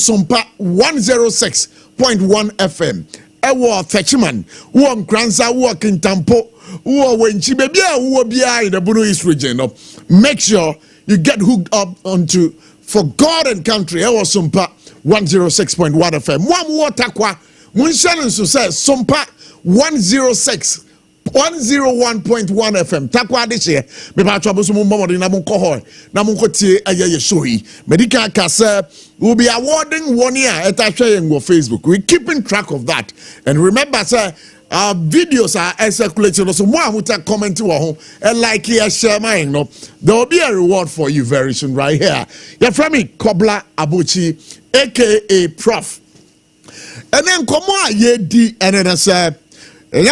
SOMPA 106.5 FM. Ewo Fetchman, who Kranza, who Kintampo, who Wenchi baby, who be in the Bunu East region. Make sure you get hooked up onto For God and Country. Ewo SOMPA 106.1 FM. One more takwa. Munshan so says SOMPA 101.1 FM. Takwa this year. Me ba trouble so mumbo na munko hoy. Na munko tie aye show yi. Medical kasa will be awarding 1 year at Facebook. We're keeping track of that. And remember, sir, our videos are circulating. So more who take comment to home and like here, share mine. No, there will be a reward for you very soon, right here. You're from me, Kobla Abochie, aka Prof. And then come on, ye di and then say, King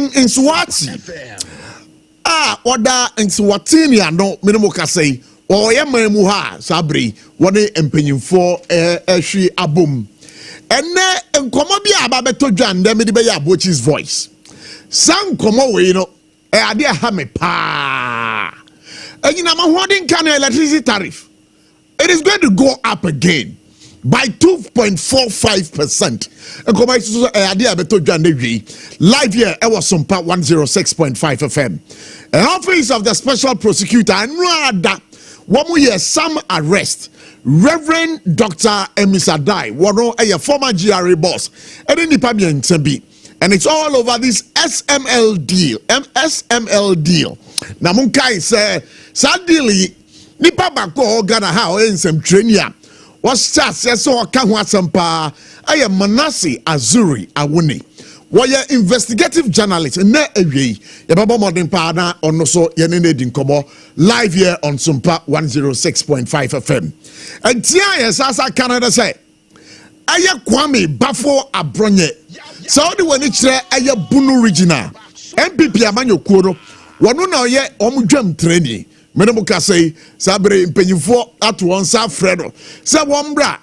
in Swati. Order in Swatini, no minimum can say. Oye memuha sabri wone empenyimfo ehwi abom ene nkomo bia aba beto dwan dem de be ya Abochie's voice san komo we no ade ha me pa anyina ma holding can electricity tariff, it is going to go up again by 2.45%. Nkomo so ade abeto dwan de wi live here e was SOMPA 106.5 FM. An office of the special prosecutor and rather one year some arrest Reverend Dr. Emisadai, one a former GRA boss, and in the Pabian Tembi, and it's all over this SML deal. SML deal. Namunkai say, sadly, Nipa Bako Ghana how in some training was just so Kahwa Sampa. I am Manasi Azuri Awuni. Why investigative journalist ne ewie ya baba modern partner on so yenene dinkomo live here on SOMPA 106.5 FM. And tia yesasa Canada say aya Kwame Bafo Abronye Saudi when it aya Bunu regional MPP amanyo kuoro wonu na oye omdwam training menemuka say sabre mpenyimfo ato won sa fredo say wombra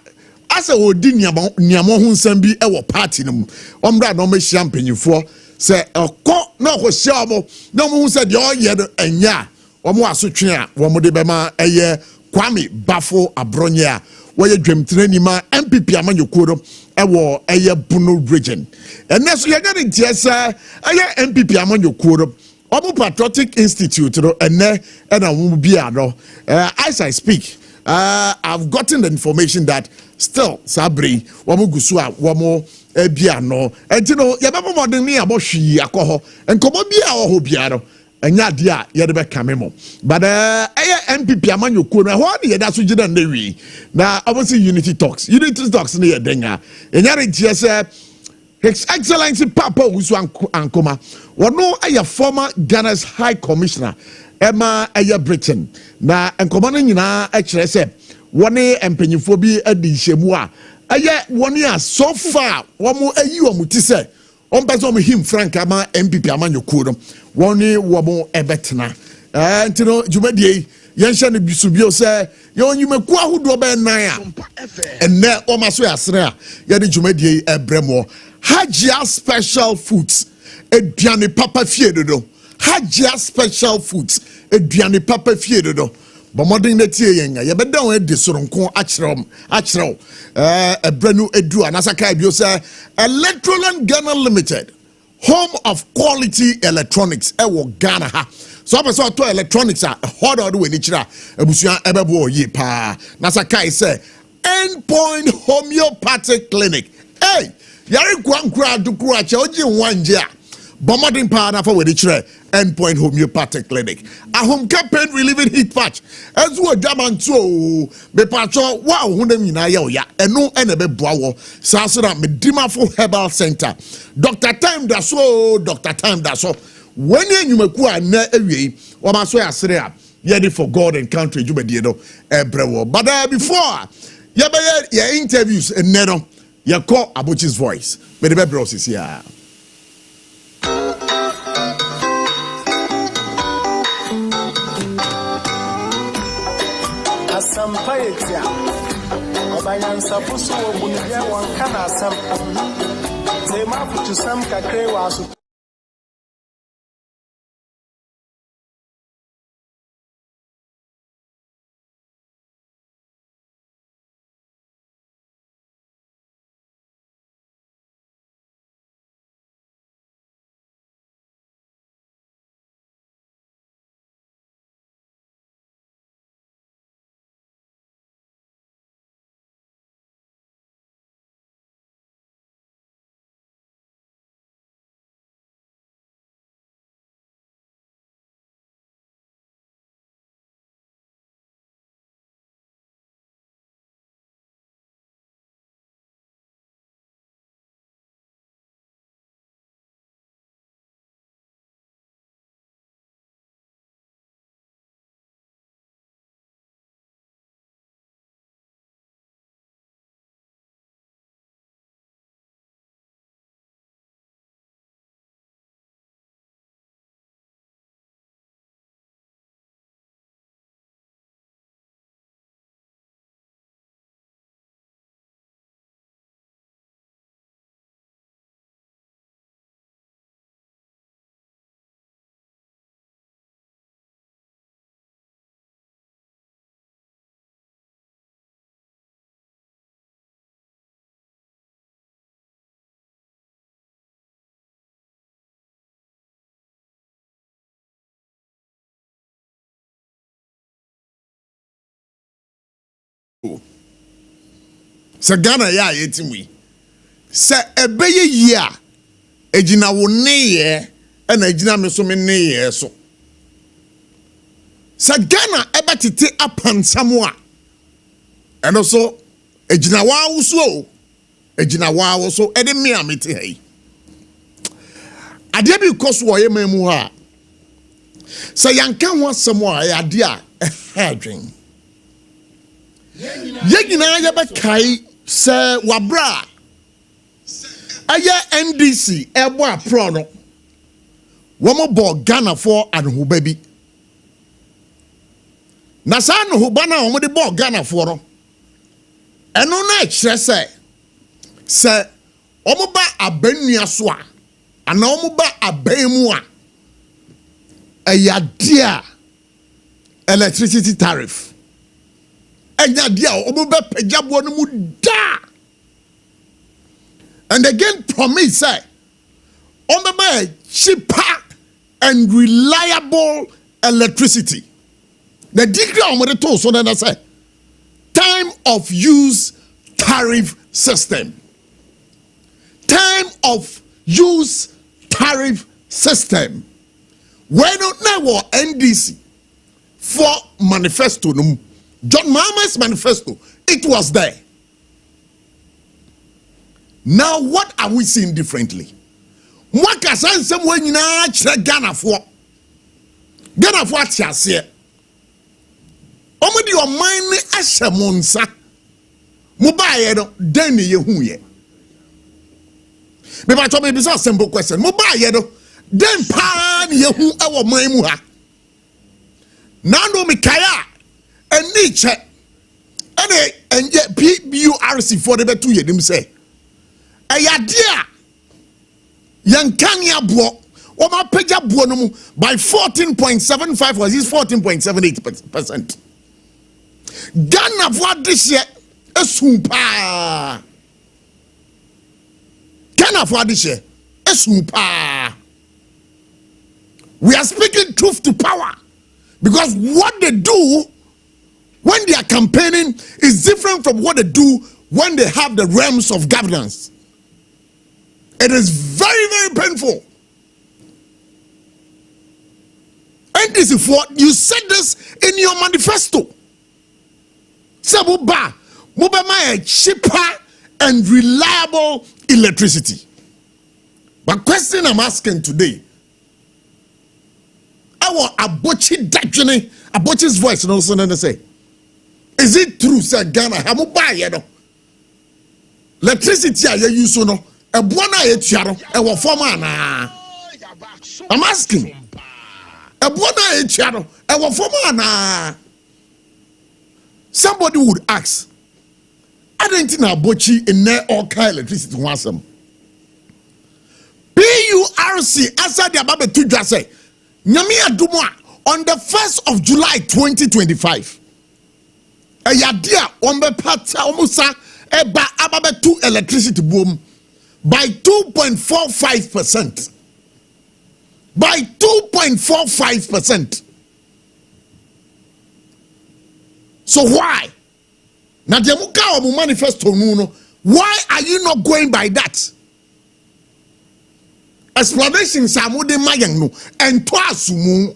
asa odi niamo hu nsam bi e wo party no ombra no me hia mpanyifo se okọ na ho hia omo na mo hu se de oye no anya omo asotwe a wo mo de bema eye Kwame Bafo Abronye a wo ye dwemtene ma MPP amanyokuo no e wo eye Bunu region eneso ye nya ntie se eye MPP amanyokuo no omo Patriotic Institute no ene na wo bia no as I speak I've gotten the information that still sabri wamo gusua wamo bia no enti no ye bebo modern ni abohwi akoho enkomo bia ho bia no enya de a ye de be kame mo but MPP amanyokuo no ho de ye da so gida na wi na obviously unity talks ne ye denga enya re tie se His Excellency Papa Usu Ankoma wono aya former Ghana's High Commissioner Emma aya Britain na enkomo no nyina a kire se wone empenyifo bi adi hyemu a eye wone a so far womo ayi omuti se onpeso mo him frank ama MPP amanyokuo no wone womo ebetena ntino dwumadie yenhye ne bisubio se ye onyumaku ahodo be nan a enne o maso yasre a ye de dwumadie ebremo Hajia Special Foods eduane papa fie dodo Hajia Special Foods eduane papa fie dodo Bomodin de tie yenga ye beda won edi soronko akyerem ebrenu edu anasaka bio say Electroland Ghana Limited, home of quality electronics ewo Ghana ha so person to electronics a hard we ni kira ebusuan ebebo yi pa nasaka say Endpoint Homeopathic Clinic hey yare kwankura dukura che oji wanje a Bomodin pa na for we ni kira Endpoint Homeopathic Clinic. A home campaign relieving heat patch. As we jaman to me patcho wa hundem nyina ya eno enebe boawo. Sasura Medimafo Herbal Center. Dr. Time da so. When you meku na ewie o ma so yasre a ye for God and Country jubedie no ebrewo. But before ye be ye interviews enero ye call Abochie's voice. Me the bros is here. Sampaetia Obayansa Pusu Obunia one kana sam Tema to some kakre was Se Ghana ya yetimi. Se ebeye yi a ejina wo ne ye na ejina me so me ne ye so. Se Ghana ebetete apansamo a eno so ejina wa wo so ejina wa wo so ede me amete hai. Ade bi koso wo ye mamu ha. Se yanka ho asemo a ya ade a hadwen. Yegina ya bekai se wabra aya NDC ebo apro no womo bo Ghana for anhoba bi na sa anhoba na womo de bo Ghana for no eno na kire se womo ba abanua so a ana womo ba abanu a dia electricity tariff enya dia womo ba pejabo no mu da. And again, promise say, cheaper and reliable electricity. The degree of the toll, so then I say, time of use tariff system. Time of use tariff system. When now NDC for manifesto, John Mahama's manifesto, it was there. Now, what are we seeing differently? What can someone in Ghana for? Ghana for Tiasia. Omedi your mind ashamonsa. Mobile then ye. Maybe I told me it's a simple question. Mobile then pan ye who our maimuha. Nando Mikaya and Nietzsche and yet PROF for the 2 years them say. Ayadia Yankania Bo or my Peja Bonomu by 14.75 or is 14.78%. Ghana for this year a SOMPA. Ghana for this year a SOMPA. We are speaking truth to power because what they do when they are campaigning is different from what they do when they have the realms of governance. It is very, very painful. And this is what you said this in your manifesto. Sabuba, Mubama cheaper and reliable electricity. But question I'm asking today, our Abochie Dajane, Abochie's voice and also say, is it true, sir Ghana? Hamuba yedo. Electricity I use so no. A buona etiaro e wo forma na. I'm asking. A buona etiaro e wo forma na. Somebody would ask, I didn't know Abochie in there all kind electricity to answer. PURC answered the Ababe to just say, Nyami Adumwa on the 1st of July 2025. A yadia ombe pata omusa eba Ababe 2 electricity boom. By 2.45%. By 2.45%. So why? Now the Muka manifesto no. Why are you not going by that? Explanation samude mayang no and twasumu.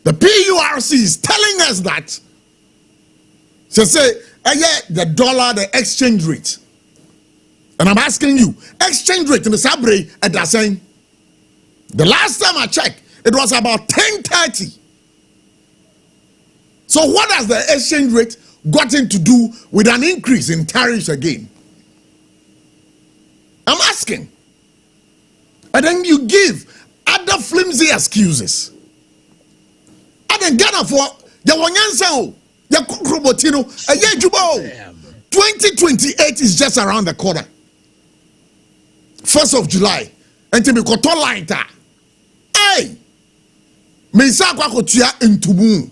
The PURC is telling us that. So say, the dollar, the exchange rate. And I'm asking you, exchange rate in the Sabre at that saying, the last time I checked, it was about 10.30. So what has the exchange rate gotten to do with an increase in tariffs again? I'm asking. And then you give other flimsy excuses. And then Ghana for the Wanyansa, the Kukrobotino, a Yejubo. 2028 is just around the corner. 1st of July, and to be koto lighter. Hey, Mesakwa kotia intumu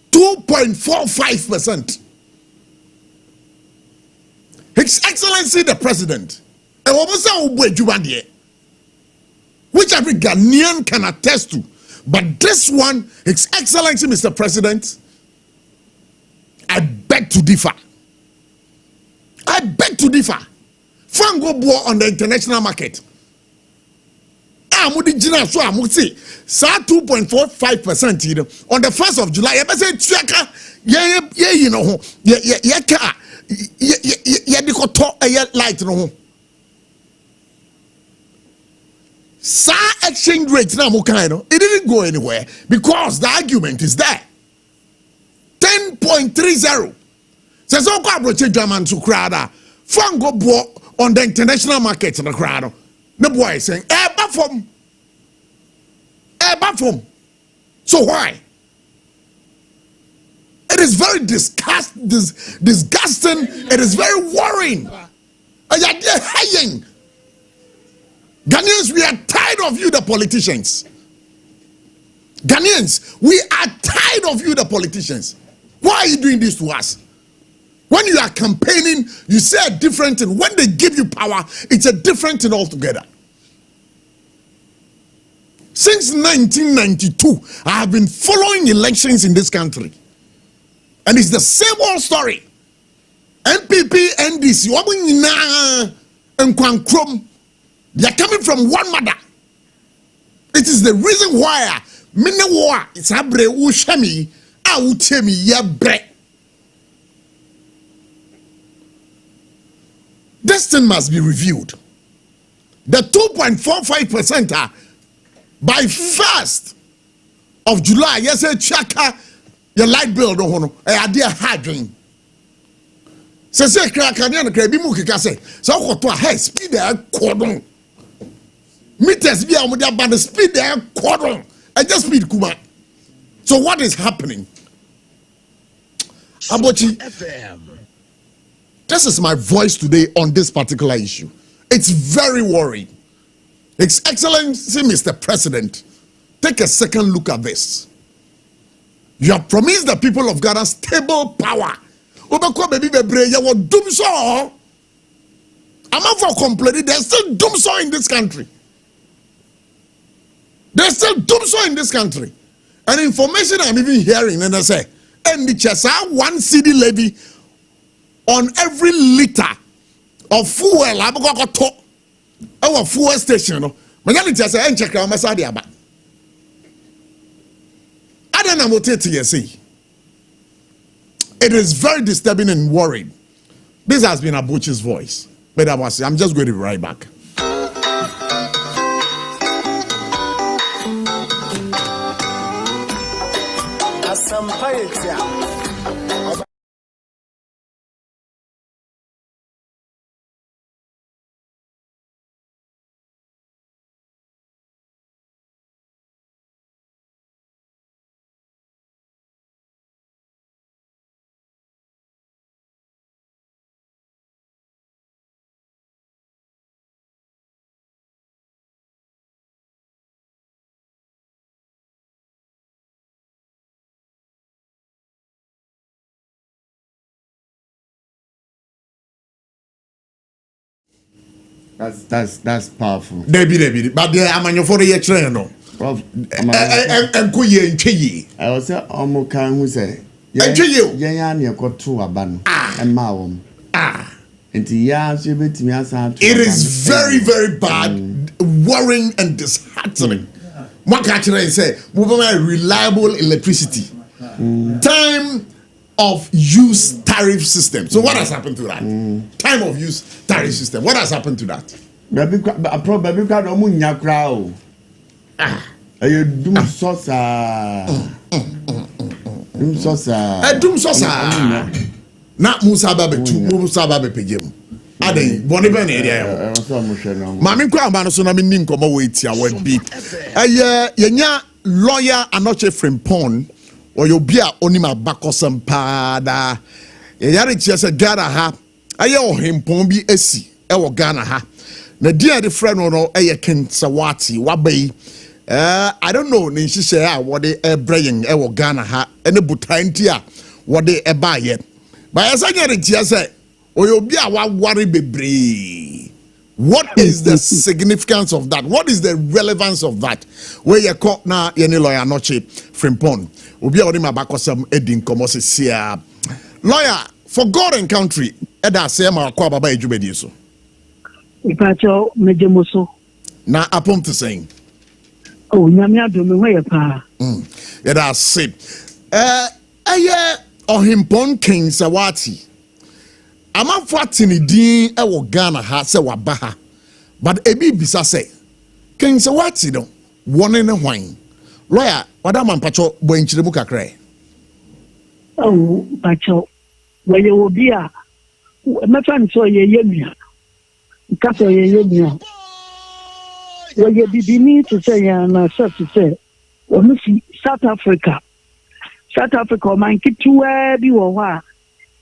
2.45%. His Excellency the President, which every Ghanaian can attest to, but this one, His Excellency Mr. President, I beg to differ. beg to differ. Fango boy on the international market. Amudi Jina so amuti sa 2.45% on the 1st of July. You say chaka you know ye ka ye dikoto light no. Sa exchange rate na mo kind no, it didn't go anywhere because the argument is there. 10.30. Says so go approach German to crowd. Fango boy on the international market in the crowd. The boy is saying, from. So why? It is very disgusting. It is very worrying. Ghanaians, we are tired of you, the politicians. Ghanaians, we are tired of you, the politicians. Why are you doing this to us? When you are campaigning, you say a different thing. When they give you power, it's a different thing altogether. Since 1992, I have been following elections in this country. And it's the same old story. MPP, NDC, they are coming from one mother. It is the reason why it's abre ushami autemi yabre. This thing must be reviewed. The 2.45% are by 1st of July. Yes, chaka your light bill don't know. I dear harding. Say Krakanian Krabimu Kase. So what to high speed there cordon. Meters be on the speed there cordon. I just speed Kuma. So what is happening? Abochi FM. This is my voice today on this particular issue. It's very worrying. His Excellency, Mr. President, take a second look at this. You have promised the people of Ghana stable power. I'm not for complaining. There's still doomsaw in this country. There's still doomsaw in this country. And information I'm even hearing, and I say, and the Chesa 1 CD levy on every liter of fuel. Our fuel station, no. Magality say enche kra masadi aba. Adana moteti yesi. It is very disturbing and worrying. This has been ABOCHIE's voice. But I'm just going to be right back. That's powerful. Debbie. But there am on for the train, no. Prof, and kuye in Chi. I was say Omokan who say, Yeah, you got two aban and Mawum. And it is very, very bad, worrying and disheartening. What can I say? Reliable electricity. Time of use tariff system. So what has happened to that? Time of use tariff system. What has happened to that? Baby, probably got a munya crowd. You doom sosa. Doom sosa. Doom sosa. Not Musababe to Musababe Pejim. Ade, Boniben area. Mammy Crabano, so I'm in Ninko, wait, I would be. Yenya lawyer Anoche Frimpon. Or you be a onima bakosam pada. Yari chesa Ghana ha. Ayo him pombi esi. Ewo Ghana ha. Na dia the friend no ken sawati wabai. I don't know ni she say what they braying ewo Ghana ha. Ene butantia what they buy yet. But as I get it say oyo be a worry bebre. What is the significance of that? What is the relevance of that? Where you caught na yeni lawyer Anoche Frimpon. Obi a odima bakosam edin komo se sia. Lawyer, for God and country, eda se ma akwa baba edwumadi so ipacho mejemoso na apom te sen oh nyame adome ho ye pa eda se aye ohimpon king sawati amanfo atini din e wo Ghana ha se waba ha but ebi bisa se king sawati no wone ne hwan lawyer wadama mpacho boenchiremu kakra oh pacho weye obi a mefan so ye yemia kaso ye yemia weye bibini to say na so to say wonu fi South Africa man kitwa bi wo ho a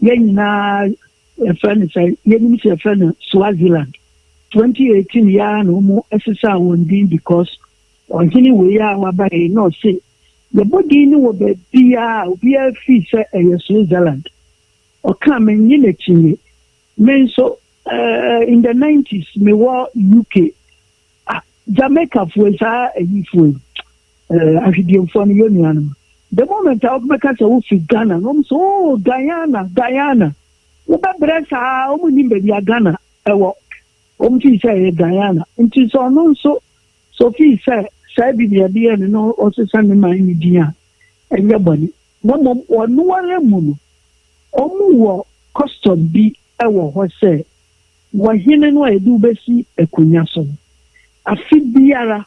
ye nyina friend say ye ni se friend Swaziland 2018 ya no mu esisa won din because on hini we ya wa ba e no say the body ni wo be bia obi a fi say e Switzerland o come nyi na chinye men so in the 90s me wa UK Jamaica for sa eyifu ahidie fo no yonian the moment I make us fi Ghana no so Guyana wo ba bresa o mu ni be bia Ghana ewo o mu fi say Guyana nti so no so fi say bi bia no o se san man ni dia enye boni no mo onu wale mu no o mu wo custom bi ewo ho say wo hine no edu besi akunya so afi biara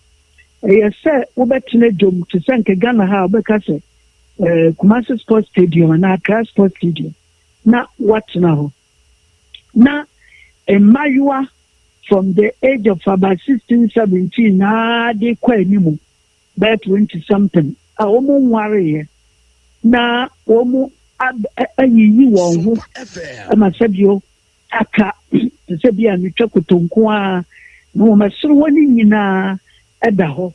say wo betene dom to senke Ghana ha obeka say Kumasi Sports Stadium na Accra Sports Stadium na what now na Emayua from the age of about 16 17 na de kwa animu by 20 something a omo nware na omo ayiyi won ho amasabio aka se bia ni twakotonko a no masoro woni nyina eda ho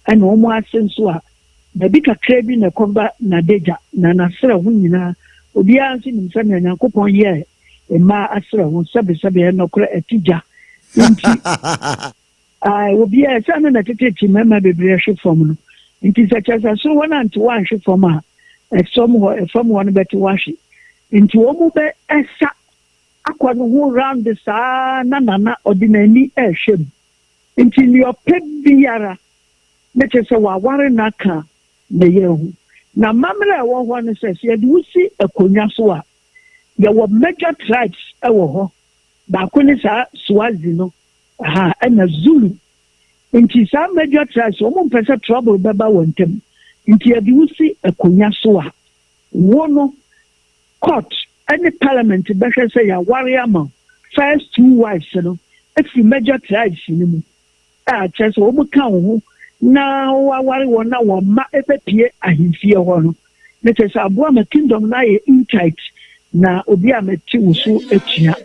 ana omo asenso a babi kakra bi na koba na deja na nasra ho nyina obi ansi nim se na Nyankopon ye ma asra ho sabe no kora atija nti obi a se na teteti mema bebre hwe fom no nti se chasa so wona nti wan hwe fom a fom won beti washi nti omu be esa akwa no ho round the sa na ordinary ehwem nti ni opebiara mechese wa ware naka na yehu na mamre wo ho no se ye du si akonya so a ye wo major tribes ewo ho ba ko ni sa Swazi no ana Zulu nti sa major tribes wo mo pese trouble beba wontem nti ye du si akonya so a wo no court any parliament behwe say ya ware ama first two wives no if major tribes ni mu chese wo mo kan ho na wawari wona wo ma epepie ahimfie ho no ne tese aboa ma kingdom na ye intact na obi ameti wusu etua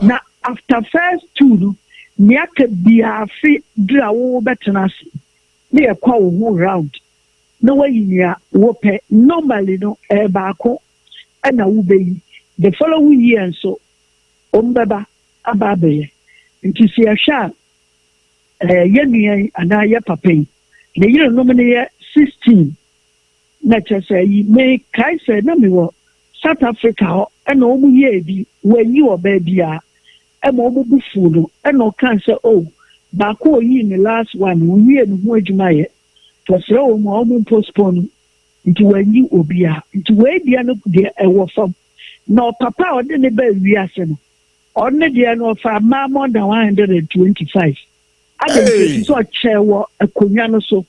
na after first two no niaka bia fi dra wo betenase ne ye kwa wo round na wayinia wo pe normally no ba ko na wo beyi the following year so ombeba ababe nti si ahwa yenua ana ye papai ne yire no me ye 16 na chese yi me kai se na me wo South Africa ho na omu ye bi wanyi oba bia e ma omu bufu no na o kan se ba ko yi ni last one wie no ho adwuma ye to sere o mu omu postpone nti wanyi obia nti we bia no de ewo fam na papa o de ne ba wiase no on ne de no fa ma more than 125 Adam so chewo akonya no so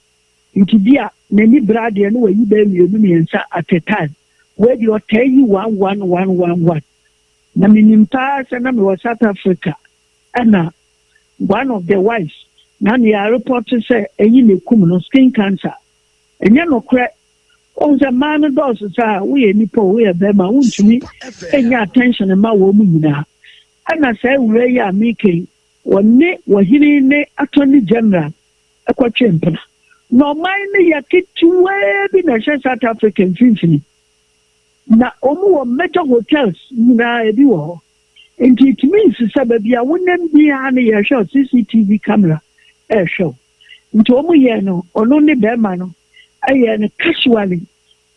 nti bia nani brade no wayi ba miensa at a time where you tell you 11111 na minimpa se na me was South Africa and one of the wives na ne report say eyi ne kum no skin cancer enya no kre on the man does say we nipo we be ma untumi enya attention ma wo mu nyina ana say we ya making wonne wahiri ne attorney general akwatwempena no mine ya kitwe bi na South African finfini na omu wo major hotels na ebi wo nti it means say bia wonem bia na ya show CCTV camera show nti omu ye no ono ne be ma no aye ne casually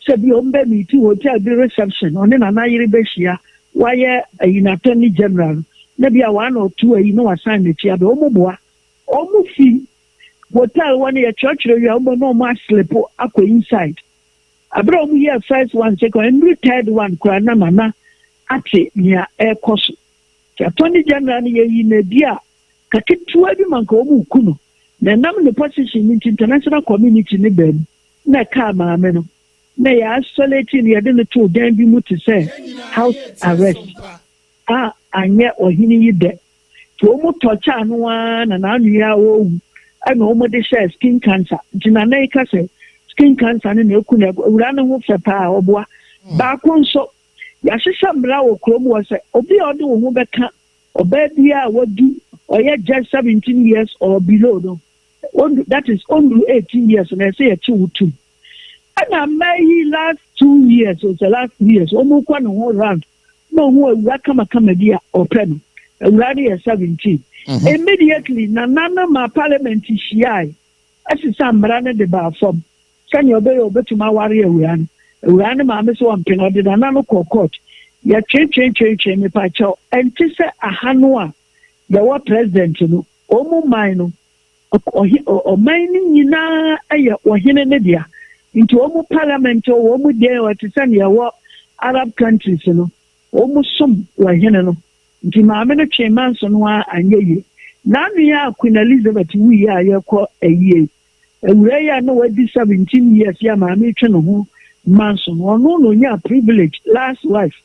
say bi ombe meet hotel bi reception one na na yiri be hia why attorney general maybe a 1 or 2 assign the chair almost see hotel one year church you no more slip aqua inside abroad here first one second and third one krana mama ate near air cost attorney general ye na dia kaketua bi manka omu kuno na nam the position in international community ne bem na ka maame no na ya isolating ya de to dan bi mu to say house arrest anye ohini yi de to omu torture no na na anua wo ana omu de share skin cancer jina na ika say skin cancer ne ekuna ewura ne ho fepa oboa ba ko nso ya hihya mra wo krom wo say obi ode wo ho beka obabia wadu or just 17 years or below no that is only 18 years and I say a 2 and I may last 2 years or the last years almost one whole round no more welcome dia or pen already 17 immediately nana ma parliament shia as some brand the bar from can you obey to my warrior we ma me so am pen or the nana court ya change me pacho and to say a hanwa the president no omu man no o mining nyina aye ohene ne dia into omu parliament o omu dey o to say ya Arab countries no omu som ohene no nti maame no chairman so no anyeye na nua Queen Elizabeth wi ya yekọ aye ewure ya no wadi 17 years ya maame twe no ho manso no no nya privilege last wife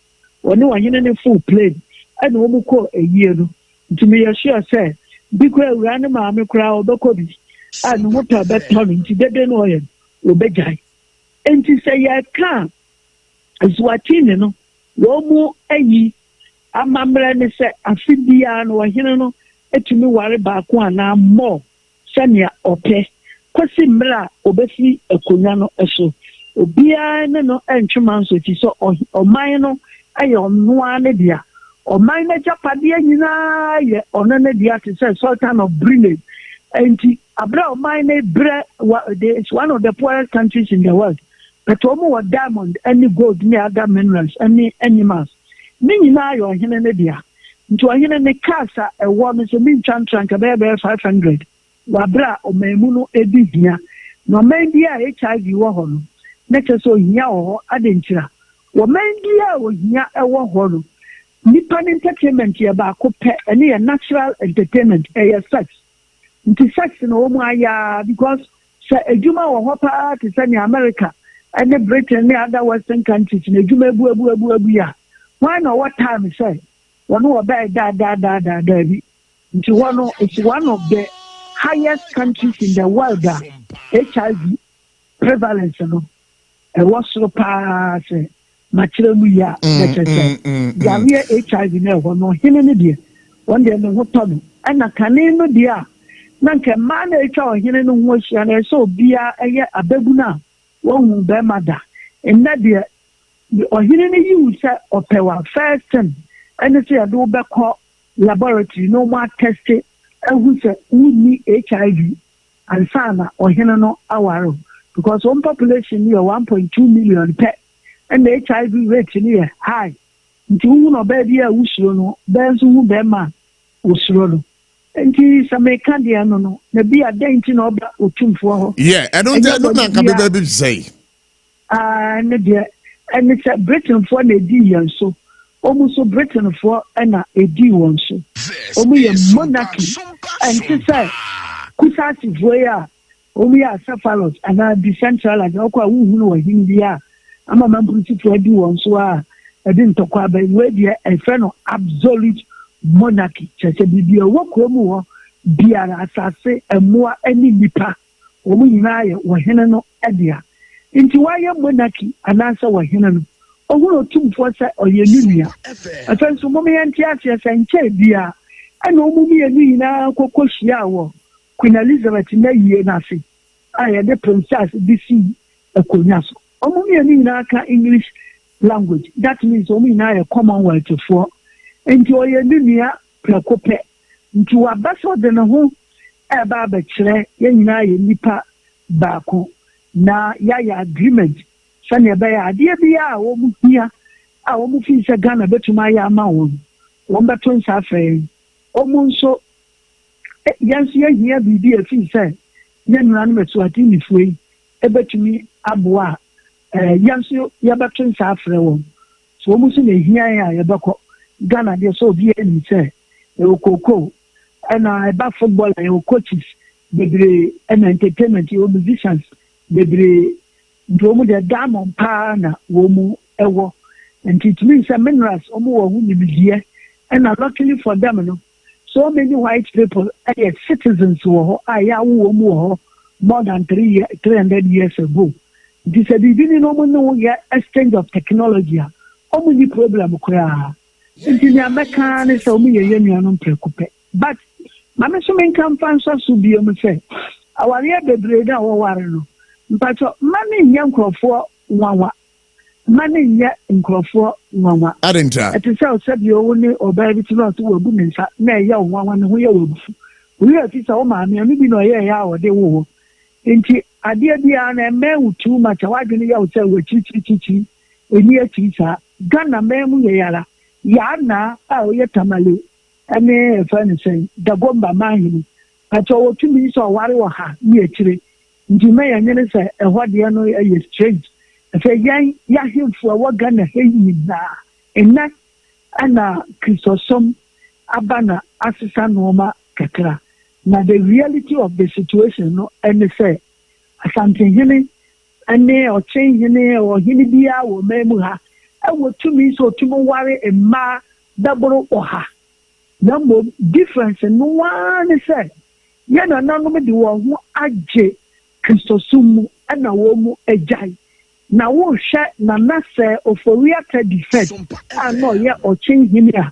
oni ohene ne full plane and omu ko aye no to me sure say because we are ma me kra obekobi and motor beton nti dede no yen obejai enti say ya ka Eswatini no wo mu ayi amamre ne say afibia no ohene no etumi ware ba ko ana mo sania ope kwasi mra obefi akonya no eso obia ne no entwema nso ti so oman no ayo noa ne dia o mine Japadia nyina ye onane dia to say Sultan of Brunei and abra o mine is one of the poorest countries in the world but omo wa diamond any gold any other minerals any animals ni nyina ye ohene ne dia nti ohene ne kasa e wo no so min twanka be 500 wa bra o memu no edihia no man dia HIV wo ho no ne cheso hia wo adentira wo man dia wo hia e wo ho no nipan entertainment ya ba ko pe ene ya natural entertainment sex nti sex no omu aya because say ejuma wo ho pa to say in America and Britain and other western countries na ejuma ebu ya why no what time say one wo be da bi nti one is one of the highest countries in the world HIV prevalence no e was so pa say machiremu ya ya HIV na ho no hene ne de one day no hoto ana kane no de a na nke ma na etwa hene no ho hia na so bia eye abaguna won be mada enna de ohene ne yi say opewa first time ene say do be call laboratory no more test ehu say we HIV and sana ohene no awaro because one population here 1.2 million per and the HIV rate is high. Nti wu no be dia usuro no be nso hu be ma usuro no. Nti sameka dia no na bi adenti na oba otumfo ho. Yeah, I don't know na ka be say. Ne dia and it's Britain for na di yan so. Omu so Britain for na edi won so. Omu ye monarchy and say kusasi voya omu ya Sarfo and decentralized okwa wu hu no wa hindia. Ama mamputi to edi won so a edi ntokwa ba we dia e fe no absolute monarchy chese bibia wo kromu ho biara asase emoa ani nipa wo mu nyina ye wo hene no edia nti waye monarchy anansa wo hene no owo tumfo se oye nunua afanso mo me yanti ase se nche bia ana omu mi enu nyina kokohia wo Queen Elizabeth na yie na se aye the princess bisi akonya so omu mi na aka English language that means omu na ye commonwealth for enti oye nunua prakope nti wa baso de no ho e ba ba kire ye nyina ye nipa baako na ya agreement sane be ya ade bia wo mu hia a wɔn fi sɛ Ghana bɛtuma ayɛ ama wɔn bɛto nsa afɛ wɔn nso yɛn nso yɛhia biribi efi sɛ yɛn nua no Mɛsuati nifoɔ yi ɛbɛtumi aboa yɛn nso yɛbɛto nsa afɛ wɔn so wɔn nso na ehia yɛn a yɛbɛkɔ Ghana deɛ sɛ obi anim sɛ ɛwɔ koko ɛna ɛba football ɛwɔ coaches bebree ɛna entertainment ɛwɔ musicians bebree nti wɔn deɛ diamond paa na wɔn ɛwɔ nti it means sɛ minerals wɔn wɔ ho nimdeɛ ɛna luckily for them no so many white people ɛyɛ citizens wɔ hɔ a yɛawo wɔn wɔ hɔ more than 300 years ago nti sɛ biribi ni na wɔn ne wɔn yɛ exchange of technology a wɔn ni problem koraa nti nea mɛka ne sɛ wɔn yɛ nuanom prɛko pɛ but maame so menka mfa nso so bio mu sɛ awareɛ bebree da wɔware no mpatɔ mma ne nyɛ nkurɔfoɔ nwanwa mma ne nyɛ nkurɔfoɔ nwanwa ɛte sɛ ɔsɛbi ɔwo ne ɔbaa bi tena ɔso wabu ne nsa na ɛyɛ wo nwanwa ne ho yɛ wabufu woyɛ afi sɛ wo maame ano bi na ɔyɛɛyɛ a ɔde wo hɔ nti adeɛ biara na ɛmɛ wo too much a wadwene yɛ wo sɛ wɔkyirikyirikyirikyiri ɛni akyiri saa Ghana mmaa mu yɛ yara yɛana a ɔyɛ tamale ɛne ɛfɛ ne sɛ dagomba mahene atɔ wɔtumi sɛ ɔware wɔ ha ne akyire nti mɛyɛ nyene sɛ ɛhɔ deɛ no ɛyɛ strange ɛfɛ yɛn yɛahemfo a ɛwɔ Ghana ha nyinaa ɛnɛ ɛna kristosom aba na asesa nneɛma kakra na the reality of the situation no ɛne sɛ asantehene ɛne ɔkyenhene ɔhene biara wɔ man mu ha ɛwɔ tumi sɛ ɔtumi ware mmaa daboro wɔ ha na mmom difference no waa ne sɛ yɛn nananom de wɔn ho agye kristosom mu ɛna wɔn mu agyae na wɔrehwɛ nana sɛ Oforiata defect a na ɔyɛ ɔkyenhene a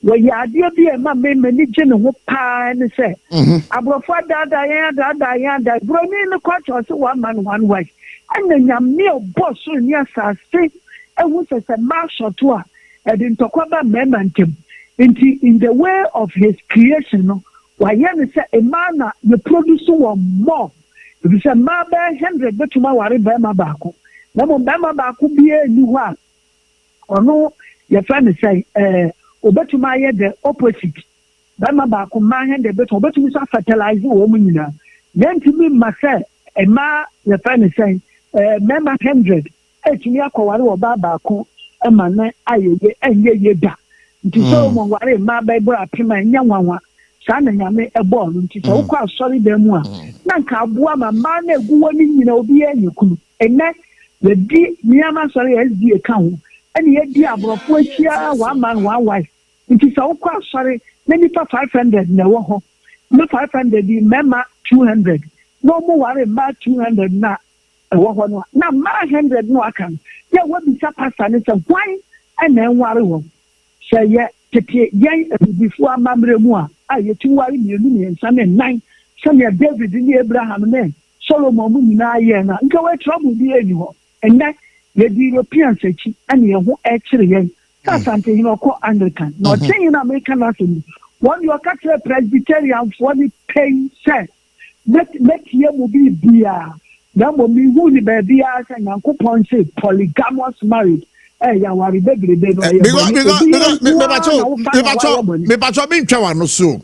wɔyɛ adeɛ bi a ɛma mmarima ni gye ne ho paa ne sɛ aborɔfo adaadaa yɛn buroni no kɔkyɛ ɔsɛ one man one wife ɛna nyame ɔbɔ soro ne asase ɛho sɛ sɛ mmaa sɔto a ɛde ntɔkwa ba mmarima ntam nti in the way of his creation no wayɛ ne sɛ mmaa na yɛ produce wɔ more ebi sɛ mmaa bɛyɛ 100 bɛtuma aware barima baako na mo barima baako biara ni hɔ a ɔno yɛfrɛ ne sɛ obɛtuma ayɛ the opposite barima baako mmaa 100 obɛtumi so fertilize wɔn mu nyinaa yɛntumi mma sɛ mmaa yɛfrɛ ne sɛ mmarima 100 ɛtumi akɔware wɔ baa baako ɛma ne ɛnyɛ yɛ da nti sɛ wɔn ware mmaa bɛbɔ apem a ɛnyɛ nwanwa saa na nyame ɛbɔɔ no nti sɛ wokɔ asɔre dan mu a na nka aboa ma mmaa no egu wɔ ne nyina obiara nyɛ kunu ɛnɛ yɛdi nneɛma asɔre yɛdi eka ho ɛna yɛdi aborɔfo akyia one man one wife nti sɛ wokɔ asɔre na nipa 500 na ɛwɔ hɔ na 500 yi mmarima 200 na wɔn ware mmaa 200 na ɛwɔ hɔ no na mmaa 100 no aka no yɛ wɔbisa pastor ne sɛ hwan ɛna ɛnware wɔn sɛ yɛ tete yɛn abibifoɔ amammerɛ mu a yɛtumi ware mmienu mmiɛnsa ne nnan sɛnea David ne Abraham ne Solomon mu nyinaa yɛ na nka wɔ trouble bi ɛni hɔ ɛnɛ yɛde Europeans akyi ɛne yɛn ho ɛkyerɛ yɛn sɛ asantehene ɔkɔ Anglican na ɔkyɛn American asɛm wɔn deɛ ɔka kyerɛ Presbyterianfoɔ ne pɛn sɛ mɛtie mu bi biara na mmom ihu ne baabiara sɛ Nyankopɔn sɛ polygamous marriage yawari bebrebe no mebacho mentwa wano so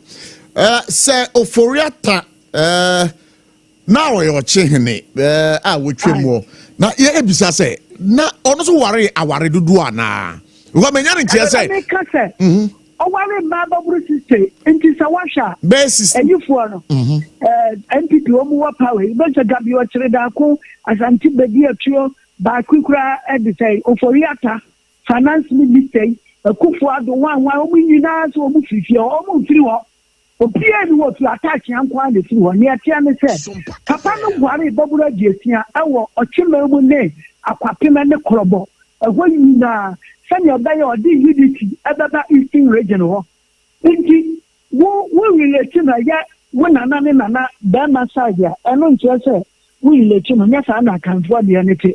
sɛ Oforiata na ɔyɛ ɔkyehene a wotwa mu na yɛ ebisa sɛ na ɔno so ware aware dodo ana wo menya ne ntia sɛ ɔware mma baburu siste nti sɛ wahwa basis ayifoɔ no NPP omu wa power ibɛsɛ gabi ɔkyere daako asanti bedi atuo baako kura ɛde sɛ Oforiata finance minister Akufo-Addo wanwa omu nyinaa so omu fifie omu firi hɔ opie ni wo fi attach yankwa de firi hɔ ne atia ne sɛ papa no gware babura diesia ɛwɔ ɔkyema mu ne akwapema ne korɔbɔ ɛhɔ nyinaa sɛnea ɔbɛyɛ ɔde unity ɛbɛba eastern region hɔ nti wo relate na yɛ wo nana ne nana bɛma side a ɛno nkyerɛ sɛ wo relate no nyɛ saa na akanfoɔ deɛ ne te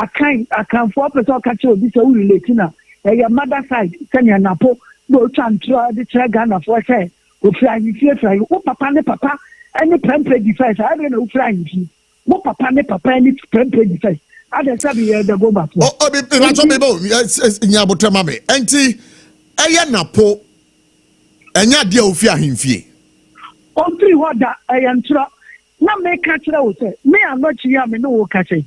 akanfoɔ pɛ sɛ ɔka kyerɛ obi sɛ wo relate na ɛyɛ mother side sɛnea napo na ɔtwa ntorɔ de kyerɛ Ghanafoɔ sɛ ofiri ahemfie firi wo papa ne papa ɛne prɛmpɛ defense ɛbɛn na ofiri ahemfie wo papa ne papa ɛne prɛmpɛ defense Ada sabi the go back. Oh, be yes, nyabotrema me. Enti eye napo enya dia ofi ahemfie. On three hoda ayantra. Na me catch that was say. Me am not here me no catch. Me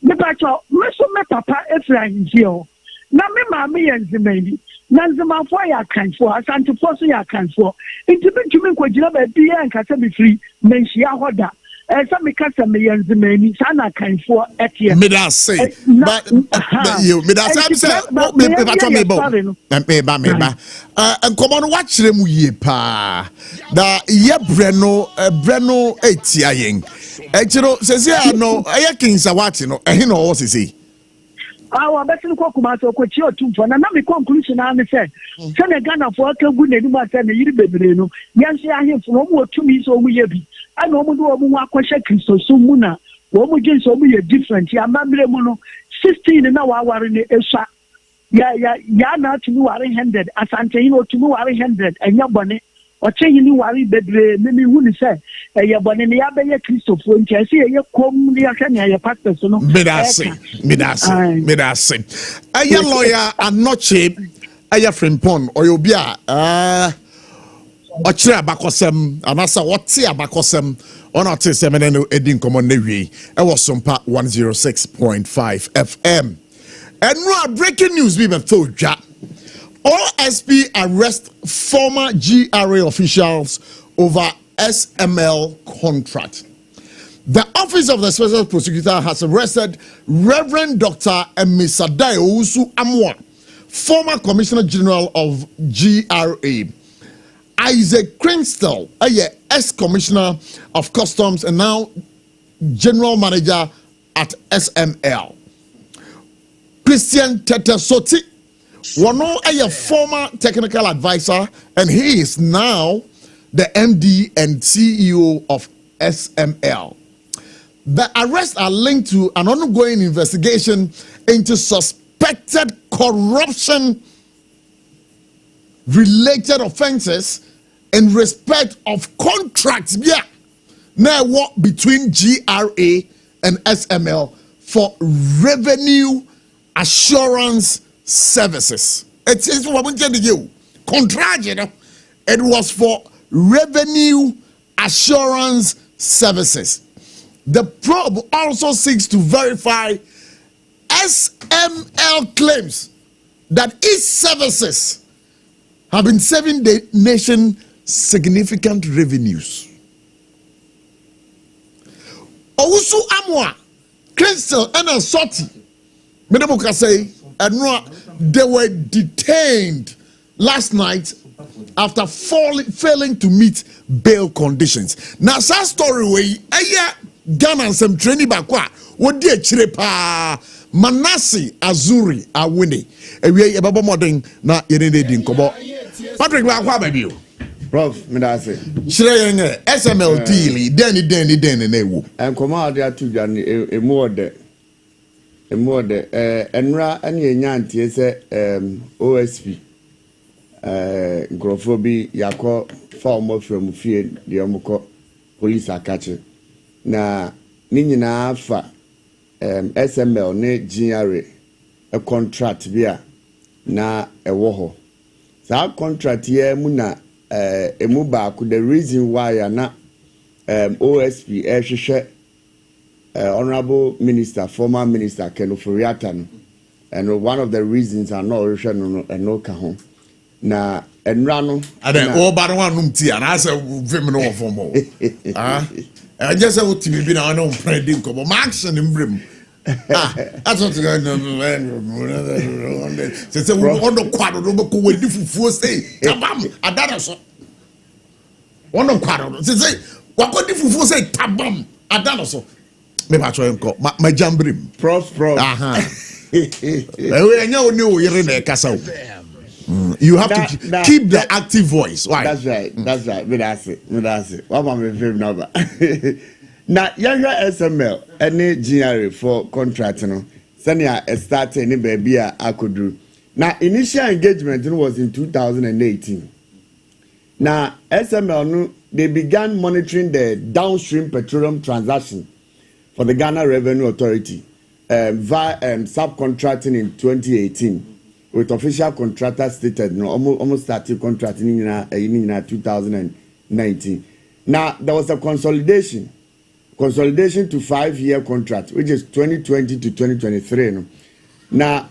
bacho me so me papa efra ahemfie. Na me ma me yenzimeni. Na nzimafo ya kanfo asantefo so ya kanfo. Nti bitumi kwagina ba bia nkasa be free menhia hoda. Esa me kasa me yenzimeni sana kanfo etie. Me da say. But you me da say me bacho me bo. Me ba. Enkomo no wa kire mu yie pa. Da ye breno etia yen. Echiro sese no eye kinsa wati no ehe no wo sese. Our best in Kokuma to Cochio Tumfo, and I'm a conclusion. I said, send a gun of work, good name, and a year baby. Yancy, I have from over 2 minutes or we be. I know more question, so soon, Muna. What would you so be a different? Ya Mamre Mono, 16 an hour in a shot. Ya, not to me, 100, as Antino to me, 100, and your bonnet. Or changing you worry, baby, maybe wouldn't say, a bonnet, the Abbey Christopher, when I see a come near Kenya, pastor, so no. Medase. A young lawyer and not cheap, a your friend pon, or you'll be a Ochira Bakosem, and I saw what's here Bakosem on our seminary Edin Commandary. I was SOMPA 106.5 FM. And now breaking news we been told ya. OSP arrest former GRA officials over SML contract. The Office of the Special Prosecutor has arrested Reverend Dr. Emisadai Owusu Amwa, former Commissioner General of GRA, Isaac Cranstel, ex-Commissioner of Customs and now General Manager at SML. Christian Tetesoti, one a former technical advisor, and he is now the MD and CEO of SML. The arrests are linked to an ongoing investigation into suspected corruption-related offenses in respect of contracts now between GRA and SML for revenue assurance services. It is what we tell you. Contract, it was for revenue assurance services. The probe also seeks to verify SML claims that its services have been saving the nation significant revenues. Owusu Amwa, Crystal and Soti, they were detained last night after failing to meet bail conditions. Now, that story way, Ghana and some training back what dear Chirepa Manasi Azuri Awini. We are modern na Yenedin Kobo. Patrick Wakwa baby. Prof, Medase. Shirayang SML Teely, Danny Newu. And come out there to Johnny a more Enra and Yanti OSP. Grofobi Yako former from Fiat, the Omoko police are catching. Na Nina Alpha SML ne GRA a contract via na a woho. So contract here muna emuba could the reason why na OSP share Honorable Minister, former Minister Kenufuriatan, and one of the reasons are no Russian and no Kahon. Na Enrano, I don't know about one tea, and I said, Vimino for more. I just said, to me, I know, Predim, Cobo, Max and Brim. That's what I know. Say, we want to quadro, we do for say, Tabam, Adanaso. One of quadro, say, what could you for say, Tabam, Adanaso? Maybe I try and call my jambrim. Prof. You have to keep the active voice. Why? That's right. That's it. What am I favorite number? Now, younger SML, any GRA for contracting, Sanya started any baby I could do. Now, initial engagement was in 2018. Now, SML, they began monitoring the downstream petroleum transaction for the Ghana Revenue Authority. via subcontracting in 2018 with official contractor stated no almost started contracting in 2019. Now there was a consolidation to 5-year contract, which is 2020 to 2023. No? Now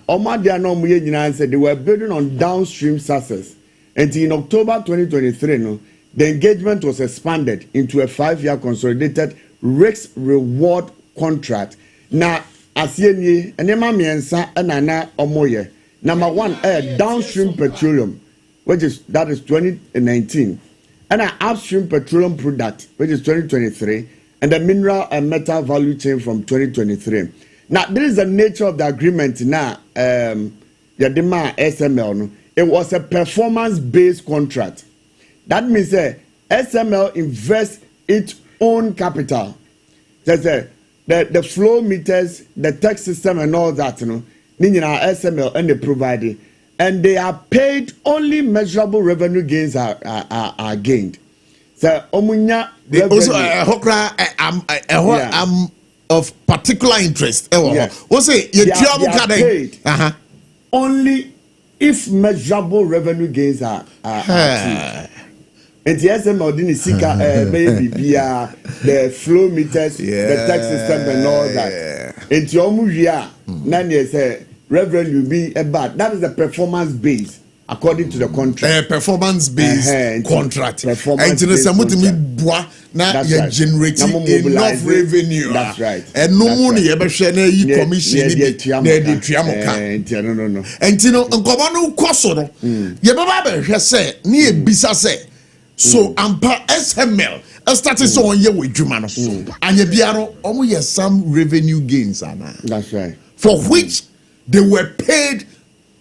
said they were building on downstream success, and in October 2023, no, the engagement was expanded into a 5-year consolidated risk reward contract. Now, as ye and omoye. Number one, downstream petroleum, that is 2019, and an upstream petroleum product, which is 2023, and the mineral and metal value chain from 2023. Now, this is the nature of the agreement. Now, Yadima SML, no, it was a performance-based contract. That means SML invests its own capital. That's the flow meters, the tech system, and all that, you know. SML and they provide it, and they are paid only measurable revenue gains are gained. So omunya also of particular interest. Yes. What's it? They are paid only if measurable revenue gains are achieved. And the SML didn't seek maybe the flow meters, the tax system, and all that. And the omuya nani say revenue be about that is the performance base according to the contract. Performance based contract. Performance based contract. Now you're generating enough revenue. That's right. And no money ever share you commission. No. And you know, Uncle Kosono, you never say near Bisa say. So ampa SML started so on year with Jumano and you biaro almost some revenue gains that's right, for which they were paid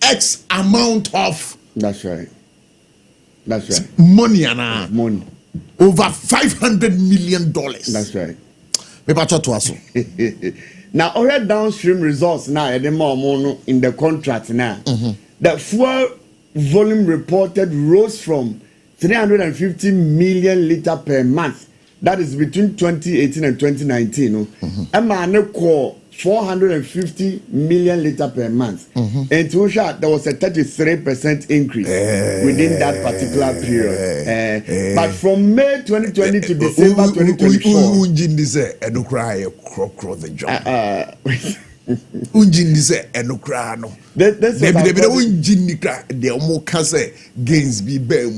X amount of that's right money money over $500 million. That's right. Now already downstream results now in the contract now. The fuel volume reported rose from 350 million liter per month. That is between 2018 and 2019. And call 450 million liter per month. And to show there was a 33% increase within that particular period. But from May 2020 to December 2024. Unjin say enokrano. Gains be bear.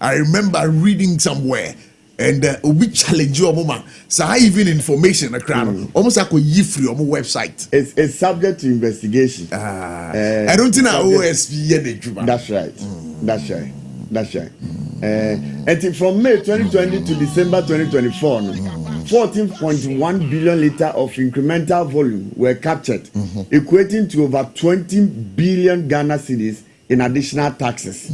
I remember reading somewhere and we challenge you woman. So I even information a crown almost like a free on my website. It's subject to investigation. I don't think OSP yet. That's right. That's right. And from May 2020 to December 2024, 14.1 billion liter of incremental volume were captured, equating to over 20 billion Ghana cedis in additional taxes.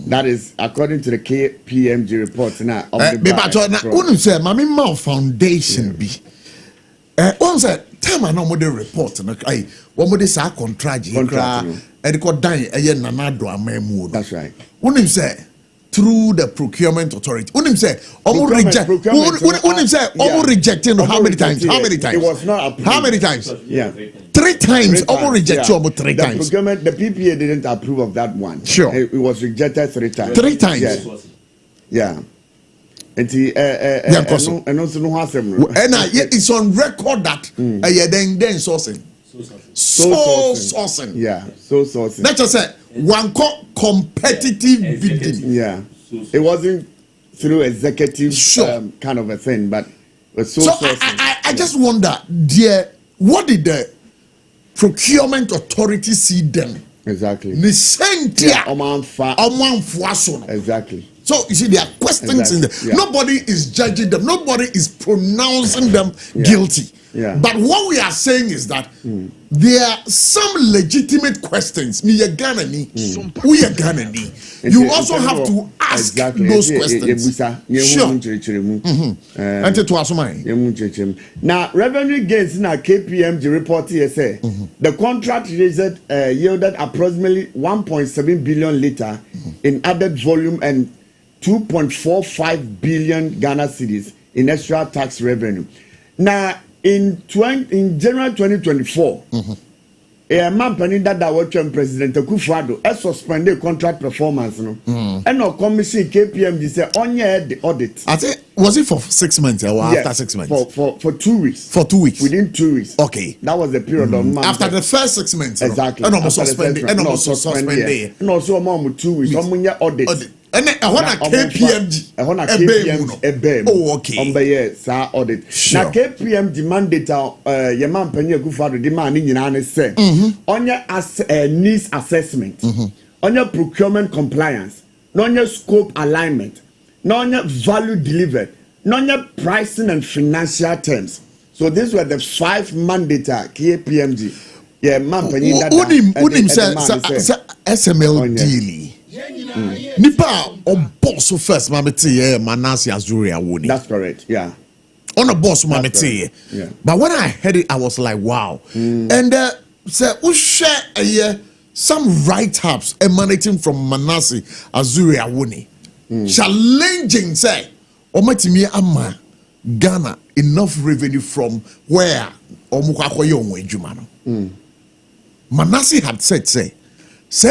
That is according to the KPMG report. Now, Mami Foundation be. Once a time I know the report, I one more say contract, and it got dying a year nanado a memo. That's right. When say through the procurement authority. When say rejecting how many times? It was not approved. How many times? Yeah. 3 times. Almost rejected about 3 times. The procurement, the PPA didn't approve of that one. Sure. It was rejected 3 times. 3 times. Yeah. And it's on record that then sourcing. Sourcing. Yeah, sourcing. Let's just say one competitive bidding. Yeah, it wasn't through executive kind of a thing, but sourcing. I just wonder, dear, what did the procurement authority see them? Exactly. Exactly. So you see, there are questions in there. Yeah. Nobody is judging them. Nobody is pronouncing them guilty. Yeah. But what we are saying is that there are some legitimate questions. Me a Ghanani, we a Ghanani. You also have to ask those questions. Sure. Now, revenue gains in our KPMG report here say the contract yielded approximately 1.7 billion liter in added volume and 2.45 billion Ghana cedis in extra tax revenue. Now, in January 2024. A man penny that was President Akufo-Addo suspended contract performance no. And no commission KPMG say on the audit. I think was it for 6 months or after 6 months? For 2 weeks. For 2 weeks. Within 2 weeks. Okay. That was the period of months. After the first 6 months. Exactly. And almost suspended. And almost suspended. And also mom 2 weeks. Audit. And I want a KPMG. I want a KPMG. Oh, okay. On the year, sir, audit. Sure. Now KPMG mandate your man Penny Akufo-Addo demand in United States on your needs assessment, on your procurement compliance, on your scope alignment, on your value delivered, on your pricing and financial terms. So these were the 5 mandate KPMG. Yeah, man Penny that. Udim said SML daily. Nipa or boss first, Mamete, Manasi Azuri Awuni. That's correct, yeah. On a boss, Mamete. Yeah. But when I heard it, I was like, wow. And say, we share a year some write-ups emanating from Manasi Azuri Awuni. Challenging, say, Omatimi Ama Ghana enough revenue from where Omukakoyo Jumano. Manasi had said, say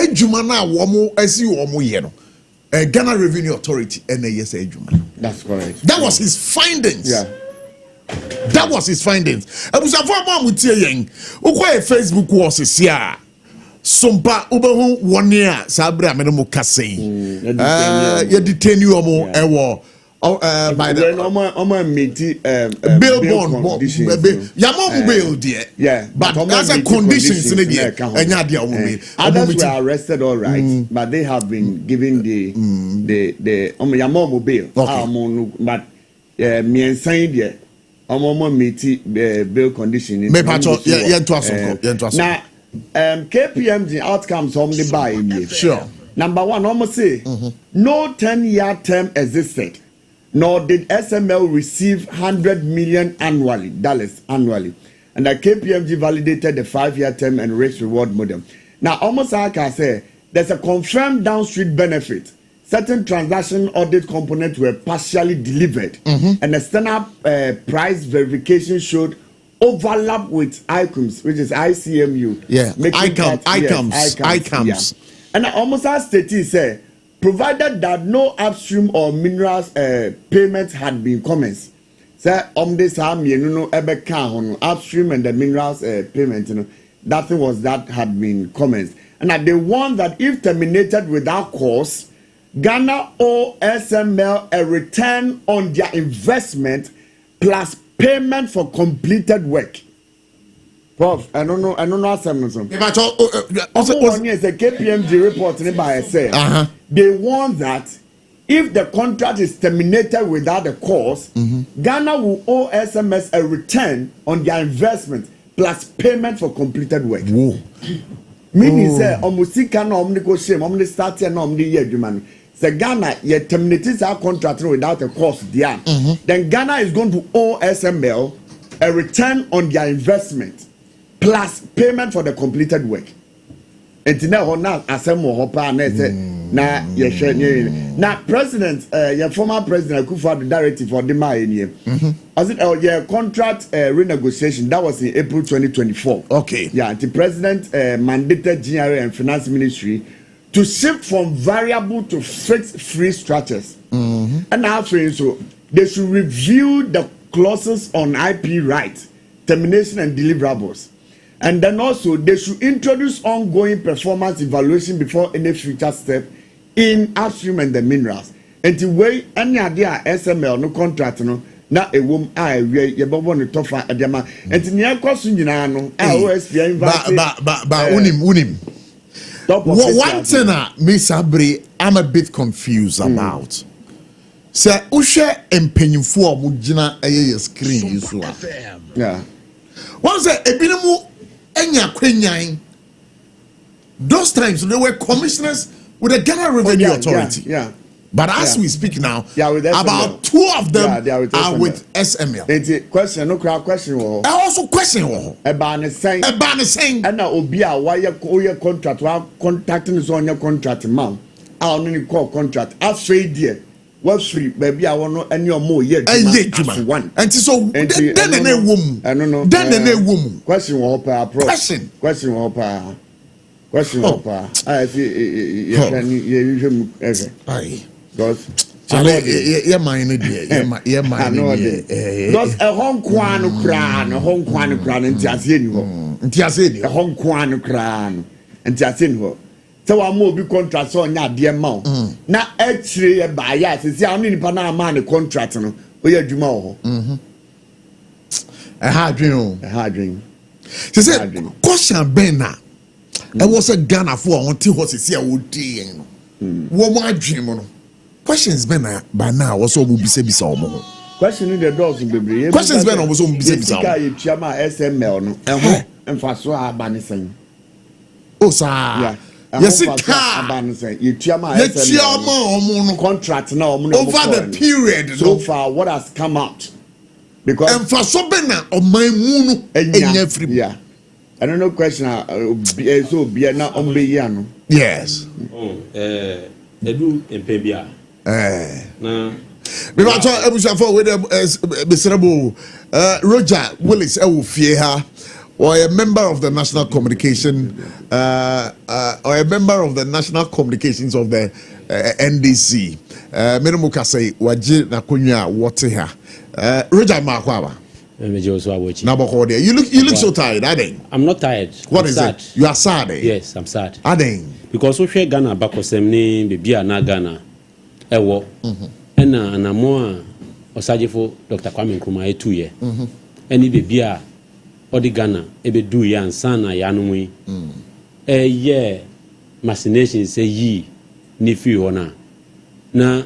Jumana womo esi womo ye no Ghana Revenue Authority and yes Jumana. That's correct. That was his findings. Yeah. That was his findings. Abusa for ma mutie yen. Ukwa Facebook was sia. Sompa ubehu 1 year sabra me no mo kase. You detain you omo ewo by the bail bond yamon bail there. Yeah, but as a conditions in the others were arrested, all right, but they have been given the yamon bail. But me and saying there bail condition. Now KPMG outcomes on the buy. Sure. Number one, almost say no 10-year term existed. Nor did SML receive $100 million annually, and the KPMG validated the 5-year term and risk reward model. Now, almost like I say, there's a confirmed downstream benefit. Certain transaction audit components were partially delivered, and external price verification showed overlap with ICOMS, which is ICMU. Yeah, ICOMS. Yeah. And almost as stated, say, provided that no upstream or minerals payments had been commenced. Say this upstream and the minerals payment, nothing was that had been commenced. And that they warned that if terminated without cause, Ghana owe SML a return on their investment plus payment for completed work. Prof, I don't know something. Also, is a KPMG report by say they warn that if the contract is terminated without a cause, Ghana will owe SMS a return on their investment plus payment for completed work. Meaning, say, Omusika no omniko shame, omni start here no omni year demand. Say Ghana, ye terminates our contract without a cause there. Then Ghana is going to owe SML a return on their investment plus payment for the completed work. And now, now president, your former president Akufo-Addo directive for the as it your contract renegotiation that was in April 2024. Okay. Yeah, the president mandated GRA and Finance Ministry to shift from variable to fixed free structures. And now, so they should review the clauses on IP rights, termination and deliverables. And then also they should introduce ongoing performance evaluation before any future step in upstream and the minerals. And the way any idea SML no contract no na a woman I we bobo no tofa adema. And the near question no OSP invite but unim. One thing Miss Abri I'm a bit confused about. Say ushe empenyimfo omugina eye screen you so. Yeah. One say ebinemu enya kwenyan. Those times they were commissioners with the Ghana Revenue Authority. Yeah. But as we speak now, with about 2 of them are with SML. The question, no crowd question. I also question. About the same. And now Obia, why your contract, while contacting is on your contract, ma'am. I only call contract. I say, dear, What free baby I want no any more year one. And so then a woman. I don't know. Then a woman. Question what prof. Question what I see you can aye. Because yeah mine because a Hong Kwan crown ntiase ni ho. Ntiase ni. A Hong Kwan crown ntiase ni ho. So I more be contract so nya de ma o na actually e ba ya se oni nipa na ma ne contract no o ya dwuma ho adwin se question ben na e was a Ghana for on ti ho se a wo di en no wo mo adwin mo no questions ben na ba na wo so bisa wo question in the doors bebre questions ben na wo so bisa wo ka ye tuama SML no e ho emfaso aba ne sen o sa yes, it can. Contract now over the period. So far, what has come out? Because and for Sobena or my moon and yeah. I don't know question. So be na ombeyiano. Yes. Edu empebia. Na. Because I was with Mr. Roger Willis. I will fear her. Or a member of the national communication, or a member of the national communications of the NDC. Menomuka say, Waji na kunya wate ha. Roger Makwawa. You look so tired, Ading. I'm not tired. What is sad. It? You are sad, eh? Yes, I'm sad. Ading. Because we share Ghana bakosem ni bibia na Ghana. Ewo. Ena anamoa osajefo Dr. Kwame Nkrumah 2 year. Eni bibia Odi Ghana ebe do ya ansana ya no yi ye machination say yi ni fi hona na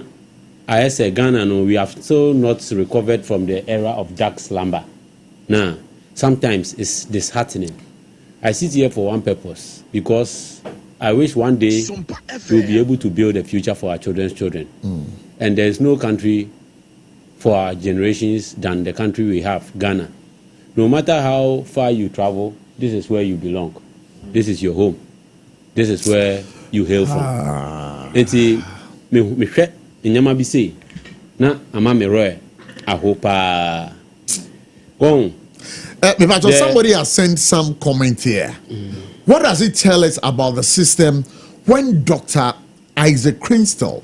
I say Ghana no we have still not recovered from the era of dark slumber. Now sometimes it's disheartening. I sit here for one purpose because I wish one day we'll be able to build a future for our children's children. And there is no country for our generations than the country we have, Ghana. No matter how far you travel, this is where you belong. This is your home. This is where you hail from. Enti me hwe nyama bi sei na ama me roe ahopa. Go. Somebody has sent some comment here. What does it tell us about the system when Dr. Isaac Crystal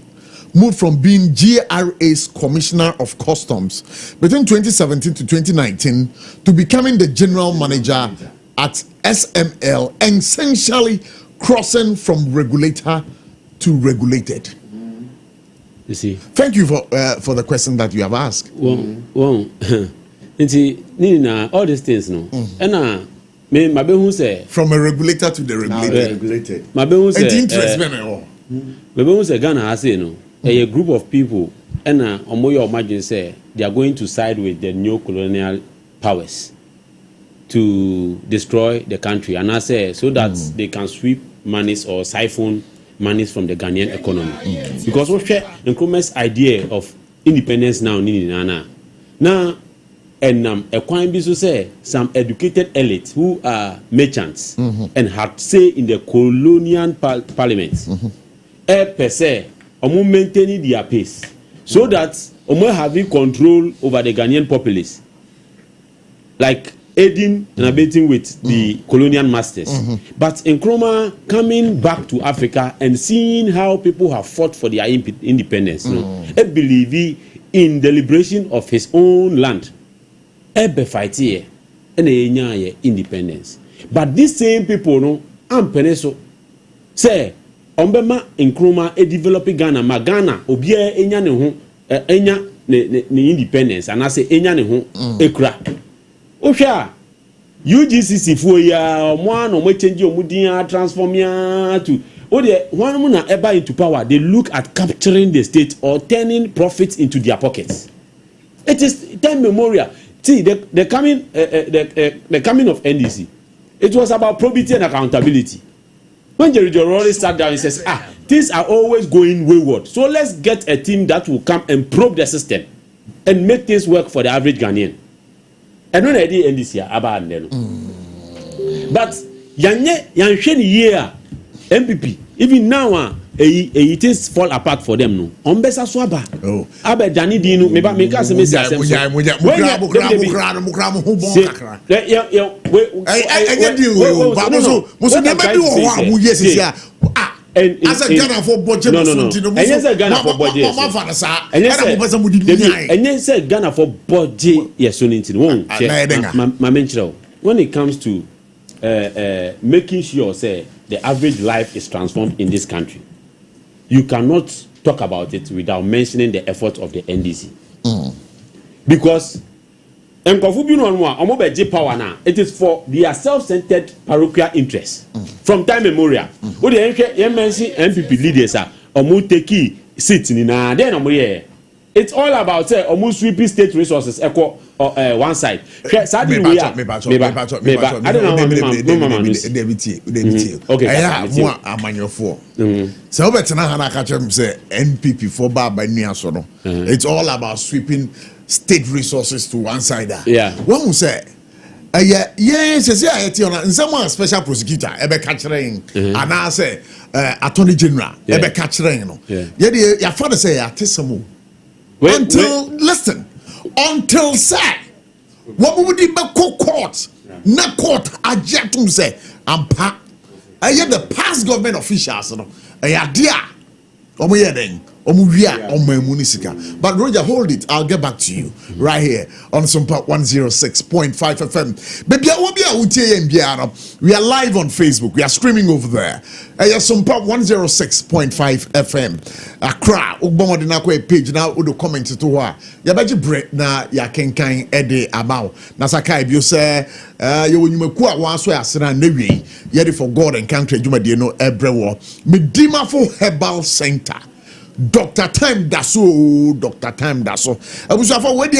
moved from being GRA's Commissioner of Customs between 2017 to 2019 to becoming the General Manager at SML, essentially crossing from regulator to regulated? You see. Thank you for the question that you have asked. Well, all these things, no. And me mabehu say from a regulator to the regulated. Mabehu say interest mabehu say Ghana has no. A group of people and omoyo imagine say they are going to side with the new colonial powers to destroy the country, and I say so that they can sweep monies or siphon monies from the Ghanaian economy. Because we share Nkrumah's idea of independence now and a quite be so say some educated elites who are merchants and had say in the colonial parliament per se omo maintaining their pace so that omo having control over the Ghanaian populace, like aiding and abetting with the colonial masters. But Nkrumah coming back to Africa and seeing how people have fought for their independence, I believe in the liberation of his own land. Ebe fight here and independence. But these same people no am peneso say ombema Nkrumah e develop Ghana ma Ghana obia enya ne ho enya ne independence and I say enya ne ho ekura ohwa UGCC fo ya omo no mo change omudin transform ya to one na eba into power. They look at capturing the state or turning profits into their pockets. It is time memorial. See the coming of NDC. It was about probity and accountability. When Jerry Jorori sat down, he says, things are always going wayward. So let's get a team that will come and probe the system and make things work for the average Ghanaian. And when I did NDC, but Yansheni year MPP, even now, it is fall apart for them no ombesa so aba oh aba jani di no me ka se me si asem so mukra ho bon kakra eh di o ba mo so dem bi wo ho amu yes sia as a Ghana for budget no enye say Ghana for budget ma fa sa era mo pesa mo di enye say Ghana for budget yes so nti won ma menchiro when it comes to making sure say the average life is transformed in this country, you cannot talk about it without mentioning the effort of the NDC. Because power now, it is for their self-centered parochial interests from time memorial. What the MPP leaders are take seats in then it's all about almost sweeping state resources one side. Okay. So NPP for it's all about sweeping state resources to one side. Yeah. One will say yes, someone special prosecutor ebe catching and I say attorney general ebe catching no. Yeah, your father say atisamo. Listen, until say what would be court na court ajetum say ampa the past government officials no dia omo yeden omo wia omo emunisika. But Roger, hold it, I'll get back to you right here on SOMPA 106.5 FM. Baby, we are live on Facebook, we are streaming over there. SOMPA 106.5 FM Accra Ugbomode na kwa page na udo comment to wa ya baji break na ya kenkan ede amao na sakai bio say you wonyumaku a wanso asena na wi ye for God and country dwumade no ebrewo medimafo herbal center Dr. Time Daso abusuafo we de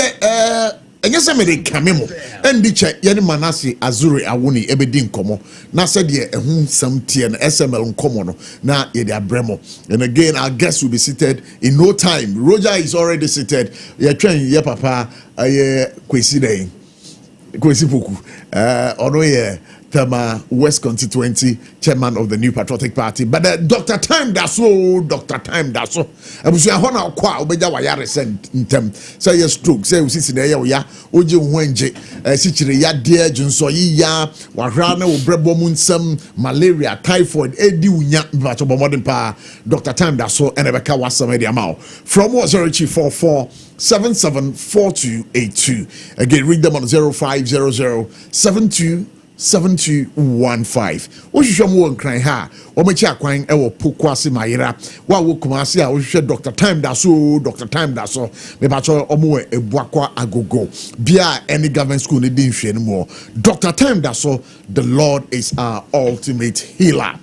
enye se me de kamemo endi che ye ne Manase Azuri Awuni ebedi nkomo na se de ehun sam tie na SML nkomo no na ye de abremo. And again our guest will be seated in no time. Roger is already seated. Ye twen ye papa ye Kwesi Poku ono ye Tama West Constituency chairman of the New Patriotic Party. But Dr. Time Daso abusu ahona kwa obeja wa yare send ntem say yes stroke say we sisi na ya oje hwenje sichire ya de junso yi ya wa hra na obrebo mu nsam malaria typhoid edi unya bacho bomodin pa Dr. Time Daso enebeka wasam edi amao from 044 774282. Again, read them on 0500 7215. Oshishomo nkran ha omechi akwan ewo pokwase mayira wa wo kumase a ohwe Dr. Time Daso me bacho omo ebuakwa agogo bia any government school ne din hwe no mo. Dr. Time Daso, the Lord is our ultimate healer.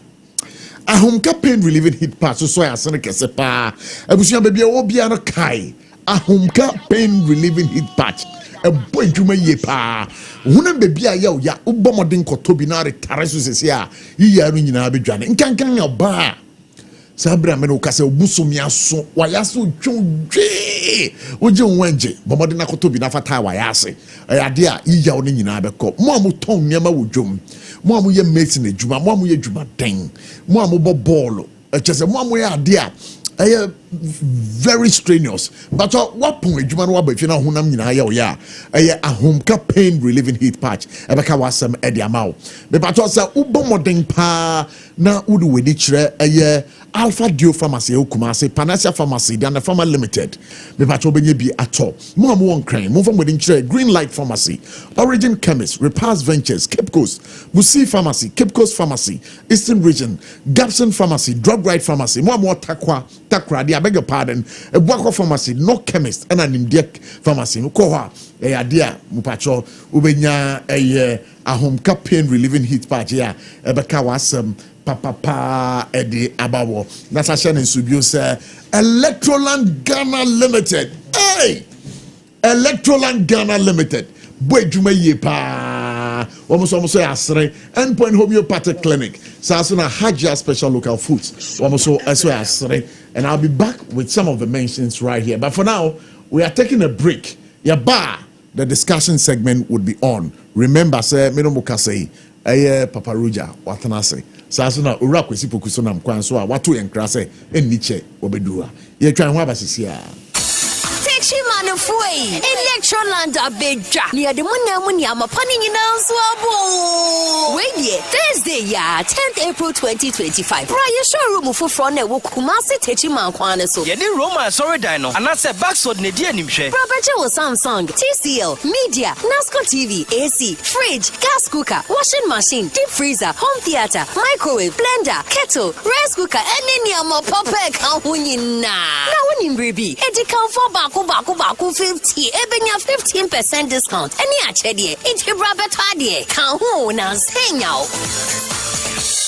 Ahomka pain relieving hit patch so ya sene kese pa abusuan baby wo bia no kai ahomka pain relieving hit patch a boy juma ye pa huna baby a ya ubomodin kotobi na retare so sese a yi ya no nyina bedwane nkankan ya ba sabra me no kase obusumi aso wayaso dwodwe oje wanje bomodin na kotobi na fata wayase ade a yi ya no nyina beko mo amuton nyama wodwom mo amu ye medicine adwuma mo amu ye adwuma den mo amu bo ball chese mo amu ye ade a very strenuous but what point adwuma no wa ba fi na honam nyina ya oya ahomka pain relieving heat patch ebeka wasam ede amawo me but say ubomoden pa na udu wedi kire Alpha Dio Pharmacy Kumase Panacea Pharmacy dan Pharma Limited me but obenye bi ato mo amu won kran mo fam wedi kire Green Light Pharmacy, Origin Chemist, Repairs Ventures, Cape Coast, Busi Pharmacy, Cape Coast Pharmacy, Eastern Region, Gapson Pharmacy, Drug Right Pharmacy, mo takra I beg your pardon, Ebuako Pharmacy, No Chemist, and an Indiek Pharmacy, Koha, Adia, Mupacho, Ubenya, Ahomka pain relieving heat patch, Ebeka wasam, Papa, Eddie Abawo, Natasha and Subius, Electroland Ghana Limited, Electroland Ghana Limited, Boy Jumaye pa, almost asre, Endpoint Homeopathic Clinic, Sasuna Hajia Special Local Foods, almost asre. And I'll be back with some of the mentions right here. But for now, we are taking a break. The discussion segment would be on. Remember, say, Minomukase, Papa Ruja, Watanase. Sasuna ura kwesi pokuso nam kwan so a wato enkra se enni che obedua ye twan ho abasisi a Chimano foi Electroland abeja near the Munamuni Amapani Swabo. Wait ye Thursday ya 10th April 2025. Prior showroom for front network Kumasi Techiman Kwaneso. Yeni Roma sorry dino and I said backsword Nedia Nimshe. Property was Samsung, TCL, Media, NASCO TV, AC, fridge, gas cooker, washing machine, deep freezer, home theater, microwave, blender, kettle, rice cooker, and any papa kahunina. Now when in baby, it can for baku 50, ebenya 15% discount. Any achedie, it's brabetadie. Kan ho na senya.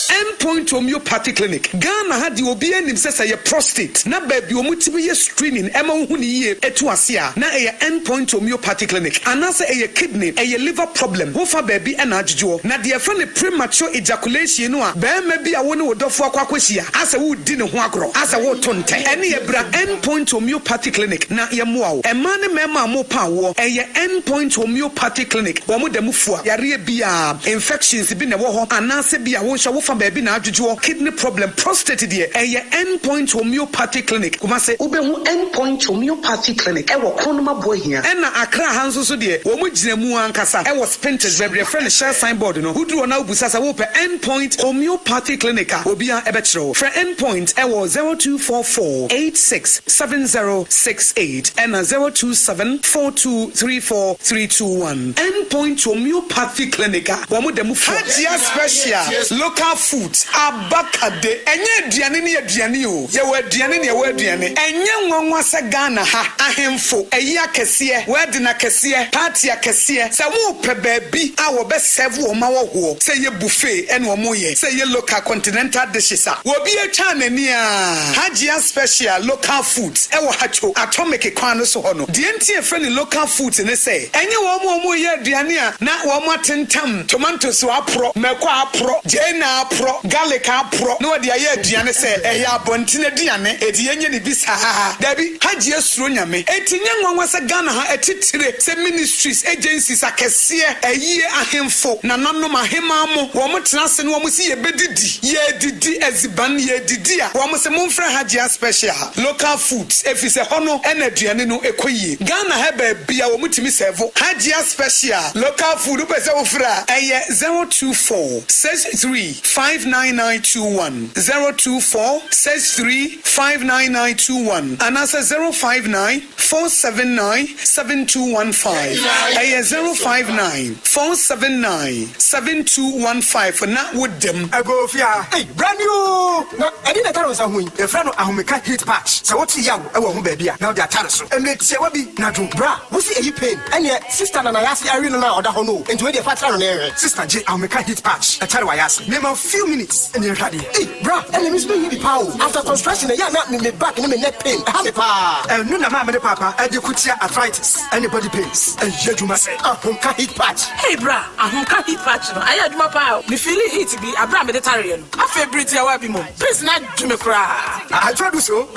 Endpoint Homeopathy Clinic. Ghana had the obian says a prostate. Na baby omutibi screening. Emma huni etuasia. Na a Endpoint Homeopathy Clinic. Anasa a kidney, a liver problem. Hofa baby and ajuo. Na dear friend premature ejaculation. No, bear maybe a one would offer quaquisia. As a wood dinner huagro. As a wood tonte. Any a bra Endpoint Homeopathy Clinic. Na yamuao. A man mema mo power. A Endpoint Homeopathy Clinic. Wamu de mufua. Yari bia infections been a woho. Anasa bia wonsha wofa baby na ajujuo kidney problem prostate die eye Endpoint Homeopathy Clinic kuma se ubehu Endpoint Homeopathy Clinic ewo konoma bohia ena akra hanso so die wo mu ginemu ankasa ewo spintex bebre friend share signboard no hudru na ubusasa wo pe Endpoint Homeopathy Clinic a obia ebetro for Endpoint ewo 0244867068 ena 0274234321 Endpoint Homeopathy Clinic wo mu demu Hajia special local foods abakade enye aduane ne aduane o ye wa aduane ne wa aduane enye nwanwa se Ghana ha ahemfo eyi akese wadi na kese party akese se wo pe baabi a wo be serve wo ma wo ho se ye buffet ene wo ye se ye local continental dishes a wo bi atwa nani a Hajia special local foods e wo hacho atomic kwan so ho no de enti e friend local foods ne se enye wo ye aduane a na wo matentam tomatoes wo apro meko apro jena apro garlic apro no de aye aduane se eya abontine aduane edi yenye ne bisa dabi Hajia suro nyame etinye nwanwa se Ghana ha etitire se ministries agencies akese eyi ahemfo na nanom ahemamo wo motena se no wo si ye bedidi ye didi eziban ye didi a wo se momfra Hajia special local foods efise hono ena aduane no ekoyie Ghana ha ba bia wo mutimi serve Hajia special local food pese wo fra eye 02463599921 02463599921 and answer 05947972115 eye 05947972115 for not with them Agofia hey brand new na edi na taro sa hu e fra no ahomeka heat patch so what yawo e wo ho ba bia na o da tare so ene tie wa bi na do bra wo si eyi pain ene sister na yasi ari no na oda ho no enti we dey fatra no na ere sister je ahomeka heat patch e tare wa yasi name a few minutes ene ready hey bra ene mi so yi di power after construction ya na me back ne me neck pain ha me pa no na ma me papa e dey kutia arthritis anybody pains and yeduma say ahomeka heat patch hey bra ahomeka heat patch no ayi aduma pa me feel heat bi abra me dey tare no afa breathe ya wa bi mo please na jume kra I try to so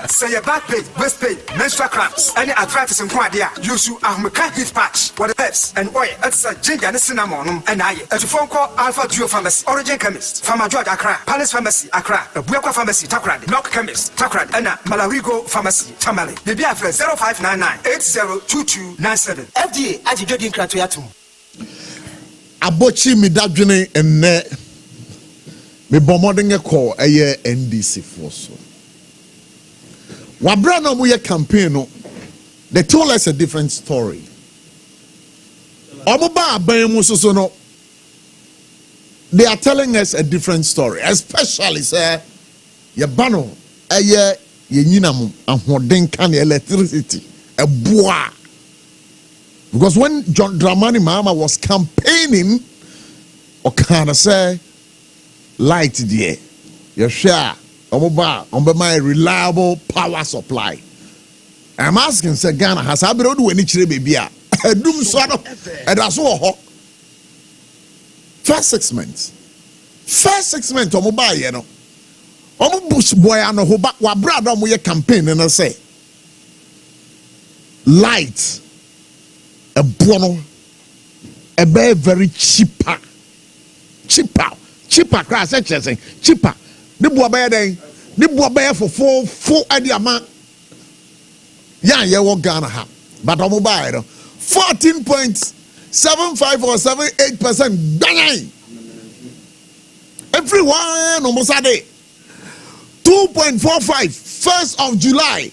say your back pain waist pain menstrual cramps any arthritis in kwadia use ahomeka heat patch what the herbs and oil it's a ginger and cinnamon and aye at phone call Alpha Duo Pharmacy Origin Chemist Pharma George Accra Palace Pharmacy Accra Buakwa Pharmacy Takrade Knock Chemist Takrade and Malarigo Pharmacy Tamale the BF 0599802297 FDA Ajidodin Kratoyatum abochi mi dadwene enne me bomodenge call eye NDC force wabra no mo ye campaign no they told us a different story omoba aban mu so no they are telling us a different story especially say ye bano eye ye nyinam ahoden kan electricity e boa because when John Dramani Mahama was campaigning okana say light there you share omoba my reliable power supply. I'm asking say Ghana has abroad do any chire baby a edum so no edaso ho first 6 months omoba ye no omo bush boy ano ho ba wa brada omo ye campaign na say light a bono a very cheaper cheaper crash cheaper ne boa bɛyɛ den ne boa bɛyɛ fofo ade ama yan yɛ wɔ Ghana ha but ɔmo buy no 14.75 or 78% ganyan everyone no musade 2.45 1st of July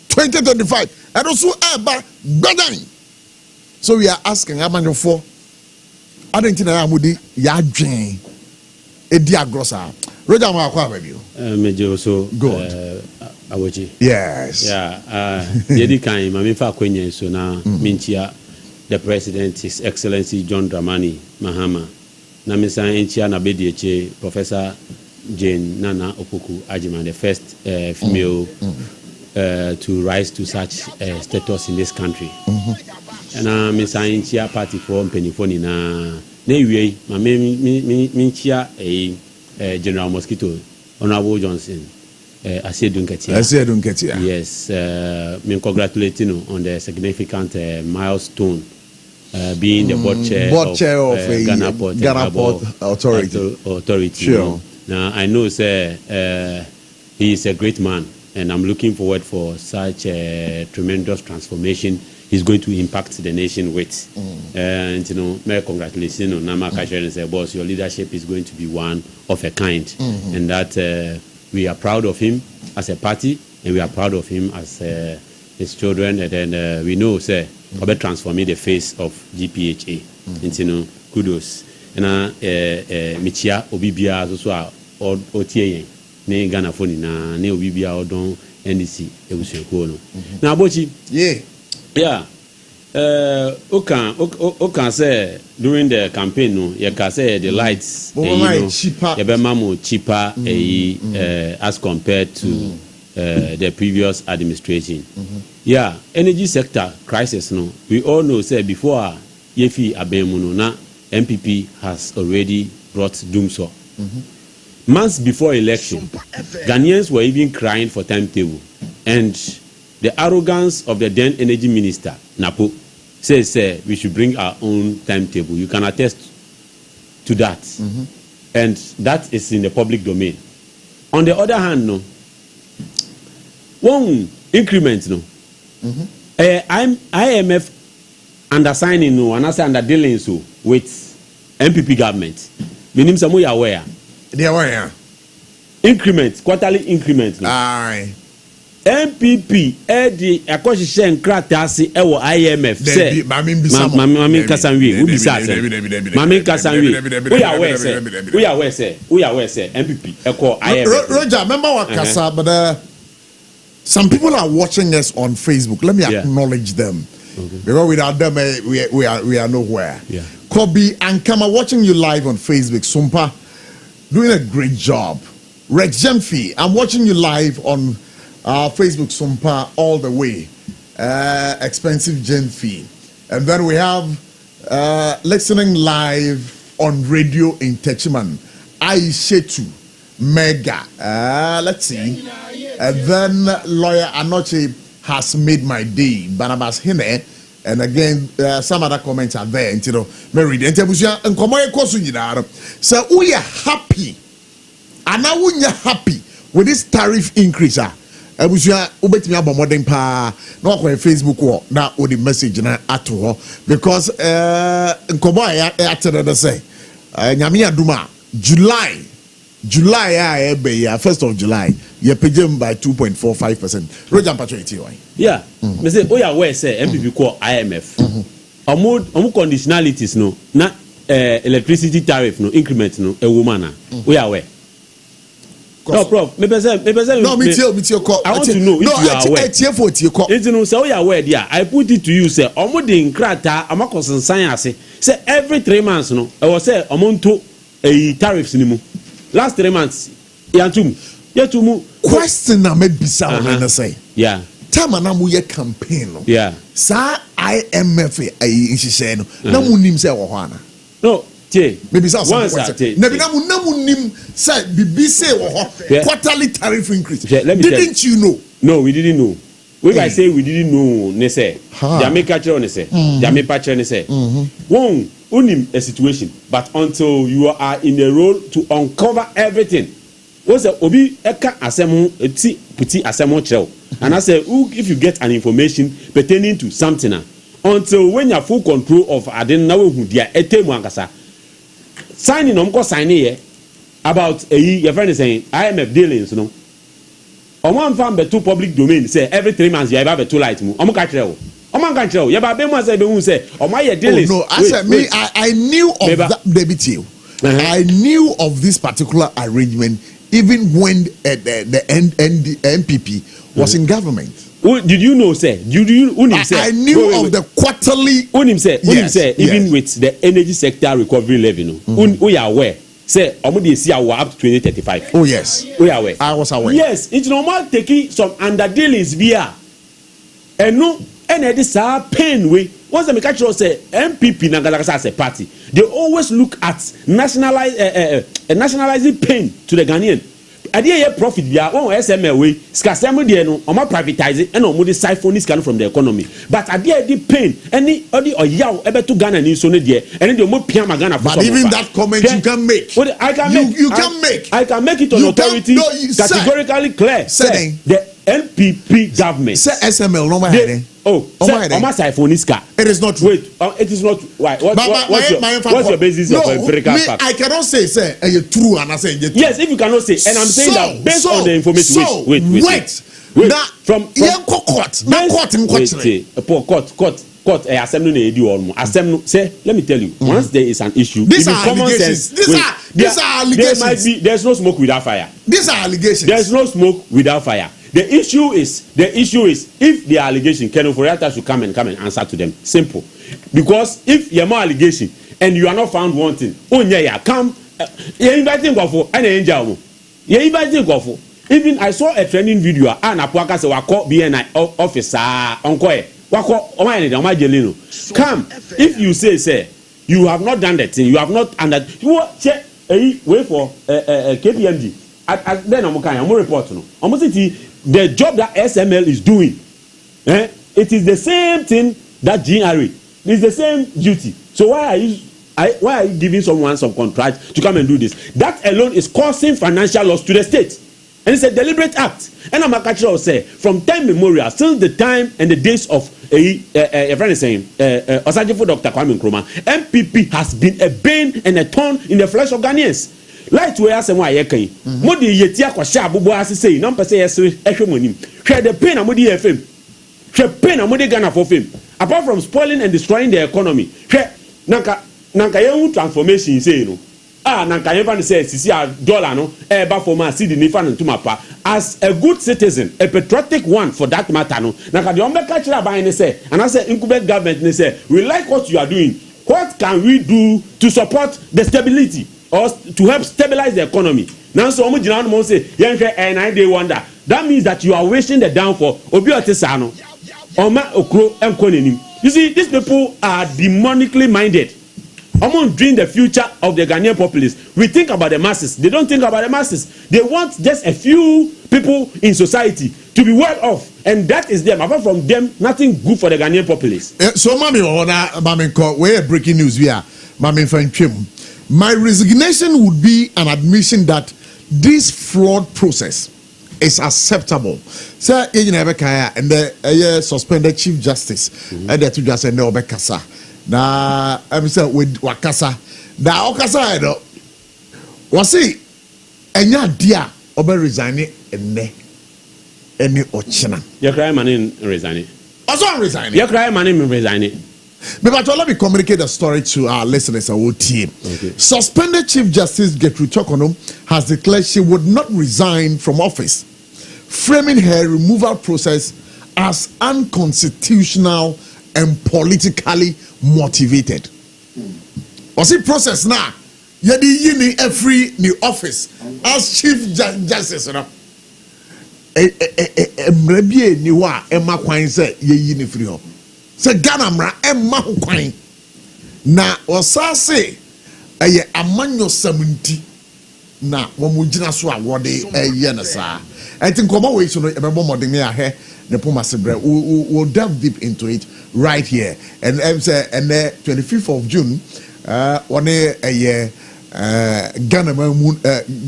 2025 and also eba ganyan. So we are asking Amanyo I don't think I am with ya dream a diagrosa. Roger Marquand review. Major also good. Abochie. Yes. Yeah. Yedi kan mami fa kwenye so na minchia the president, His Excellency John Dramani Mahama. Na misa enchia na bedieche Professor Jane Nana Opoku Ajima, the first female to rise to such status in this country. And misa enchia party for penifoni na we mami minchia a General Mosquito Honorable Johnson. Asiedu Nketia. Yes, me congratulating you on the significant milestone being the board chair of Ghana Port Authority. Sure. Now I know, sir, he is a great man, and I'm looking forward for such a tremendous transformation he's going to impact the nation with. And my congratulations on Nama Kasher and say, boss, your leadership is going to be one of a kind, and that. We are proud of him as a party, and we are proud of him as his children. And then we know, sir, about transforming the face of GPHA. And kudos. And Michia Obibia also OTA ne Ghana phone na ne Obibia odon NDC ebusuako. Now Abochie. Yeah. Okan say during the campaign no you can say the lights cheaper cheaper as compared to the previous administration. Yeah, energy sector crisis no we all know say before yefi abemu no na MPP has already brought doomsor. Months before election Ghanaians were even crying for timetable, and the arrogance of the then energy minister Napo says we should bring our own timetable. You can attest to that, and that is in the public domain. On the other hand, no, one increment, no, IMF undersigning no, and I say under dealing so with MPP government. Meaning some way aware. They are aware. Increment, quarterly increment. No. Aye. MPP edi akoshishe nkrata ase ewo IMF say mami kasanwi ubi sa say mami kasanwi we are where say MPP eko IMF. Roger, remember what kasa, but some people are watching us on Facebook. Let me acknowledge them, because without them we are nowhere. Kobe and Kama watching you live on Facebook. Sumpa doing a great job. Rex Jemfi, I'm watching you live on Facebook, Sumpa all the way. Expensive Gen fee. And then we have listening live on radio in Techiman. Aishetu Mega. Let's see. And then Lawyer Anoche has made my day. Barnabas Hine. And again, some other comments are there. And Mary, and so we are happy. And now we are happy with this tariff increase. Abusia ubetimi abomodem pa na okwa Facebook wo na odi message na ato because nkobo ya atere say nyame aduma July ya ebe ya 1st of July ye pagem by 2.45%. Roger Patrick why yeah me say oya where say MPP call IMF omo conditionalities no na electricity tariff no increment no e woman na oya where. No, Prof. No, me tell call. I want to know if you are aware. It's say you are aware there. I put it to you, say, omodi nkrata amakosen science. Say every 3 months, no. I was say omonto tariffs ni mu. Last 3 months, yantum. Question na me bisa na say. Yeah. Time na mu ye campaign no. Yeah. Sa IMF nhihye no. Na mu nim say wo ho ana. No. Maybe namu nim say BBC quarterly tariff increase. Didn't you know? No, we didn't know. When I say we didn't know, ne say Jamaica chero ne say Jamaica chero ne say one unim a situation, but until you are in a role to uncover everything, what's the obi eka asemu eti puti asemu chel, and I say if you get an information pertaining to something, until when you have full control of aden na we hu dia etemu ankasa signing signing here about your friend is saying IMF dealings no. On one farm be two public domain say every 3 months you have a two light mu omo ka kire o omo ka kire o ya ba be mu say be hu say omo ye dealings. No, I said me I knew of that debit. I knew of this particular arrangement even when the NPP was in government. Did you know say I knew of the quarterly even with the energy sector recovery levy no we are aware say omudi esi awa up to 2035. Oh yes, we are aware. I was aware. Yes, it's normal taking some under dealings via and no and this pain way once the mechanical say MPP Nagalakasa as a party they always look at nationalizing pain to the Ghanaian. Adie profit bia one SML way skasem de no o ma privatize and o mo de siphon scan from the economy but adie di pain any odi oyaw e beto Ghana ni so no de and de o mo pia Ghana for. But even that comment you can make. I can make. I can make it on authority categorically clear. Say the NPP government. Say SML no ma heading. It is not true. Wait, it is not. Why? What's your basis of empirical fact? I cannot say true and I say yes. If you cannot say, and I'm saying that based on the information. Wait. Now from court. Assembly say. Let me tell you. Once there is an issue, these are allegations. These are allegations. There's no smoke without fire. These are allegations. There's no smoke without fire. The issue is if the allegation, Ken Oforiatta should come and answer to them. Simple. Because if you have more allegation and you are not found wanting, come. You're inviting Gofo and angel. You're inviting Gofo. Even I saw a trending video. And Apuaka say wako BNI officer onkoe. Wako oma jelino. Come. If you say you have not done that thing, you have not under. You check. Wait for KPMG. Then I'm report no. The job that SML is doing, it is the same thing that GRA. It's the same duty. So why are you giving someone some contract to come and do this? That alone is causing financial loss to the state, and it's a deliberate act. And I'm a say from time memorial, since the time and the days of a friend is saying Osajifo Dr. Kwame Nkrumah, MPP has been a bane and a thorn in the flesh of Ghanaians. Light where I say why you can. Modi yetia kwa sha bubu asise na mpese yesre ehwe monim. Hwe the pain amodi FM. Hwe pain amodi Ghana for fame. Apart from spoiling and destroying the economy. Hwe nanka yehu transformation say no. Nanka yefa say sisi dollar no e ba for ma cedi ni fa ntuma pa. As a good citizen, a patriotic one for that matter no. Nanka the ombeka kira ban ni say and I say incumbent government ni say we like what you are doing. What can we do to support the stability? Or to help stabilize the economy. Now, so much say, and I day wonder. That means that you are wishing the downfall. Obiotesano, Oma Okro and Konenim. You see, these people are demonically minded. Among dream the future of the Ghanaian populace. We think about the masses. They don't think about the masses. They want just a few people in society to be well off, and that is them. Apart from them, nothing good for the Ghanaian populace. So, Mami, we're breaking news. We are Mami Fan. My resignation would be an admission that this flawed process is acceptable. Sir, you never can, and the suspended Chief Justice, and the two just said no, Bekasa. Now, I'm saying with Wakasa. Now, Okasa, was he? And ya dear, Ober resigning, and ne any Ochina. Your crime man resigning. Also resigning. Your crime man resigning. But let me communicate the story to our listeners and our team. Okay. Suspended Chief Justice Gertrude Chokono has declared she would not resign from office, framing her removal process as unconstitutional and politically motivated. Was it process now? Yadi yini every new office as Chief Justice. Mrebie niwa ema kwanse ye yini free home. Se Ghana mra emma ho kwan na osase eye amanyo 70 na womugina so awode eye na sa I think come away so no ebebo modern ya he ne poma sebre we'll delve deep into it right here and say and the 25th of June one Ghana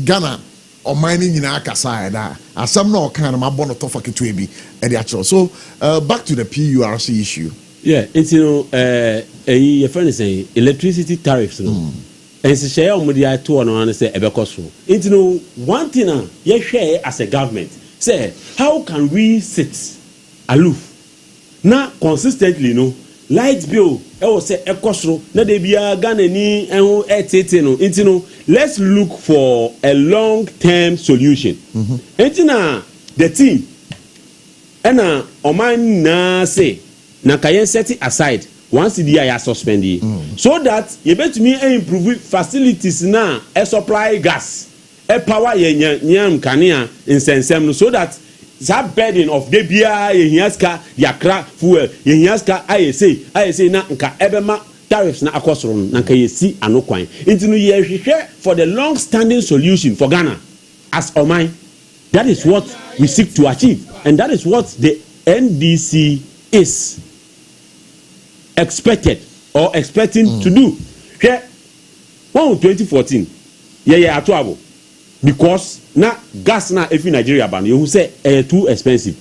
Ghana or mining in Akasa and some no kind of my bonnet of a kitwebi and the actual. So back to the PURC issue. Yeah, it's a friend is saying electricity tariffs. And so share on media to and say ebekoso. It's one thing you share as a government. Say how can we sit aloof? Now consistently light bill say ekosro na dey bia Ghana ni ehun etete no. It's let's look for a long term solution. The team and oman na say na kayen set it aside once the year suspend so that you bet me improve facilities na supply gas power nyam kania insensem so that that burden of the bia yehiaska yakra fuel yehiaska I say na nka ebema tariffs na akosoro na nka yesi anokwan intinu ye hwehwe for the long standing solution for Ghana as Oman. That is what we seek to achieve, and that is what the NDC is expected or expecting to do. Here, 2014, atuabo because now gas na if in Nigeria ban you say too expensive.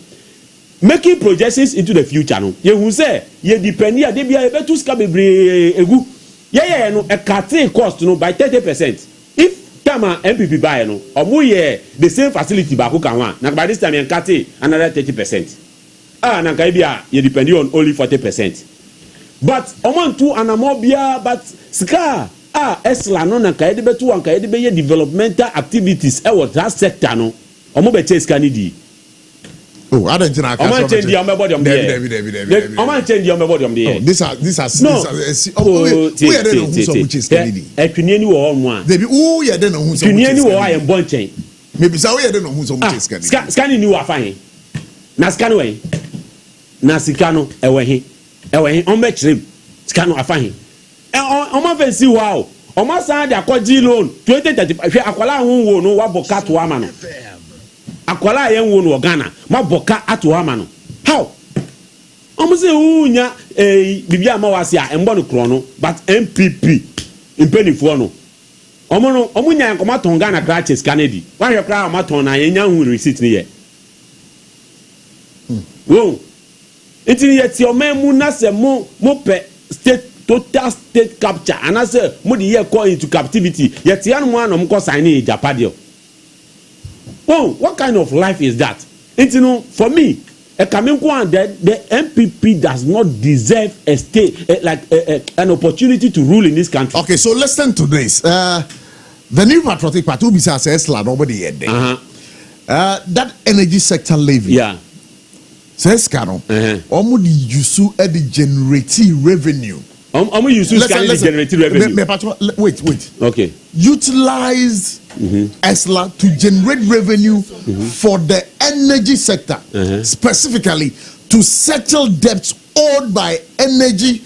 Making projections into the future no you say you depend here dey bia e to ska bebre egu no e cut cost no by 30%. If Tama MPP buy no omo ye the same facility ba ko kan wa na by this time you cut another 30%. Na kai bia you depend on only 40%. But omo to anamobia but ska esla no na kai de betu an kai de be developmental activities what that sector no omo be chase kanidi. Oh, I don't know. Oman change the body of the air. Oman change the body of the air. This are we are then who so much is Kennedy. Ekunieni wo on one. Debi who you then who so much is Kunieni wo I am born chain. Maybe so we are then who so much is Kennedy. Scanning you are fine. Na scan way. Na sikano ewe he on make trim. Scano afine. Oman fancy wow. Oman sa dia kwaji loan 2035 akwala hu wo no wa boka to ama no. Akwala yen wo no Ghana ma boka ato ama no how omo se unya bibia ma wase a embo no kro no but MPP impenifo no omo nya nkoma ton Ghana crutches Canada wan hwe kra ma ton na yenya hu receipt ni ye wo itini ye ti o memu na se mo pe state total state capture and I say mo di ye call into captivity ye ti anu mo anom ko sign in Japadio. Oh, what kind of life is that? It's for me, the MPP does not deserve a state an opportunity to rule in this country. Okay, so listen to this. The new patriotic party will be says nobody yet. That energy sector levy. Yeah. Says Kano. Almost you at the generating revenue. Generating revenue. Wait. Okay. Utilize ESLA to generate revenue for the energy sector, specifically to settle debts owed by energy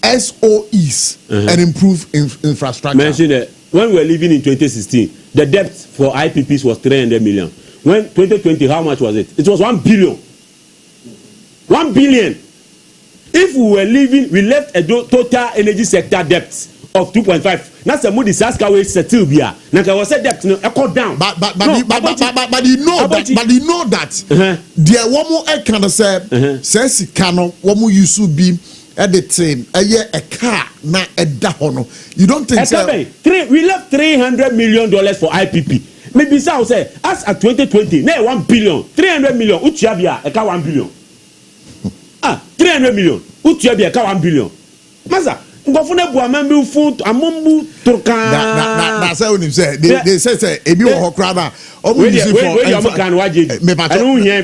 SOEs and improve infrastructure. Mention that when we were living in 2016, the debt for IPPs was 300 million. When 2020, how much was it? It was 1 billion. 1 billion. If we were living, we left a total energy sector debt of 2.5. That's a moody Saska way settle here. Now I was said debt no echo down. But you know that there one more I can say says Kano one more you should be at the same a car na a dahono. You don't think so? We left $300 million for IPP. Maybe so say as at 2020, now 1 billion, 300 million. Uchabia a car 1 billion. 300 million. Uchabia a car 1 billion. Masa. Ngofune bu amambi food amombu toka. That's how you say. They say ebi wo hokra na. Omo use for.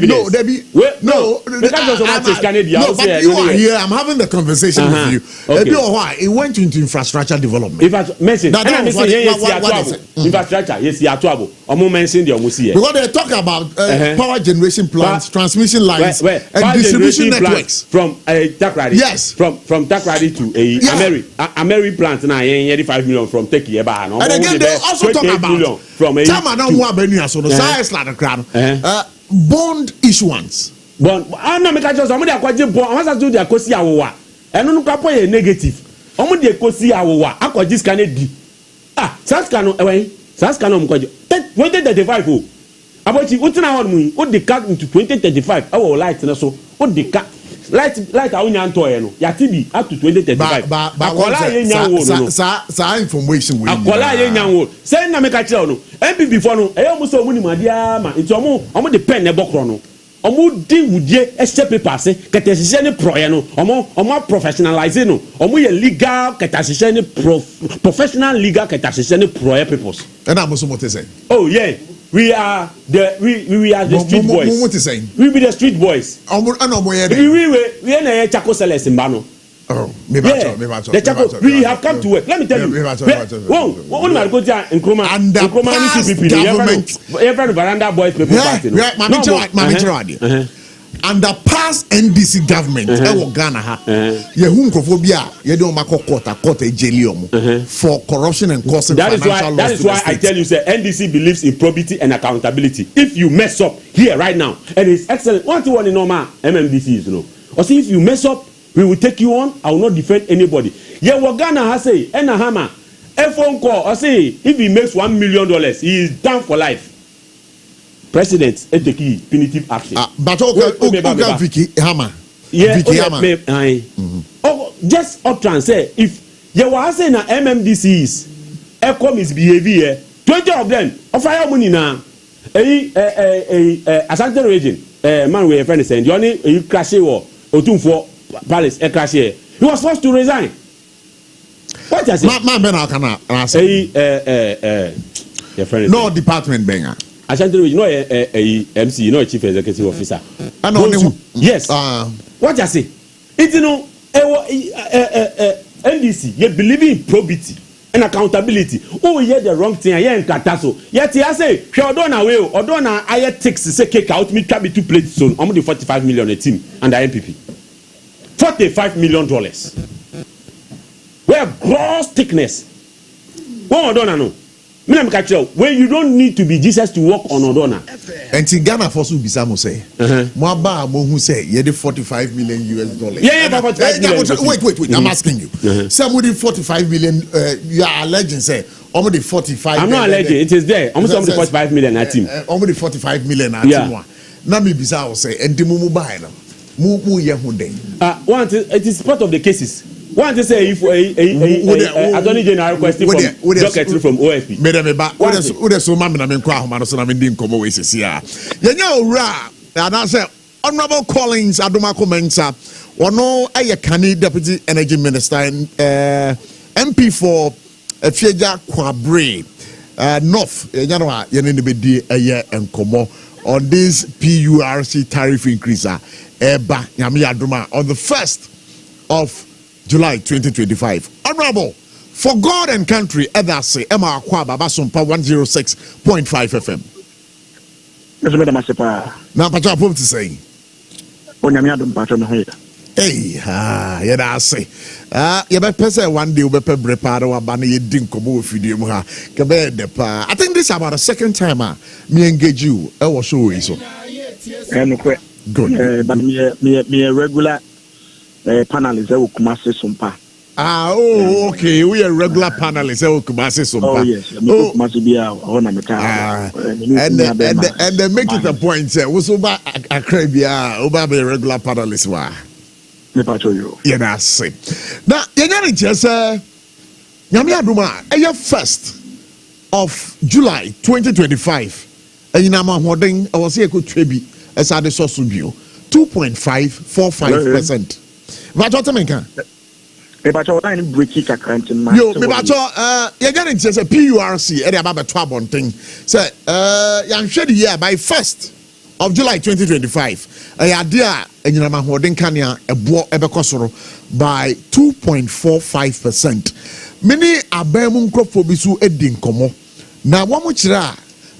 No, Debbie. No. But you are here. I'm having the conversation with you. Ebi wo why it went into infrastructure development. Infrastructure. Yes, atuabo. Omo mention the omo see. Because they talk about power generation plants, transmission lines, and distribution networks from Takrady. Yes. From Takrady to Ameri plant na 5 million from Turkey eba no. And again they also talk about from a bond issuance. Bond. Na make just somebody akwaje bond. I want to do their kosi awowa. Eno no kwapo ye negative. omo de kosi awowa akọji scan di scan no ewen scan no mkọjo 2035 o abochi utina hon mu o de cut into 2035 awo light na so o de cut light awunya ntoye no yati bi up to 2035 akola ye nyanwo no sa information we akola ye nyanwo say na me ka kire no MPP for no eyo mu so mu ni madia ma nti omo de pen ne bokro no omo di wudie ehye papers ketesese ne proye no omo professionalize no omo ye legal ketesese ne professional legal ketesese ne proye papers and am so what say oh yeah we are the street boys. What is saying? We be the street boys. We na ye chako sellers in Bano. Oh, me bacho. The chako. We have come to work. Let me tell you. What do I go to in Nkrumah? And the past government. Every veranda boys people party. And the past NDC government, Ghana ha, yehu nkrofobia, ye don mako court ejelium for corruption and causing financial loss. That is why I tell you, sir, NDC believes in probity and accountability. If you mess up here right now, and it's excellent. One thing in normal MMDC is or see if you mess up, we will take you on. I will not defend anybody. Yeah, what Ghana has say, and a hammer, a phone call, or say if he makes $1 million, he is done for life. President take punitive action. But Vicky Hammer. Yeah, Vicky Hammer. Oh, just utterance say if you were saying na MMDCs echo misbehavior, 20 of them offer money now. Asante region, man we friend saying the only crash war Otumfo Palace crash here. He was forced to resign. What I say? Man can say your friend. No department banger. Ashanti region no MC, no chief executive officer. Yes. What I say? It's NDC, you believe in probity and accountability. Oh, you the wrong thing. You ain't kataso. Yet I say, she odona way, odona I takes say cake out me carry 2 plates soon. I'm the 45 million a team and the MPP. $45 million. Where gross thickness. What odona no? When you don't need to be Jesus to work on Odona. And in Ghana for so Bisamo say, Mwaba who say ye the $45 million. Yeah, wait. I'm asking you. Somebody $45 million. You are alleging say almost the 45. I'm not alleging. It is there. Almost the 45 million at team. Almost the 45 million at team. Now me Bisamo say and the mumu buy na mumu ye hunde. One it is part of the cases. One to say if Attorney General requesting from docket from OFP. Madam, what is so mamma and Kwahman so I'm in Como Oasis here. You know, and I say, Honorable Collins Adomako Mensa, or no, a Kani Deputy Energy Minister and MP for Fieja Kwabre North, Yanua, Yanibidi, a year and Como on this PURC tariff increase. Eba Yami Aduma on the 1st of July 2025. Honorable, for God and country, others say, Emma Akwa Baba SOMPA 106.5 FM. Yes, Madam Asepa. Now, Pacha, what to say? Hey, yeah, say. You better say one day, we better prepare our banner, you didn't come over with you. I think this is about the second time me engage you. I was sure so. Good. But me a regular. Panelists who Kumasi SOMPA. Okay. We are regular panelists who Kumasi SOMPA. Oh yes. Kumasi be on and they make it a point. Say, what's over Arabia? Over be regular panelists. Wa. Me pacho you. Yeah, that's it. Now, you know, just Yami Aduma. 1st of July 2025. And in our holding, I was here to Trebi as I saw Subio 2.545%. Vacho temenka. Vacho na ni breaki kakrantin ma. Yo, me vacho you get into say PURC e dey about 12 bonting. Say yan hwe the year by 1st of July 2025. Ya dia enyinama hoden kania ebo ebekosoro by 2.45%. Many abemu nkrofo bi so edi nkomo. Na wo mo kire a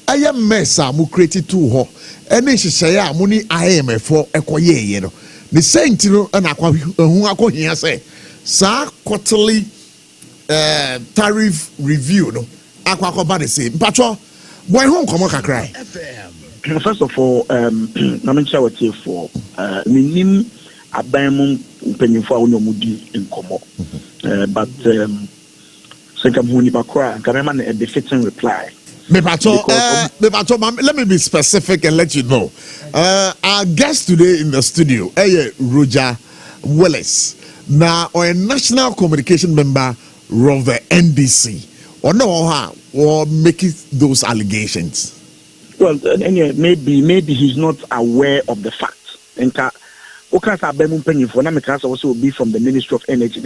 aye messa mu create to ho. Ene hyehyeye a mu ni IMF ekoyeye no. The same thing and who here say, Sir quarterly tariff review. No, Aqua body say, Pacho, why home come cry? First of all, I'm sure what for minim abamum penny for no mudi in Como. but a befitting reply. Let me be specific and let you know. Our guest today in the studio, Roger Willis, now a national communication member of the NDC. Or making those allegations. Well, anyway, maybe he's not aware of the fact. Also be from the Ministry of Energy.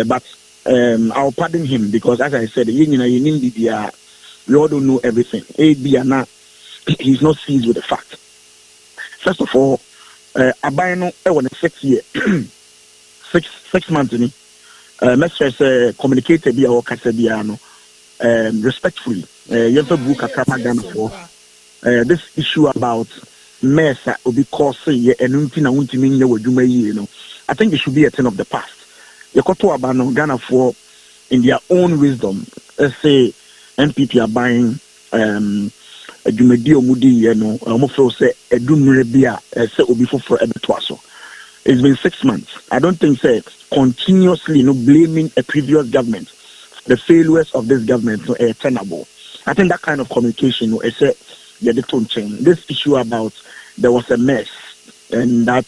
But I'll pardon him because, as I said, we all don't know everything. He's not seized with the fact. First of all, Abayano, when 6 years, 6 months, message communicated via Casabiano respectfully. This issue about Mesa will be caused and I think it should be a thing of the past. Yakoto Abano Ghana for in their own wisdom, let's say MPP are buying a Jumedio Mudi, almost say a Dumrebia, say Obifo for Ebetwaso. It's been 6 months. I don't think say continuously blaming a previous government, the failures of this government are tenable. I think that kind of communication is a tone change. This issue about there was a mess and that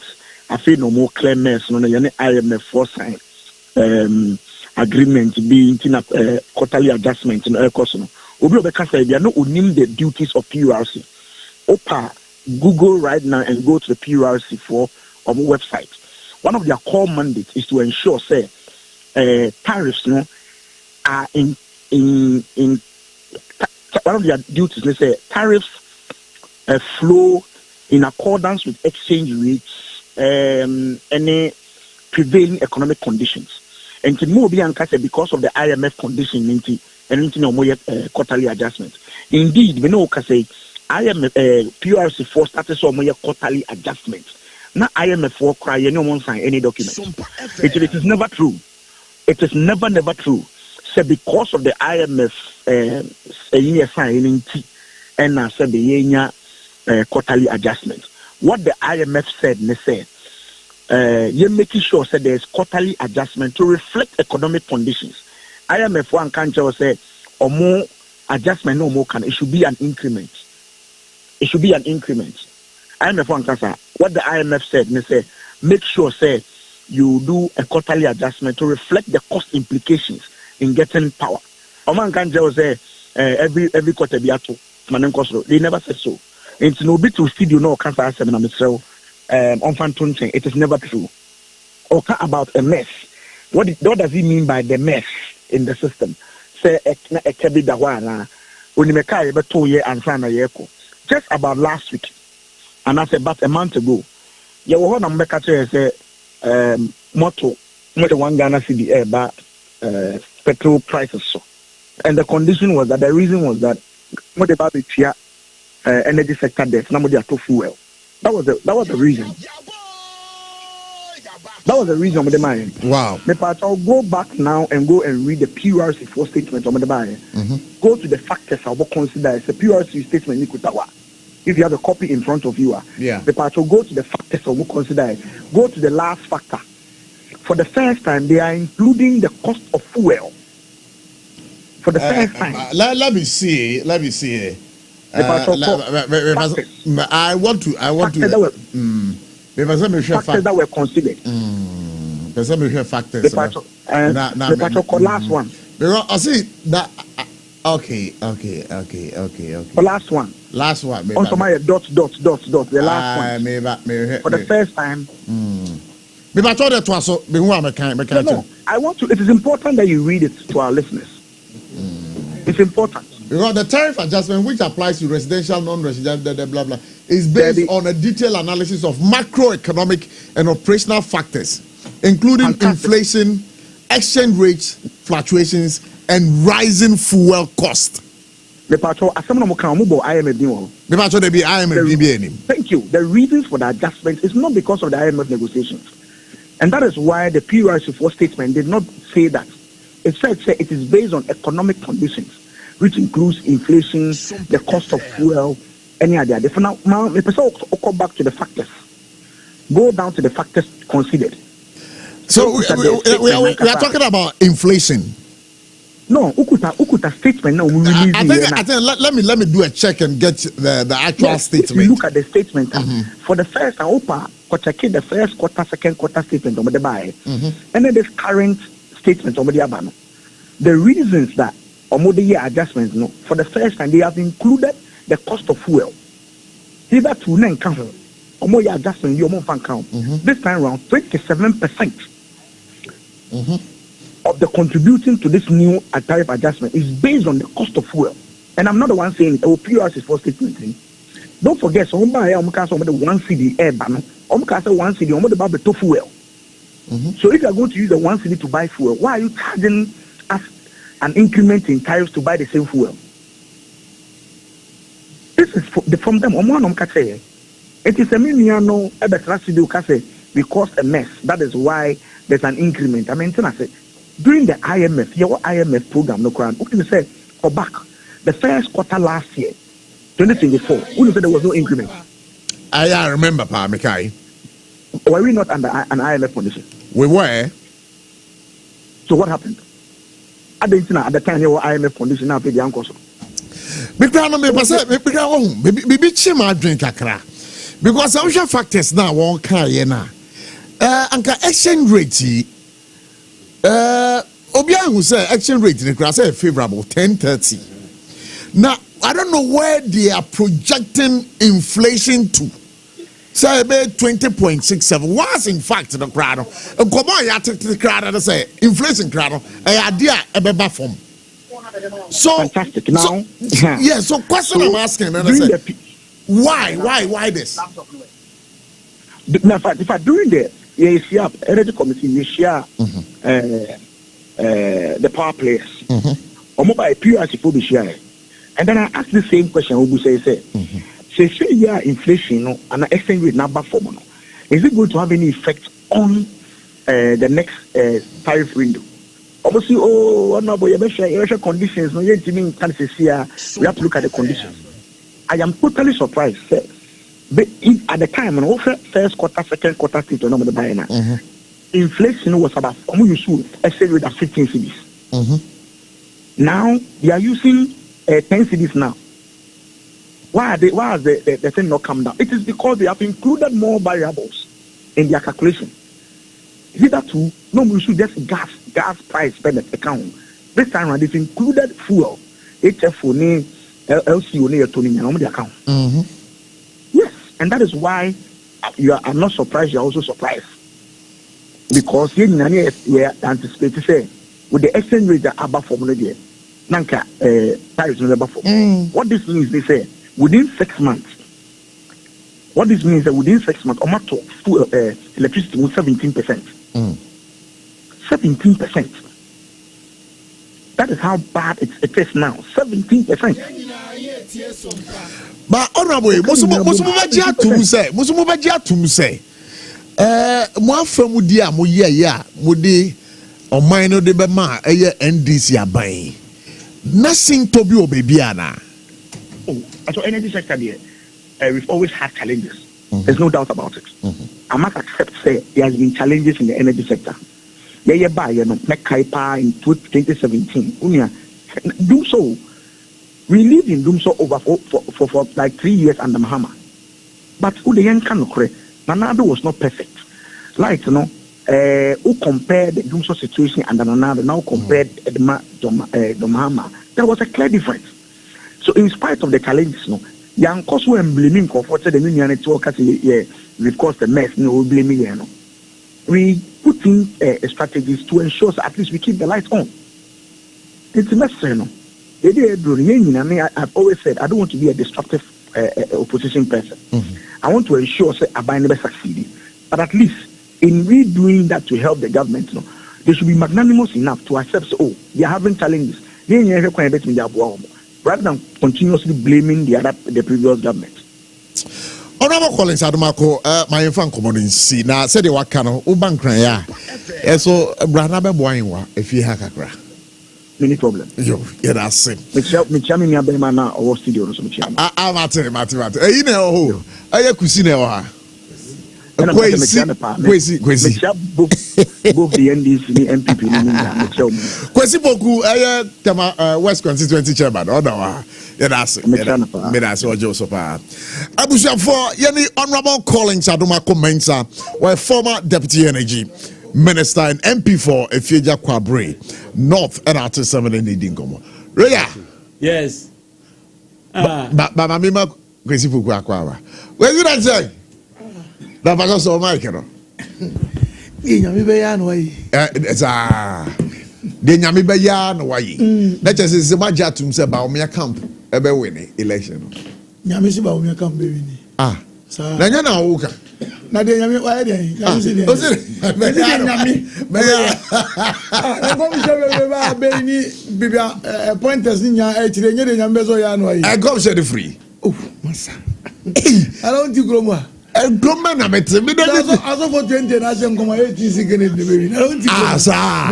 I feel no more clear mess. No, IMF foresight agreement being quarterly adjustment in air cost. Obi Obekasa, they are not name the duties of PURC. Opa, Google right now and go to the PURC for our website. One of their core mandates is to ensure, say, tariffs are in one of their duties. They say tariffs flow in accordance with exchange rates, any prevailing economic conditions. And to move because of the IMF condition, and quarterly adjustment. Indeed, we know IMF PRC for started some quarterly adjustment. Now IMF for cry no one sign any document. It is never true. It is never true. So because of the IMF signing and said the quarterly adjustment. What the IMF said, they said, you're making sure that there is quarterly adjustment to reflect economic conditions. IMF one can't just say or more adjustment, no more can. It should be an increment. It should be an increment. IMF one can say what the IMF said. They say make sure say you do a quarterly adjustment to reflect the cost implications in getting power. Oman can't just say every quarter be ato. They never said so. It's no bit to studio no can't say it is never true. Or about a mess. What does he mean by the mess in the system? Say a kebidawana unimeka ebe 2 year and sana yeko. Just about last week, and I said about a month ago, you were on Mecca say motto one Ghana city about petrol prices so. And the condition was that the reason was that what about the energy sector debt, nobody had to fuel. That was the reason. That was the reason of the mind. Wow. I'll go back now and go and read the PRC 4 statement of the buyer. Go to the factors I will consider as a PRC statement. If you have a copy in front of you, yeah. I'll go to the factors I will consider. Go to the last factor. For the first time, they are including the cost of fuel. For the first time. Let me see. I want to. Factors that were considered. Factors. Last one. Because I see that. Okay. The last one. Also, my dot. The last one. For the first time. No. I want to. It is important that you read it to our listeners. It's important. Because the tariff adjustment, which applies to residential, non-residential, blah, blah, is based on a detailed analysis of macroeconomic and operational factors, including inflation, exchange rate fluctuations, and rising fuel cost. Thank you. The reasons for the adjustment is not because of the IMF negotiations. And that is why the PRC4 statement did not say that. It said it is based on economic conditions, which includes inflation, the cost of fuel, any other. Now, the person will come back to the factors. Go down to the factors considered. So we are talking about inflation. No, ukuta statement now. I think let me do a check and get the actual statement. If you look at the statement for the first check the first quarter, second quarter statement on the buy, and then this current statement on the abano. The reasons that on the year adjustments, no, for the first time they have included the cost of fuel. Either to nine count or more adjustment your month count. This time around 27%. Of the contributing to this new tariff adjustment is based on the cost of fuel. And I'm not the one saying it. PRS is for statement. Don't forget, so buy the 1 CD air banner. 1 CD, the to fuel. So if you are going to use the 1 CD to buy fuel, why are you charging us an increment in tariffs to buy the same fuel? This is from them. It is a million because a mess. That is why there's an increment. I mean, I say, during the IMF, your IMF program, no crime. What can you say? For back the first quarter last year, 2024, who said there was no increment? I remember, Pa Mikai. Were we not under an IMF condition? We were. So what happened? At the time, your IMF condition now pay the uncle. Because social factors now won't carry now. Anka exchange rate. Obia who say exchange rate in the class is favorable 10.30. Now I don't know where they are projecting inflation to. Say about 20.67. Was in fact the crowd. Come on, you take the crowd and say inflation crowd. I idea a better form. So fantastic. Now, yeah. So question I'm asking, and I say, why this? Now, if I during the energy committee, we share the power players. Or mobile PRS for the share. And then I ask the same question. Who say, yeah, inflation and exchange rate number form. Is it going to have any effect on the next tariff window? Obviously, conditions. We have to look at the conditions. I am totally surprised. But at the time, when first quarter, second quarter, inflation was about exchange rate at 15 cedis. Now they are using 10 cedis now. Why has the thing not come down? It is because they have included more variables in their calculation. Is it that too? No, we should just gas price benefit account. This time around, they've included fuel, HFO, LCO, on the account. Yes, and that is why I'm not surprised. You're also surprised because we anticipate to say with the exchange rate that above formula there, nanka tariffs no above. What this means, they say within 6 months. What this means that within 6 months, Omato electricity was 17%. 17%. That is how bad it is now. 17%. But honorable, say, more from dia mudi or minor de bema NDC abai. Nothing to be obebiana. Oh, so energy sector there, we've always had challenges. There's no doubt about it. I must accept say there has been challenges in the energy sector. In 2017, do so. We lived in Dumso over for like 3 years under Mahama. But Nanado was not perfect. Like, who compared the Dumso situation and Nanado, now compared the Mahama, there was a clear difference. So in spite of the challenges, young cause were blaming comforted the union to work we've caused the mess, we blame we put in strategies to ensure that at least we keep the lights on. It's necessary, I've always said I don't want to be a destructive opposition person. I want to ensure that I never succeed. But at least in redoing that to help the government, they should be magnanimous enough to accept, they are having challenges. Rather than continuously blaming the previous government. Honorable Collins Adamako, my fan common see now said the Wakano, Ubankra, so Branabe Boywa, if you have a crack. Any problem? Yo, yeah, that's it. Michami Abemana or studio. I'm at it. You know, I could see now. Kwesi both the NDC and MPP Kwesi Boku tema West Constituency Chairman odawa that's Ojo Sopa Abusha for yani Honorable Collins Adoma Komensa were former Deputy Energy Minister and MP for Efieja Kwabre North and Artist 7 in Dingomo. Reya. Yes. Baba Mima Kwesi Boku Akwawa. Where you that say? Na baka so Mike no. Ye nyame be ya no yi. De nyame be ya no yi. Na chese se maja tum se ba omia camp e be win election. Nyame si ba omia camp be win. Na nya na woka. Na de nyame wa de. Nyame si de. O se be ya nyame. Be ya. Na ko mi se be ba be ni bibia pointers ni nya e chire nye de nyame so ya no yi. I come share the free. Oh, masa. I don't think groma. Groma na mete me don. Aso for 20 na se nkoma 80 kene de be. I don't think.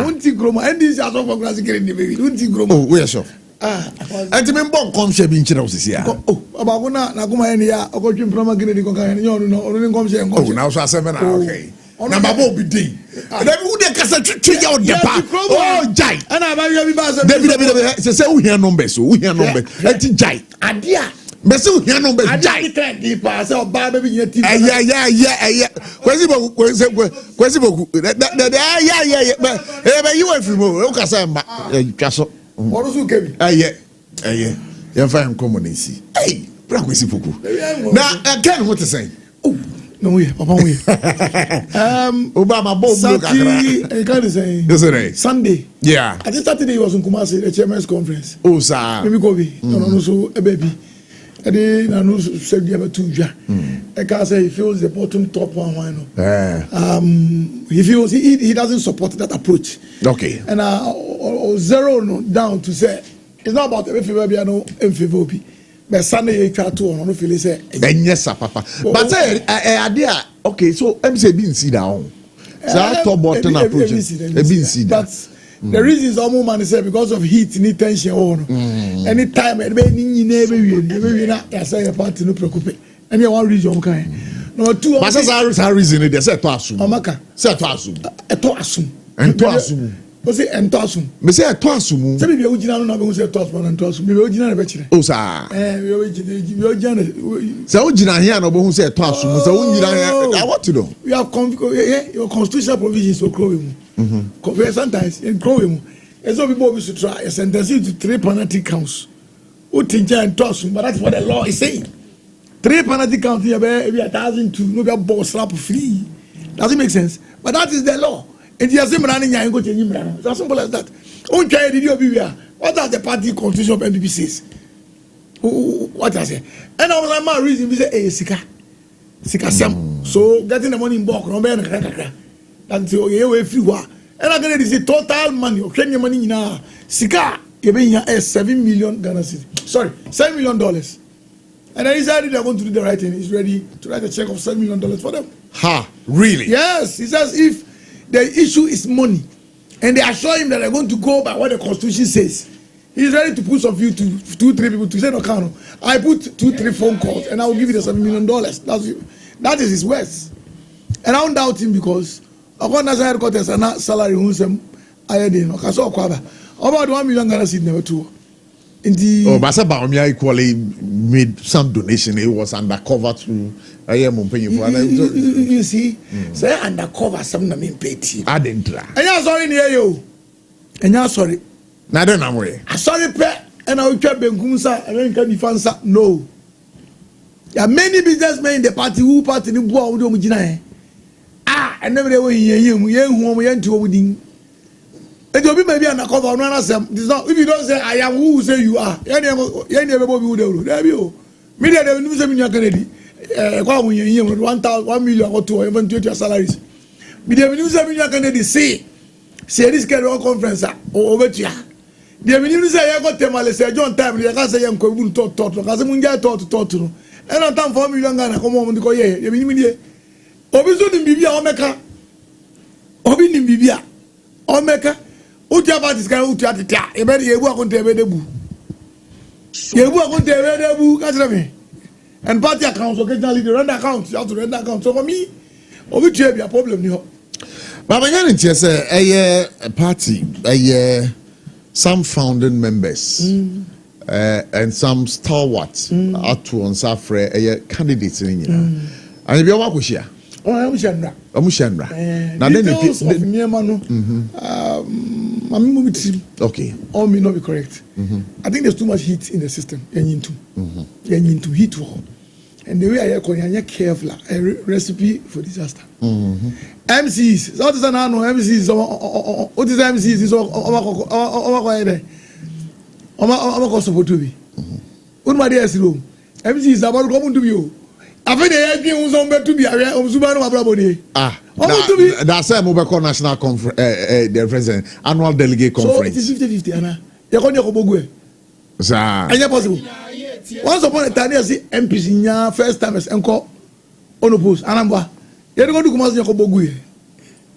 Don't think groma. And this aso for class kene de be. Don't think groma. Oh, we are sure. Enti me mbon kom she bi nchira osisi a. Oh, abako na kuma ene ya okotwe mprama kene de ko kan ene onu no onu kom she nko. Oh, na so aseme na okay. Na babo bi dey. Na bi wo de kasa twetwe ya o de pa. Oh, jai. Ana ba wi bi ba se. David se wo hia numbers, wo hia numbers. Enti jai. Ade a Messi wo hia numbers jai. Ade di pa se oba be bi nya team. Kwesi boku. Be you afri mo. O kasa mba. Twaso. Oro su kebi. Yan fa en community. Bra kwesi boku. Na again what to say? No we, papa we. Obama bomb look akra. I can't say. Yes sir. Sunday. Yeah. I just Saturday he was in Kumasi, the chairman's conference. Oh sir. Maybe go be. No so a baby. I did no said you have two ja. I can say he feels the bottom top one why no. He feels he doesn't support that approach. Okay. And zero no down to say it's not about every favor no in favor be. But Sunday you try to no feel say yes papa. But say idea okay so MC bin see down. So top bottom approach. But the reason is almost man say because of heat need tension on. Anytime e be ni na say party no preoccupy. Any one reason kind. Number 2 but say reason they say to assume. Amaka. Say to assume. To assume. And to assume. O say ento assume. Me say to assume. Say be original no be say to assume and to assume. Be original na be kire. O sa. Be original. Say original here no be say to assume. Say original I want to know. You have your constitutional provisions for growing. Sometimes in growing. And so people should try a sentence to 3 penalty counts. Utinja and toss, but that's what the law is saying. 3 penalty counts here be 1,002, no be boss slap free. Doesn't make sense. But that is the law. And you are saying you go change him. It's as simple as that. What does the party constitution of NPP says? What I say? And I was like, my reason we say, hey, Sika Sam. So getting the money in bulk, no be that's you free wa. And I'm gonna say total money. Okay, your money now. Sika, you been here 7 million Ghana cedis. Sorry, $7 million. And then he said they're going to do the right thing. He's ready to write a check of $7 million for them. Ha, really? Yes, he says if the issue is money, and they assure him that they're going to go by what the Constitution says, he's ready to put some few to 2-3 people to say no count. I put 2-3 phone calls, and I will give you the $7 million. That is his words. And I don't doubt him because according to headquarters and not salary who's I didn't know. So about 1 million Ghana cedis never too. Basa Baumia equally made some donation. It was undercover to I am paying for. You see, say undercover some na mean pay. I didn't try. And you're sorry near you. And you're sorry. I don't know where. I sorry pet and I will keep Bengunsa and then can be fansa. No. There are many businessmen in the party who party in the world. And never way who went to a wedding. And you'll be maybe undercover on one of them. If you don't say I am who say you are, you never will do. There you media they will news in your Kennedy. 1 million or 2 or even 20 salaries. Media will news in your Kennedy say this kind of conference over to ya. The minister say I got Temale say John time, you can't say I'm going to talk because I'm going to talk to. And on time 4 million Ghana come on to go here. You mean Obiso ni bibia omeka. Obi ni bibia omeka. Utia parties kan utia tita. E be yebu akonte be debu. Yebu akonte be debu. Catch me. And party accounts occasionally the rent accounts. You have to rent account. So for me, obi tue bi a problem ni ho. Baba Yan in say a party, some founding members and some stalwarts out to on Safre candidates in and if you want to share. Oh, I'm Shandra. Now then the near manu. Okay. All may not be correct. I think there's too much heat in the system. You need to heat war. And the way I are careful, a recipe for disaster. MCs, what is an anno MCs? What is MCs? Is over support to be. What my dear room? MCs about coming to you. I think they are going to be a Subano Braboni. That's a mobile national conference, the president, annual delegate conference. So it is 50-50, Anna. You're going to go. Sir. And possible. Once upon a time, I see MPs in your first time as Uncle Onopus, Anamba. You're going to come as your Kobogu.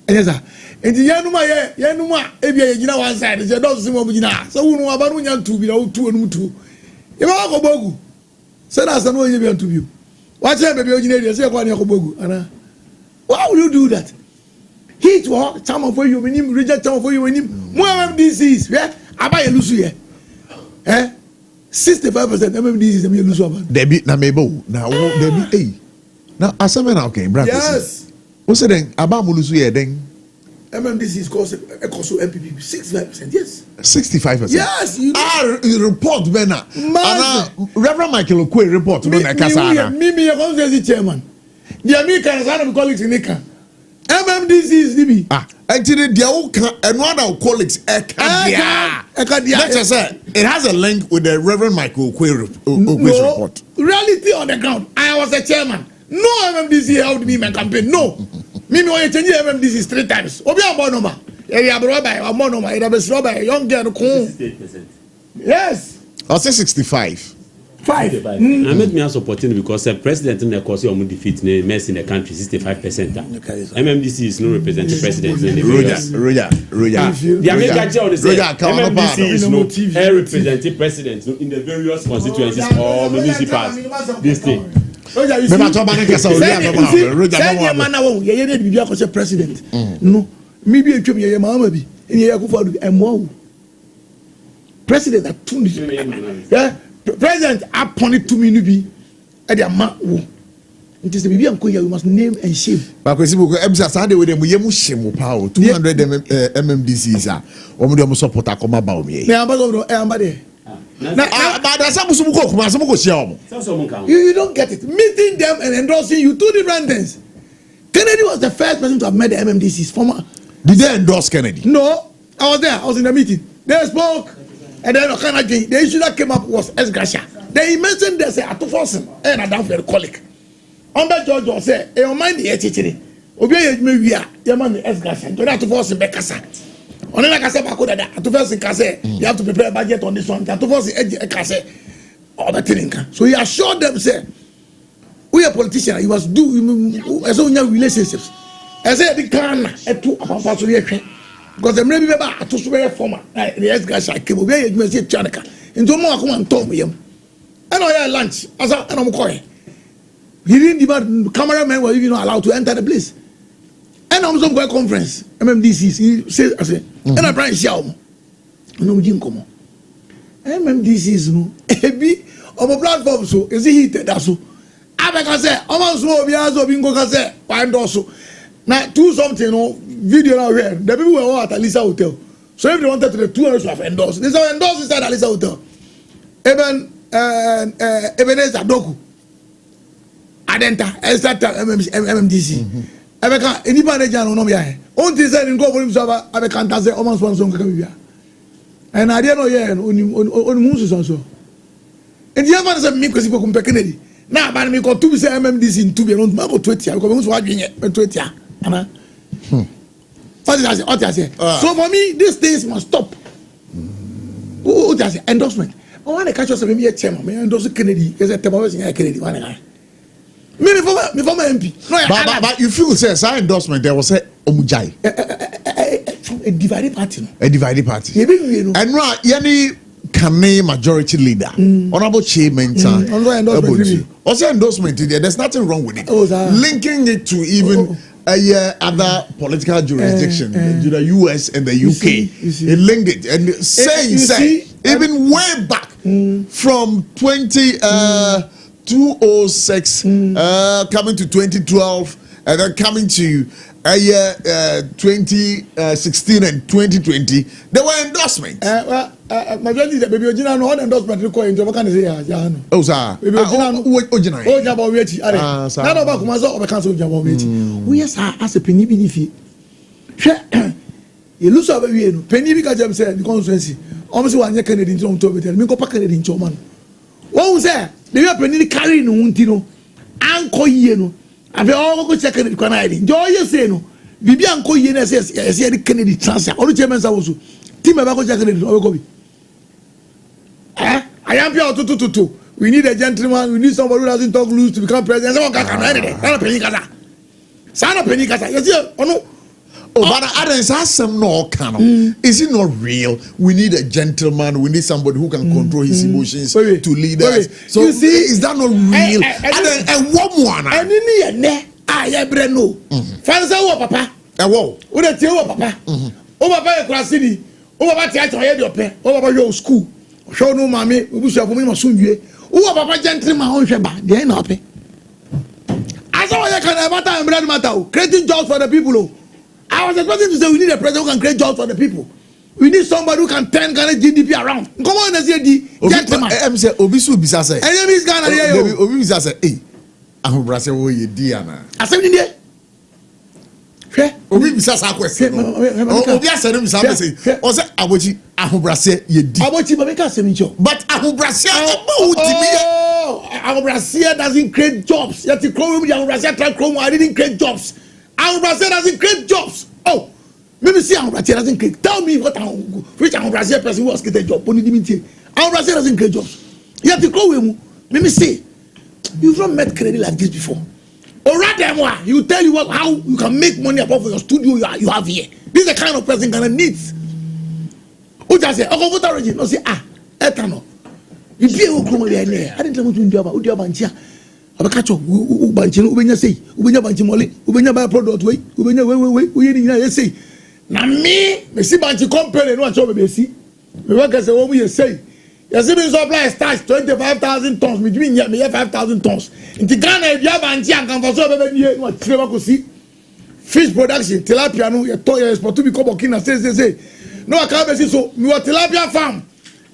And yes, sir. And the Yanuma, if you're one side, it's a dozen of Gina. So we know about 2 be out 2 and 2. You are Kobogu. Send us an way to you. What's up, baby? You say, Anna. Why would you do that? Heat war, some of you when him reject some of you when him. More MMDCs, yeah? I buy a Lucy. 65% MMDCs, I lose over. Debbie, now maybe now Debbie, now as a man, okay, brother. Yes. What's it then? About Mulusu, then MMDCs cost MPP 65%, yes. 65%. Yes, you report, Bena. Reverend Michael Okwe report, Bena Kasana. Me, a constituency chairman. The American colleagues in Nika. MMDC is DB. Actually, the and one of our colleagues, it has a link with the Reverend Michael Okwe's report. Reality on the ground. I was a chairman. No MMDC helped me in my campaign. No. Me I change MMDC 3 times. Obi abonoma. Area by abonoma. It was by young girl. 68%. Yes. I'll say 65. 5. I made me supporting because the president in the course of defeat mess in the country 65%. MMDC is no representing president in the Roger. The American jail is MMDC is no representing president in the various constituencies or municipalities. This thing. President. No, maybe a president at 2 yeah. President appointed to me to be at the amount. It is the baby and you must name and shame. But with them, we have shame power 200 MMDCs or we support a comma about me. You don't get it. Meeting them and endorsing you 2 different things. Kennedy was the first person to have met the MMDCs. Former. Did they endorse Kennedy? No, I was there. I was in the meeting. They spoke. And then the issue that came up was Esgracia. They mentioned they say at force and I don't feel colleague. Under George was say, "You mind the HTTP? Obey me we are man Esgracia. Do not to force in Bekasa. Only like I said, at first in Kase, you have to prepare a budget on this one. At force in Kase or the Tininka. So he assured them, say, we are politicians. You must do as own relationships. As I the can at 2 about because the maybe about to swear former the ex guy came away and say Chanica into more come and told me and I had lunch as I'm calling. He didn't even cameramen were even allowed to enter the place. And I'm some conference MMDC he said I said and I bring show no we didn't come on MMDC is no ebi on a platform so is he heated that so I can say almost so be as of bingo can say find also now do something video now here. The people were at Alisa Hotel. So if they wanted to the 200 to have endorsed, they have endorsed inside Alisa Hotel. Even Ebenezer Doku, Adenta, Estata MMDC. Anybody can know me. Only said in go for himself, I can't say almost one song. And I didn't know yeah on Moses also. And the other man said me because he come Kennedy. Now, but me got 2 MMDC in 2 be around Marco 20. I come to 20. Anna. What I say? So for me, these things must stop. What I say? Endorsement. I want to catch us maybe a chairman. Me endorse Kennedy. Because I tell me Kennedy. One guy. Me former MP. No, but you feel say endorsement there was a Omujai. A divided party. A divided party. And right, any Kane majority leader, honorable chairman, also endorsement. There's nothing wrong with it. Linking it to even other political jurisdiction, the US and the UK. It linked it and saying even way back from 206 coming to 2012 and then coming to 2016 and 2020, there were endorsements. My friend is baby Ojina no endorsement record into can say ya no. Oh sir. Baby Ojina no Ojina. Ojaba we achi are. Na no ba kuma so obe kan so Ojaba we achi. We yes as a penny bi ni fi. Hwe you lose over we no. Penny bi ka jam say the constituency. Almost one year Kennedy into to be tell me ko pa Kennedy into man. Won say the we penny carry no hunti no. Anko yie no. Afi o go check Kennedy kwa na ide. Jo ye say no. Bibi anko yie na say the Kennedy transfer. Onu chairman sa wo so. Team eba go check Kennedy o go bi. I am here to. We need a gentleman. We need somebody who doesn't talk loose to become president. Someone can anything. Not a penny kasa. Sana penny kasa. You see, no. Oh, but I don't ask some no canon. Is it not real? We need a gentleman. We need somebody who can control his emotions to lead us. So you see, is that not real? And one more. And in the I no. Fancy what papa? Whoa. What a tell papa. Oh, papa, class city. Oh, papa, theatre, your pay. Oh, papa, your school. Show no mommy, we shall come in soon. Who papa gentleman on Sheba? They ain't happy. As all I can about time, brother matter, creating jobs for the people. I was expecting to say we need a president who can create jobs for the people. We need somebody who can turn Ghana GDP around. Come on, let's say the gentleman. I'm say Obisu Bisase. And is Ghana here. Obi Bisase. Hey, I'm brase wo ye Diana. I said in there. Obi Bisase question. Obi ase no Bisase say. O say abochi ahobrase ye di. Abochi ba make asem ncho. But ahobrase o timi. Ahobrase doesn't create jobs. Yet the Chrome the ahobrase try Chrome I didn't create jobs. Ahobrase doesn't create jobs. Oh. Maybe see ahobrase doesn't create. Tell me which ahobrase person who has created a job. Only dimiti. Ahobrase doesn't create jobs. Yet the Chrome let me see. You've not met credit like this before. Or rather, you tell you how you can make money above your studio you have here. This is the kind of person Ghana needs. Who just say, "Oh, voter regime." No say, etano. You be who come there. I didn't want to do about banchia. Abakacho, banchino, ubenya say, ubenya banchimoli, ubenya buy product way, ubenya we ni say. Na me see banchi company no acho be see. Me work as a what we say. You see me supply starch 25,000 tons. Me doing me 5,000 tons. In the Ghana, if you have banchi and can for so be no treva ko see. Fish production, tilapia no, you to export to become Burkina say. No, I can't see so. Me what tilapia farm,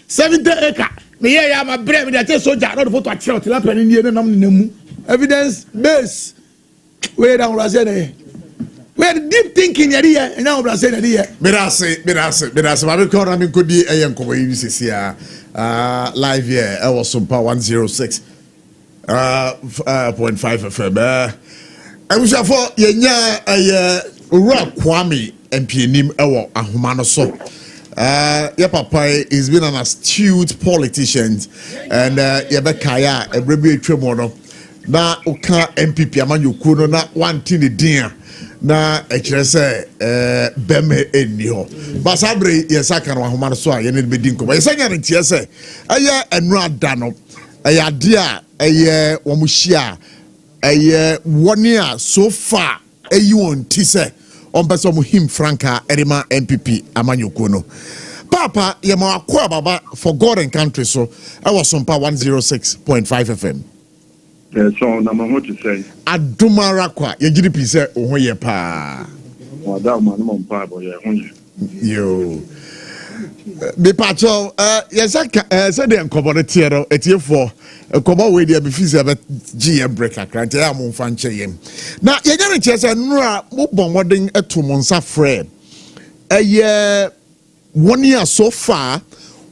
70 acre. Me here ya my bread. Me dey soldier. Not for to achira tilapia ni here na nemu. Evidence base. Where down Brazil there. Where deep thinking here and now Brazil there. Me say. Ma be call na me kodi eyen komo yi sisi ya. Live here. I was SOMPA 106.5 FM. I wish for yenya owura Kwame MPNim ewo ahoma no so. Your papa is been an astute politician and yebekaya ebrebi etwemo no na uka MPP amanyoku no na wanti din na ekire se beme eni ho basabre yesaka no ahoma no so a yene be din ko yesanya ne tie se eye enu ada no eye ade a eye womuhia eye woni a so far eyi won ti se on person him franka erima MPP amanyoko no papa ye ma akwa baba for God and country so I was SOMPA 106.5 FM. So na ma ho to say adumara kwa ye GDP say oho ye pa madam man mo pa bo ye ho yo be pacho yesaka say dem kobo tie no etie for kobo we dey be fisi be GM break akran ya mo fa nche yem na ye nyane tie say nura mo bon modern eto mo nsa frɛ eye one year so far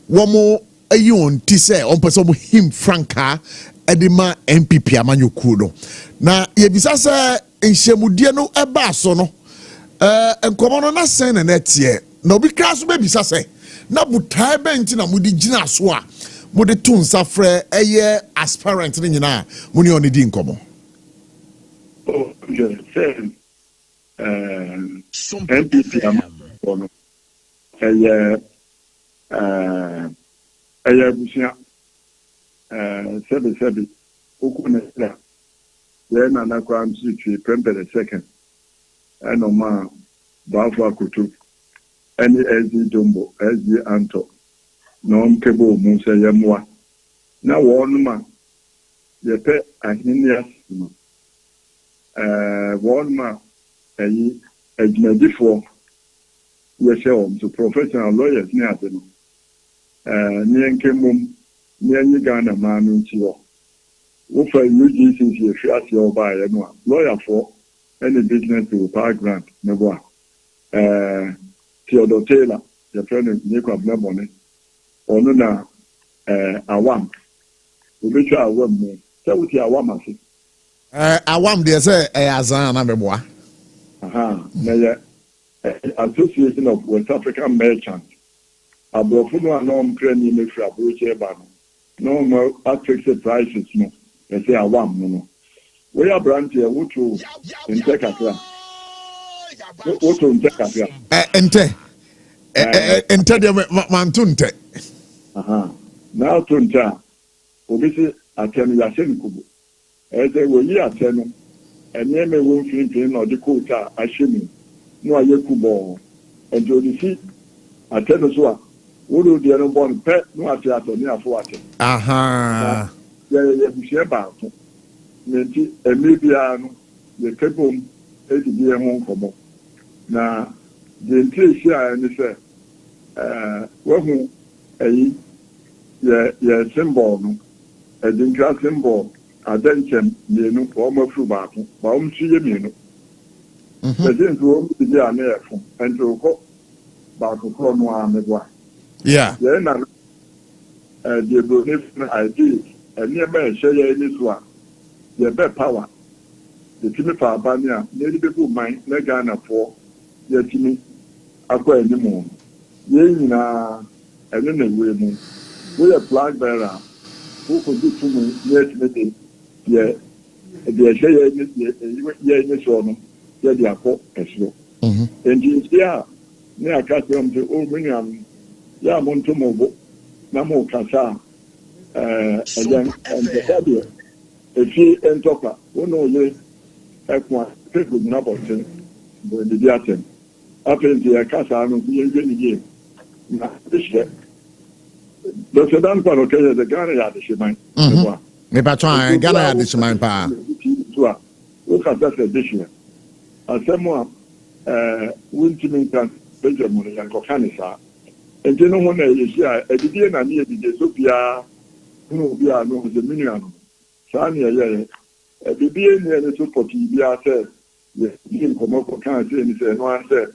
wo mo ayi on ti say on person mo him franka edema MPP amanyoku no na ye bisa say enhyemudie no eba so no enkomo no na sen na tie na obi kra so be bisa say na butai benti na mudi gina so a mudi tun safre eye aspirant ni nyina muni oni di nkomo oh je say MPP amono eye busia sebi okuna ye na kwa msitwi pembe the second ɛnɔma baafo akoto ɛne ɛzi dombo ɛzi anto na ɔnkebo mu sɛ yɛmmoa na wɔnom a yɛpɛ ahene ase no wɔnom a ɛyi adwumadifoɔ yɛhyɛ wɔn so professional lawyers ne ade no ne yɛnkemmom ne yɛnye Ghana maa no nti hɔ wofa UGCC yɛhwɛ aseɛ ɔbaeɛ no a lawyerfoɔ ɛne business to power grant ne bo a Theodore Taylor yɛfrɛ no Nyekwa Bnabɔne ɔno na awam obetwa awam mu sɛ wote awam ase awam deɛ sɛ ɛyɛ azan na bɛboa na yɛ Association of West African Merchants aborɔfo no a na ɔmpra ni mefiri aborɔkyɛ ba no na ɔma atfixe prices no yɛsɛ awam no no woyɛ aberanteɛ woto ntɛ kakra ntɛ deɛ manto ntɛ na ato ntɛ a obi sɛ atɛ no yɛahyɛ no kubo ɛsɛ wɔyi atɛ no ɛnneɛma ɛwɔ mfimfini na ɔde coat a ahyɛ mu na wayɛ kubɔɔ ɛnti ɔde si atɛ no so a wode deɛ no bɔ no pɛ na wate atɔ ne afo atɛ yɛyɛ abusua baako nti ɛmmerɛ biara no yɛka bom ɛdidi yɛn ho nkɔmmɔ na deɛ nti ɛhyia ne sɛ wahu ɛyi yɛ symbol no ɛdinkra symbol adankyɛm mmienu wɔn afuru baako ba wɔn nso yɛ mmienu ɛdi nso wɔn didi a ne yɛ fo ɛnti okɔ baako korɔ no a ne boa yɛn na deɛ broni no id nneɛma ɛhyɛ yɛn ani so a yɛbɛ power yɛtumi fa aba ne a n'ani bɛbu man na Ghanafoɔ yɛtumi akɔ anim no yɛn nyinaa ɛno na ewue mu woyɛ flag bearer wokɔdu tum ne yɛtumi de deɛ ɛhyɛ yɛn ani soɔ no yɛde akɔ ɛsoro nti nsia a ne aka sɛ ɔm sɛ me nuanom yɛ a monto mo bo na mo kasa a ɛntɛsa deɛ ɛfie ntɔkwa wo ne ɔyɛ ɛko a pɛko gyina bɔten bɔdidi atɛm afei nti yɛka saa no yɛndwe ne yie na ɛhyɛ dɔsɛ dankwa no kɛyɛ sɛ Ghana yɛ adehyeman mepatɔ Ghana yɛ adehyeman paa so a wokasa sɛ dehyeɛ asɛm a wontumi nka bɛgya mu no yɛnkɔka ne saa nti no ho na yɛhyia a adidie na ne yɛdidie so biara ne obiara no sɛ me nua no saa ne ɛyɛyɛ bibie nneɛ ne so pɔtee biara sɛ yɛdi nkɔmmɔ kɔkaa sɛ ni sɛ ɛno ara sɛ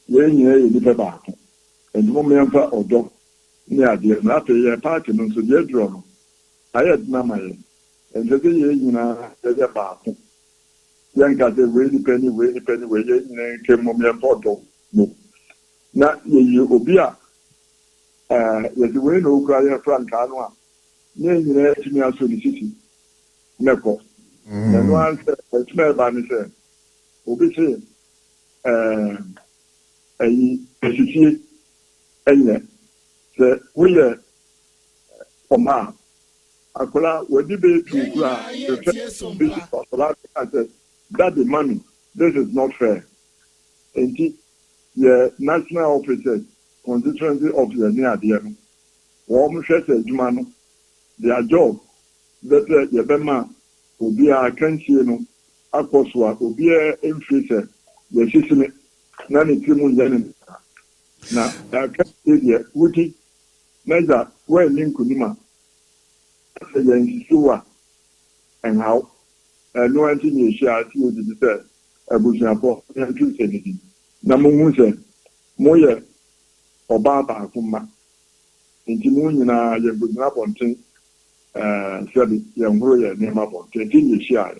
yɛn nyinaa yɛ nnipa baako nti mo mmɛmfa ɔdɔ ne adeɛ na afei yɛ paati no nso deɛ durɔ no ayɛ dena ma yɛn ɛnsɛ sɛ yɛn nyinaa yɛyɛ baako yɛnka sɛ wei nipa ni wei nipa ni wei yɛn nyinaa nkɛ mmom yɛmfa ɔdɔ no na yɛyɛ obi a yɛde wei na okura yɛn frankaa no a yɛn nyinaa atumi asɔ ne sisi mɛkɔ ɛno ara sɛ ɛtumi ɛba ne sɛ obi sɛ asisie ɛnyɛ sɛ woyɛ ɔma a akwadaa wɔde bɛyɛ tuuku a akwadaa sɛ that the money this is not fair nti yɛ national officers constituency officers ne adeɛ no wɔn hwɛ sɛ adwuma no their job bɛtɛ yɛbɛma obiara kansie no akɔ so a obiara mfiri sɛ yɛhyehye ne na ne tiri mu nyɛ ne na kansie deɛ wuti na gya wɔanni nkonim a sɛ yɛnsusu a ɛnhaw ɛno nti ne yɛhyia ase yɛdidi sɛ abusuafo yɛntwi sɛ didi na mohu sɛ moyɛ ɔbaa baako mma nti mo nyinaa yɛbɛgyina abɔnten sɛbi yɛnhoro yɛ nneɛma abɔnten nti ne yɛhyia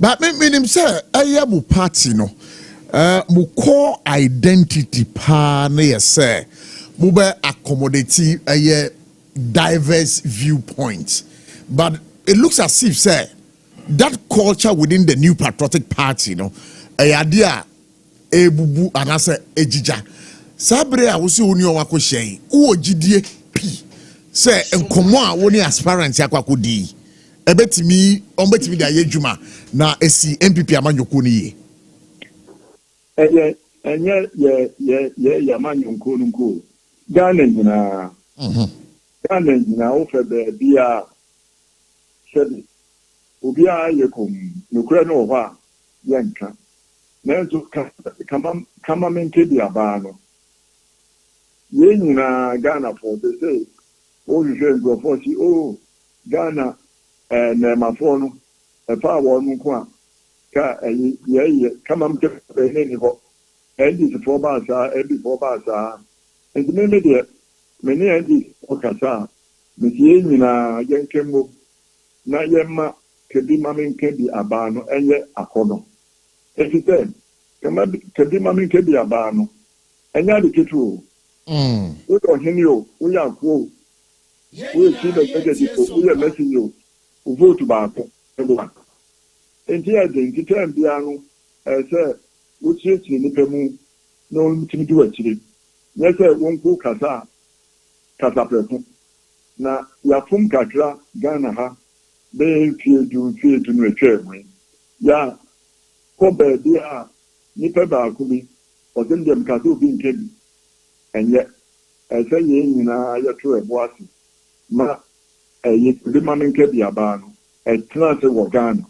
but menim sɛ ɛyɛ mo party no mo core identity paa ne yɛ sɛ mobɛ accommodate ɛyɛ diverse viewpoints, but it looks as if say that culture within the New Patriotic Party, you know, a idea ebubu anase ejija. Sabre a wosi oni o wako shey. Uo jidie pi. Say enkomo a woni aspirant yakwa kodi. Ebetimi da yejuma na esi MPP amanyoko ni ye. ɛnyɛ yamanyɔnko no nko Ghana nyinaa wofɛ baabi a sɛde obiara yɛ kɔm nokorɛ no wɔ hɔ a yɛnka nanso kama menke bi abaa no yɛn nyinaa Ghanafoɔ te sɛ wohwehwɛ nkurɔfoɔ si Ghana nɛɛmafoɔ no ɛfa a wɔn nko a ka yɛyɛ kama menke bɛhɛ ni hɔ NDCfoɔ baasaa NDCfoɔ baasaa nti meme deɛ mene NDCfoɔ kasa a mesi yɛn nyinaa yɛnka mmom na yɛmma kebi ma menka bi abaa no ɛnyɛ akɔnɔ ɛfi sɛ kebi ma menka bi abaa no ɛnyɛ ade ketewa woyɛ ɔhene o woyɛ akoɔ o woyɛ chief executive o woyɛ messenger o vote baako ɛboa nti yɛde nti tɛm biara no sɛ wokyerɛkyerɛ nnipa mu na wɔntumi di w'akyire nyɛ sɛ wɔnko kasa prɛko na yɛafom kakra Ghana ha bɛyɛ mfie du no atwa mu yɛ kɔ baabi a nnipa baako bi ɔsɛ deɛ mkasa obi nka bi ɛnyɛ ɛsɛ yɛn nyinaa yɛto ɛbo ase ma bi ma menka bi abaa no ɛtena ase wɔ Ghana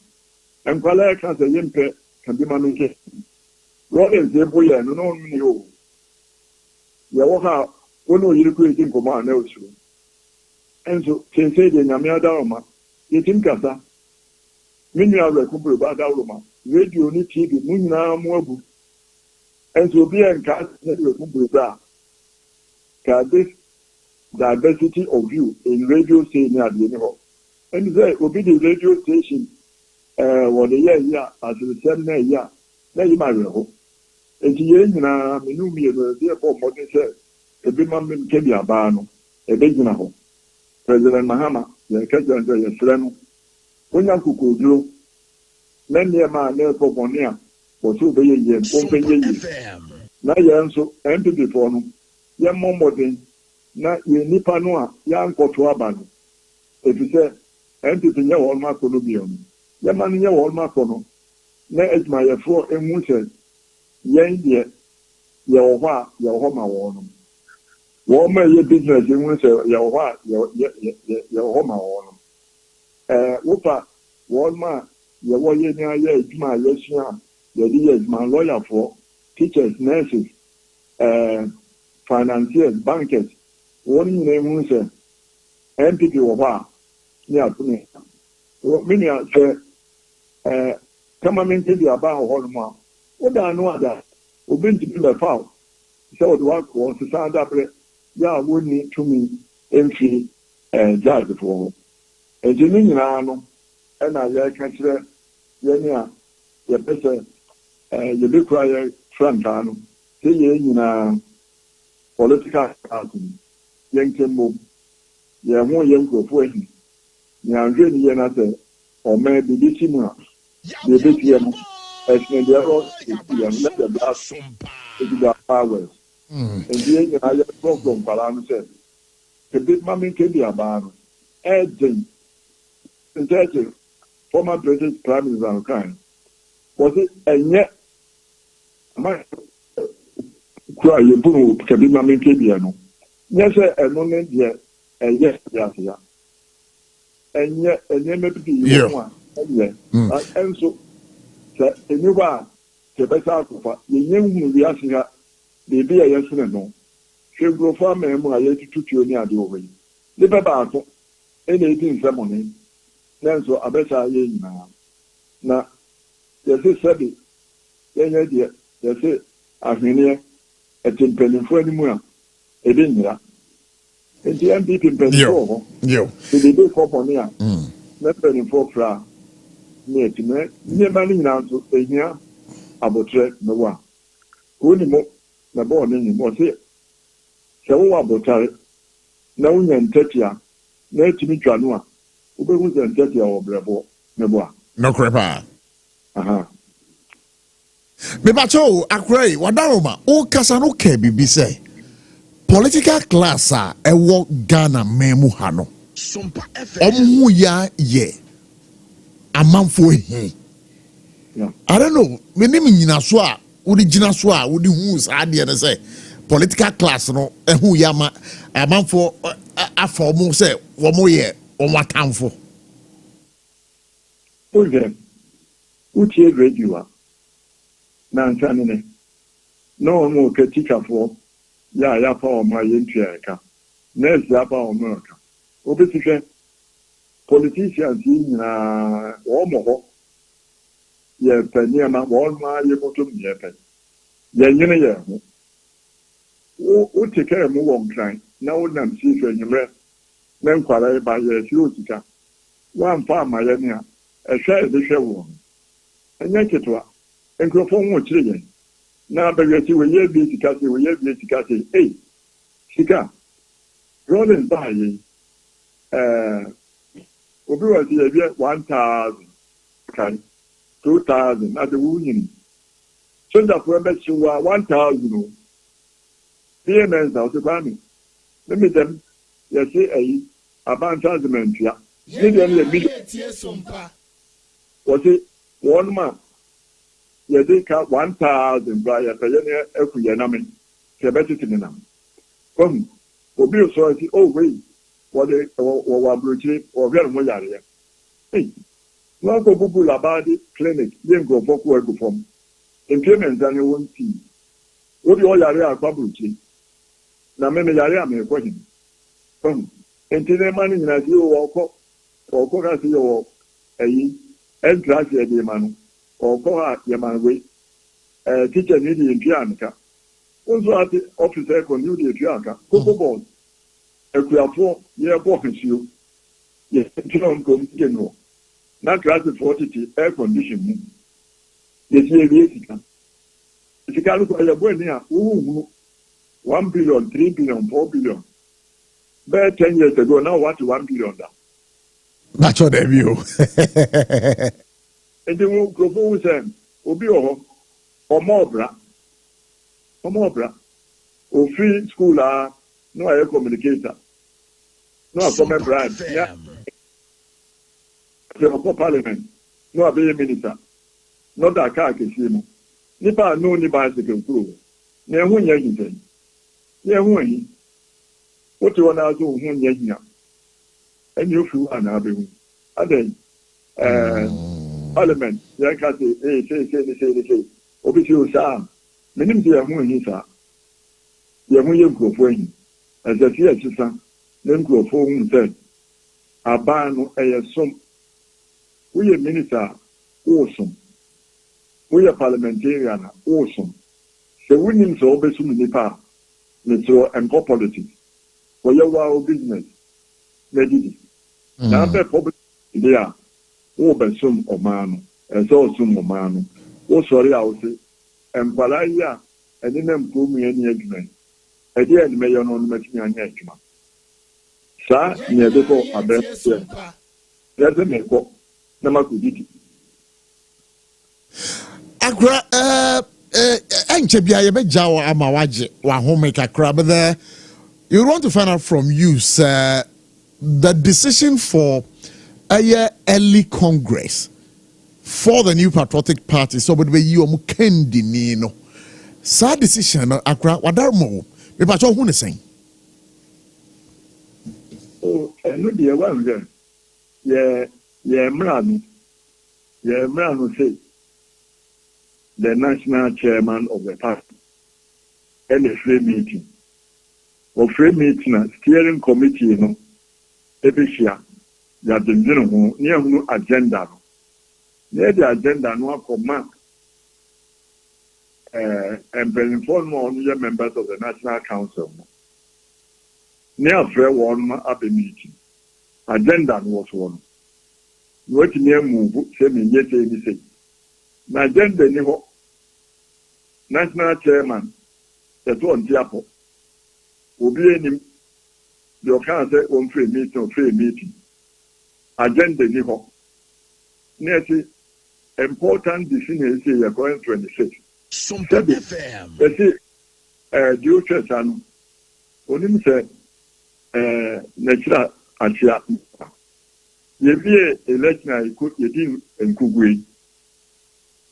nkwalaa ɛka sɛ yɛmpɛ ka bi ma menka Rollins ebo yɛ no na ɔno ne o yɛwɔ ha wo ne oyiri kɔ edi nkɔmɔ a na osuro ɛnso kyɛnsee deɛ nyame adaroma yɛtim kasa me nua awurɛko bere ba adaroma radio ne TV mu nyinaa mo abu ɛnso obi yɛ nka ne awurɛko bere ba ka this diversity of view in radio say ne adeɛ ne hɔ ɛne sɛ obi de radio station wɔde yɛ yi a aseresɛm na ɛyi a na yi ma werɛ hɔ enti yɛn nyinaa menu mmienu ɛde ɛbɔ mmɔden sɛ ebi ma menka bi abaa no ɛbɛgyina hɔ President Mahama yɛka kyerɛ sɛ yɛsrɛ no wonya nkokoduro na nneɛma a na ɛkɔ bɔne a wɔ sɛ wobɛyɛ yie ɔmpɛnyɛ yie na yɛn nso MPPfoɔ no yɛmmɔ mmɔden na yɛn nnipa no a yɛankɔto aba no ɛfiri sɛ MPP nyɛ wɔn ma akɔ no bio no yɛma no nyɛ wɔn ma akɔ no na adwumayɛfoɔ ehu sɛ yɛn deɛ yɛwɔ hɔ a yɛwɔ hɔ ma wɔn no wɔn ma yɛ business ehu sɛ yɛwɔ hɔ a yɛwɔ hɔ ma wɔn no wopa wɔn ma yɛwɔ yɛ ne ayɛ adwuma a yɛsua a yɛde yɛ adwuma lɔyafoɔ teachers nurses financiers bankers wɔn nyinaa ehu sɛ MPP wɔ hɔ a ne ato ne me nua sɛ kama mente bi aba hɔ no mu a woda no ada obi ntumi bɛfa wo sɛ wode wakɔ sesa adabrɛ yɛ a wonni tumi mfiri gyaagyefoɔ hɔ enti ne nyinaa no ɛna yɛka kyerɛ yɛne a yɛpɛ sɛ yɛbɛkura yɛ frankaa no sɛ yɛn nyinaa political party yɛnka mmom yɛn ho yɛ nkurɔfoɔ ahi nyanhwɛ ne yɛ na sɛ ɔmaa biribi si mu a deɛ ɛbɛtie no ɛsene deɛ ɛrɔ ɛtie no let the blast ɛdi the powers nti yɛn nyinaa yɛprɔfrɔ nkwalaa no sɛ kɛbi ma menka bi abaa no ɛgyen ntɛkyɛ former British Prime Minister no kan wɔse ɛnyɛ ama kura yɛmpo no kɛbi ma menka bia no nyɛ sɛ ɛno ne deɛ ɛyɛ yɛasea ɛnyɛ ɛnneɛma bi yɛ ho a ɛnyɛ ɛnso sɛ ɛni hɔ a yɛbɛsa akɔfa yɛnyɛ hunu wiase ha beebi a yɛsene no hwɛ nkurɔfoɔ aman mu a yɛtutu tuo ne ade wɔ hɔ yi nipa baako ɛna ɛdi nsɛm ne nanso abɛsa yɛ nyinaa na yɛse sɛbi yɛnyɛ deɛ yɛse ahweneɛ ɛte mpanimfoɔ anim a ɛbi nyira nti MPP mpanimfoɔ wɔ hɔ ɛde kɔ bɔne a na mpanimfoɔ fra ne atumi nneɛma no nyinaa nso ɛhia abotire na wɔ a wɔn mu na bɔɔl no nyim ɔse sɛ wowɔ abotare na wonya ntatia na atumi twa no a wobɛhu sɛ ntatia wɔ brɛboɔ ne bo a nɔkorɛ paa mebakyɛ o akora yi wadaroma wokasa no ka biribi sɛ political class a ɛwɔ Ghana man mu ha no ɔmo ya yɛ amanfoɔ hi I don't know menim nyina so a wodi gina so a wodi hu saa de ne say political class no ehu yama amanfo afomo say wo mo ye wo matamfo Oje uche radio na nsanene no mo ke teacher for ya pa o ma ye ntuaka nurse ya pa o ma ka obisihwe politicians na wo mo ho ye pania ma wo ma ye motum ye pe ye nyine ye ho o take care mo wo nkran na wo nam si hwe nyimre na nkwara ba ye si otika wa mfa ma ye ne a ehwe de hwe wo anya ketwa enkrofo ho kire ye na abegati we ye bi tika se we ye bi tika se sika rolling by ye obi was ye bi 1000 kan 2000 at the union so that for me to 1000 PMS out the family let me them you say abandonment ya need them the million SOMPA was it 1 month you think 1000 by ya payene ekuye na me ke betiti ni nam come obi so say oh wait what they wa broche o very mo yare no go bubu labadi clinic yen go foku egu from implement and you won't see obi o yare akwa broche na me yare am e ko hin entine mani na di o ko ka si o entrance e di manu o ko ha ye manwe teacher ni di impianka onzo ati officer ko ni di impianka koko bon ekuafo ye bo hensio ye tino ko ngeno na class 40 air condition mu ye sika lu ko ye bo ni a wu 1 billion 3 billion 4 billion but 10 years ago now what 1 billion da that's what they view and the microphone say obi o omobra o free school no air communicator no come brand yeah the parliament no be minister no da ka kesi mo nipa no ni ba se kuro na ehu nya giten ye hu yi o ti wona zo hu nya nya eni ofu ana be hu aden parliament ya ka say obi ti o sa menim ti hu yi sa ye hu ye nkofo yi azafi asisa ne nkofo hu say abanu eyesom we are minister awesome. We are parliamentarian awesome. So we need to obey some nipa, so and politics. For your business, maybe. Now the public there, obey some omano, and so some omano. Oh sorry, I will say, and Palaya, and then improve me any agreement. At the end, may you not make me an agreement. Sir, near the door, I bet. Let them make up. Akra enche bia ye beja wa ama waje wa home kakra but there you want to find out from you sir the decision for a early congress for the new patriotic party so but you omu kendi ni no sa decision akra wadarmo me pa cho hu ne sen no dia wa nje yeah, Mrano say the national chairman of the party and a free meeting. Or free meeting, steering committee, you know, every year, that the near agenda. Near the agenda, no command and inform on your members of the National Council. Near fair one at the meeting. Agenda was one. What near move, say me yet say. My agenda ni ho. National chairman, the one diapo. Obi enim. You can't say on free meeting. Agenda ni ho. Near say important decision say you're going 26. SOMPA FM. They say due church and onim say natural Achia. Ye be election I could ye din and kugwe.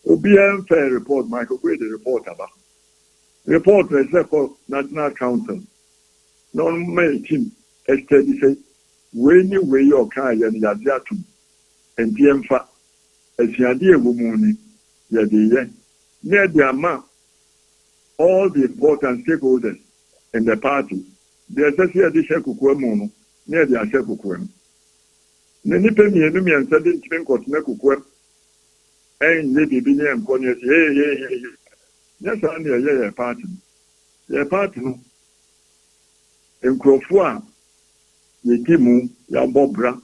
Obian fair report, Michael, where the report about. Report for National Council. Non-mail team, extended say, when you weigh your car and Yadiatu, and Tiemfa, as Yadia Wumuni, Yadia, near the amount, all the important stakeholders in the party, the associate Shakukwemo, near the Ashakukwem. Nanipe enemy and sudden think of Nakukwem, and lady Bini and Conyers, hey. Yes, I'm a party. Your party, in Crofua, Yikimu, Yabobra,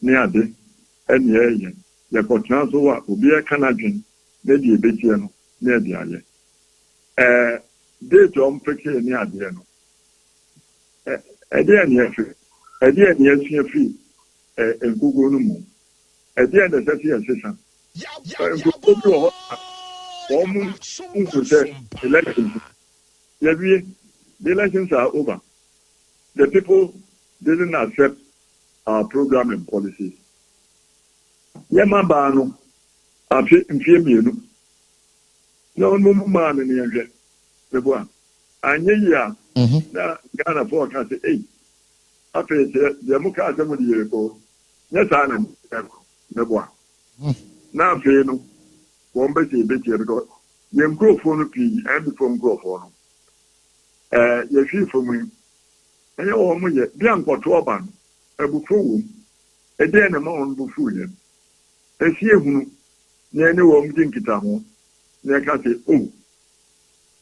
Niade, and Ye, Yakotanzoa, will be a Canadian, maybe a Betiano, near the Aye. They don't pick near the Ano. A dear near free, and Google no more. A dear necessary assistant. Elections. The elections are over. The people didn't accept our program and policies. Yamabano, I feel in no man in the end. And yeah, Ghana forecast 8. After the Democrat of the year ago, yes, I am the one. Now, Feno. One better because you grow for P and from grow for you feel for me. And you are muy bianco to Oban, a buffoon, a day and a man buffoon. A see who near no one think it at home. Near can say, oh,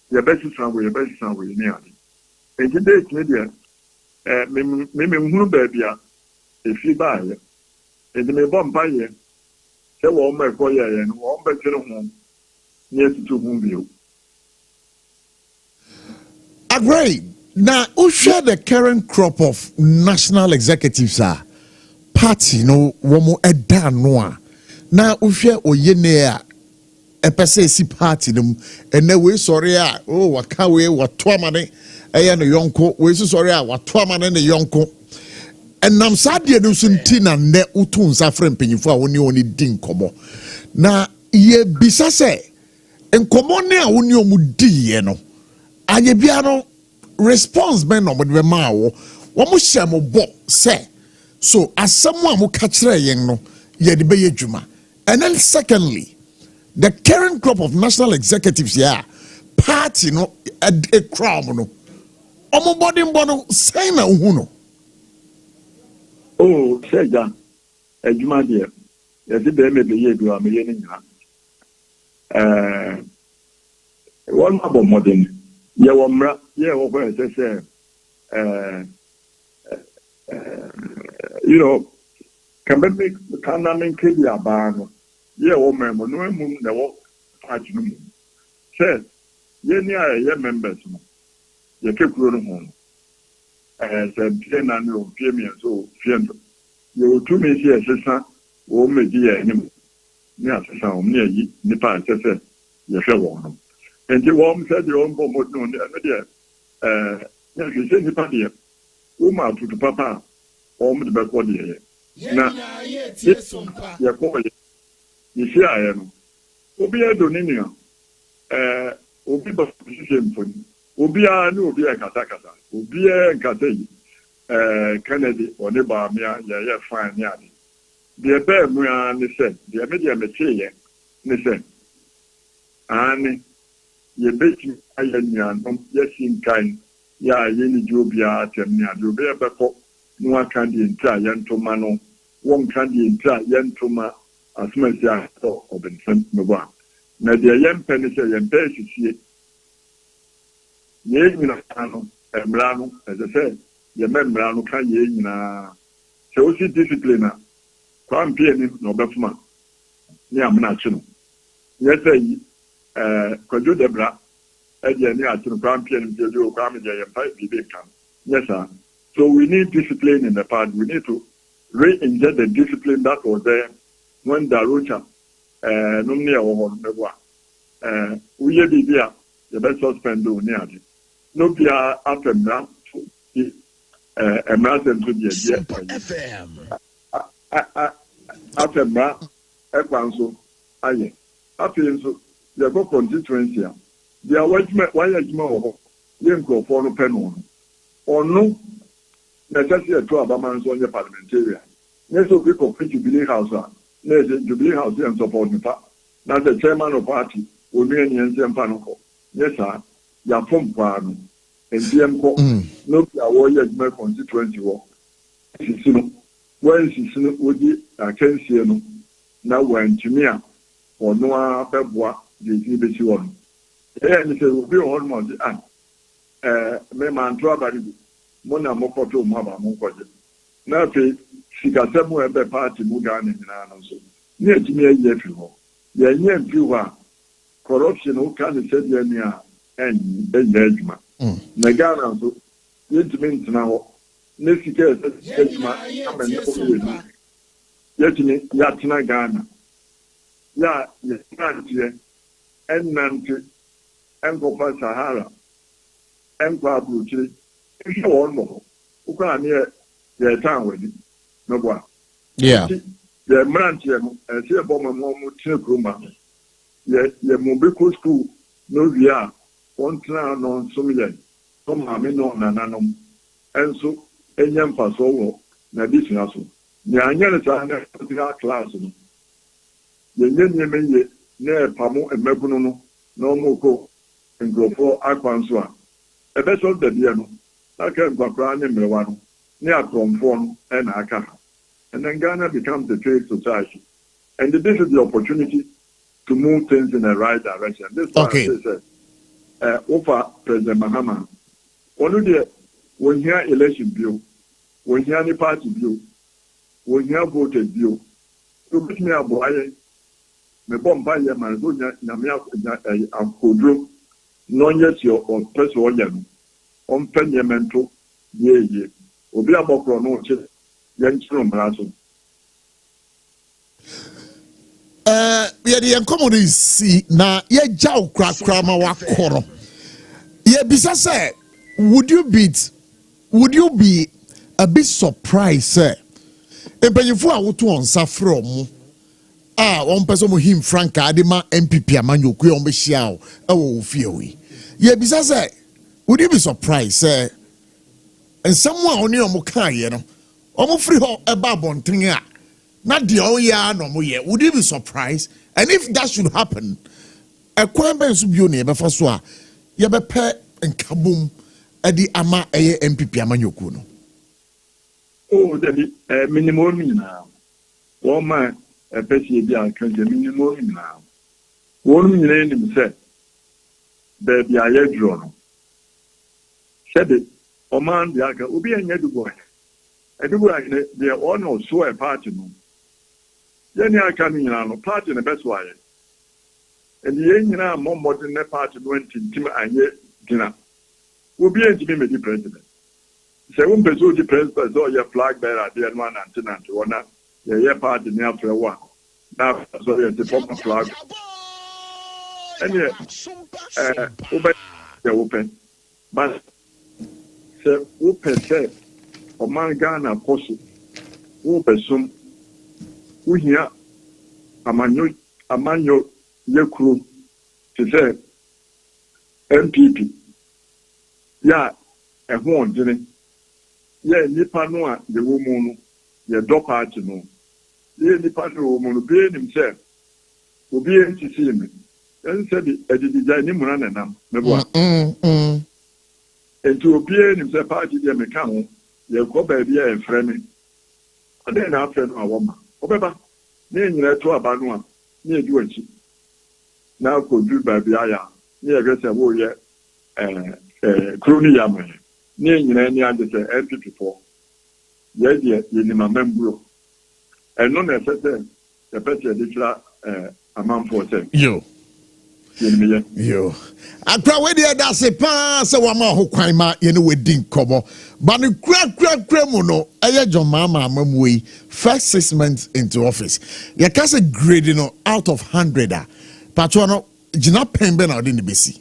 your best somewhere, near. And today's media, maybe who baby, if you buy it, and may bomb by it. Agree. Now, who share the current crop of national executives are party no womo eda noa. Now, who share oyene a person party them and then we sorry oh waka we watwa mane eya no yonko we sorry watwa mane ne yonko. And nam sadie no sunti na ne utun sa frem penyifo a woni oni din komo na ye bisa se enkomo ne a woni omudi ye no anye bia no response ben no mo de ma wo mo hye mo bo se so asem a mo ka kire yen no ye de be yedwuma. And then secondly, the current crop of national executives here party no a crowd no omo body mbono say na hu no. Oh, say that. A Juma dear. Yes, it may be a do a million. One more modern. Yawamra, over say, you know, can make the Canaan Kidia Barno. Yeah, woman, no moon, the walk, patch no moon. Says, ye near your members. You keep running home. As a piano, Jamie, so Fiendo. You two may see a sister, or may be a name. Near sound near ye, Nipa, says, you shall warn. And the woman said, your own bomb was known the other day. You say, Nipa, dear, Uma to the papa, or the backward here. Now, yes, you're calling. You see, I am. Obi a Doninia, Obi Baptist for you. Obia no obia katakata obia nkatei Kennedy oneba mia ya fine ya de be mu ya ne se de media metie ne se ani ye beti ayanya no yesin kan ya ye ni jobia atemnia de obia beko no aka de ntra ye ntoma no won kan de ntra ye ntoma asmasia to obensan meba na de ye mpene se ye mpe sisie ye nyina ano emrano as I said ye memrano kan ye nyina so si discipline kwa mpie ni no befuma ni amna chi no ye say kwajo debra e je ni ati no kwa mpie ni je o kwa me je ye mpa bi kan yes sir. So we need discipline in the party. We need to re-inject the discipline that was there when Darucha nomni a wo mebwa we ye bibia the best suspend do ni ade no bia afemra emerson to the FM afemra ekwanso aye afei nso yɛkɔ constituency a deɛ wayɛ adwuma wɔ hɔ yɛ nkurɔfoɔ no pɛ no ɔno na ɛsɛ sɛ yɛto abama nso ɔnyɛ parliamentarian nyɛ sɛ obi kɔpɛ Jubilee House a na ɛsɛ Jubilee House yɛ nsɔpɔ nipa na sɛ chairman of party onua ni ɛnsɛ mpa no kɔ nyɛ saa yɛafom paa no ɛntiɛm kɔ na obi a wɔyɛ adwuma constituency wɔ sisi no wɔnsisi no wɔdi akansie no na wɔantumi a ɔno a bɛboa deɛ ɛtumi bɛsi wɔ no ɛyɛ ne sɛ obi wɔ hɔ no ma ɔde memanto abare bi mo na mokɔto mu aba mo nkɔgye na afei sikasɛm a ɛbɛ party mu Ghana nyinaa no nso ne atumi ayi afiri hɔ yɛnyɛ mfiri hɔ a corruption woka ne sɛdeɛ ne a ɛnyɛ adwuma na Ghana nso yɛntumi ntena hɔ ne sika ɛsɛ sika adwuma ama ne ɔwɔ yɛtumi yɛatena Ghana yɛ yɛnanteɛ ɛnnante ɛnkɔfa Sahara ɛnkɔ aburokyire nhwɛ wɔn wɔ hɔ wokɔ a ne yɛtan w'ani mɛboa yɛ mmeranteɛ no ɛsɛ yɛbɔ ma mu tena kurom a yɛ mu bɛkɔ skul na owie a wɔntena no nsom yɛn no maame no nananom ɛnso ɛnyɛ mfasoɔ wɔ n'adesua so nea anyɛ no saa na ɛtena class no yɛnyɛ nneɛma yie na ɛpamo mmabunu no na ɔmokɔ nkurɔfoɔ akwa nso a ɛbɛsɔ dadeɛ no aka nkwakora ne mmerewa no ne akorɔmfoɔ no ɛna aka ha. And then Ghana becomes a trade society. And this is the opportunity to move things in the right direction. This is why I say, over President Mahama, when you hear election bill, when you hear any party bill, when you hear voted bill, you put me a boy, me bomb by your man, Namia Kodrum, non yet your or person on penny ye, Obi Abokro no chip. Yɛde yɛn kɔmɔde si na yɛgya wo korakora ma wakɔ no yɛbisa sɛ would you be a bit surprised sɛ mpanyinfo a woto wɔn nsa frɛ ɔmo a wɔn pɛ sɛ ɔmo him frankaa de ma MPP amanyɔkuo a wɔn bɛhyia wo ɛwɔ wo fie yi yɛbisa sɛ would you be surprised sɛ nsɛm a ɔne ɔmo kaayɛ no ɔmo free hɔ ɛba abɔnten a na deɛ ɔyɛ no mo yɛ would you be surprised and if that should happen ɛkwan bɛn so bio ne yɛbɛfa so a yɛbɛpɛ nkabom ɛde ama ɛyɛ MPP amanyɔkuo no dabi minimum nyinaa wɔn ma ɛpɛsie bi a kankyɛ minimum nyinaa wɔn nyinaa nim sɛ baabi a yɛdurɔ no sɛde ɔman de aka obi anyɛ dugu edugu ayɛ deɛ ɔno so ɛ party no yɛne aka no nyinaa no party no bɛso ayɛ ɛnti yɛn nyinaa mmɔmmɔden ne party no ntintim anyɛ gyina obi antimi mɛdi president sɛ wo mpɛ sɛ odi president sɛ ɔyɛ flag bearer adeɛ no anantenante wɔ na yɛyɛ party ne afrɛ wo a na sɛ yɛte pɔma flag ɛneɛ wobɛyɛ wopɛ but sɛ wopɛ sɛ ɔman Ghana kɔ so wopɛsom wohia amanyɔ yɛ kuro te sɛ MPP yɛ ɛho ɔdene yɛ nnipa no a yɛwɔ mu no yɛdɔ party no yɛ nnipa no wɔ mu no bie nim sɛ obi ɛnsisii me ɛnsɛ de adidigya ne mmuna nenam meboa enti obi nim sɛ party deɛ meka ho yɛkɔ baabi a yɛfrɛ me ɔdɛn na afrɛ no a wɔma ɔbɛba ne nyina to aba no a ne yɛdi w'akyi na akɔduru baabi ayɛ a ne yɛhwɛ sɛ woyɛ kuro no yɛ ama ne nyina ani agye sɛ MPP-foɔ yɛdeɛ yɛnim amamburo ɛno na ɛsɛ sɛ yɛpɛ sɛ yɛde kyerɛ amanfoɔ sɛ yo akra we dey da se pa se wa ma ho kwan ma ye ne wedi nkɔmɔ ba ne kura mu no eye John Mahama amamu yi first 6 months into office ye ka se grade no out of 100 a patro no gina pen be na odi ne besi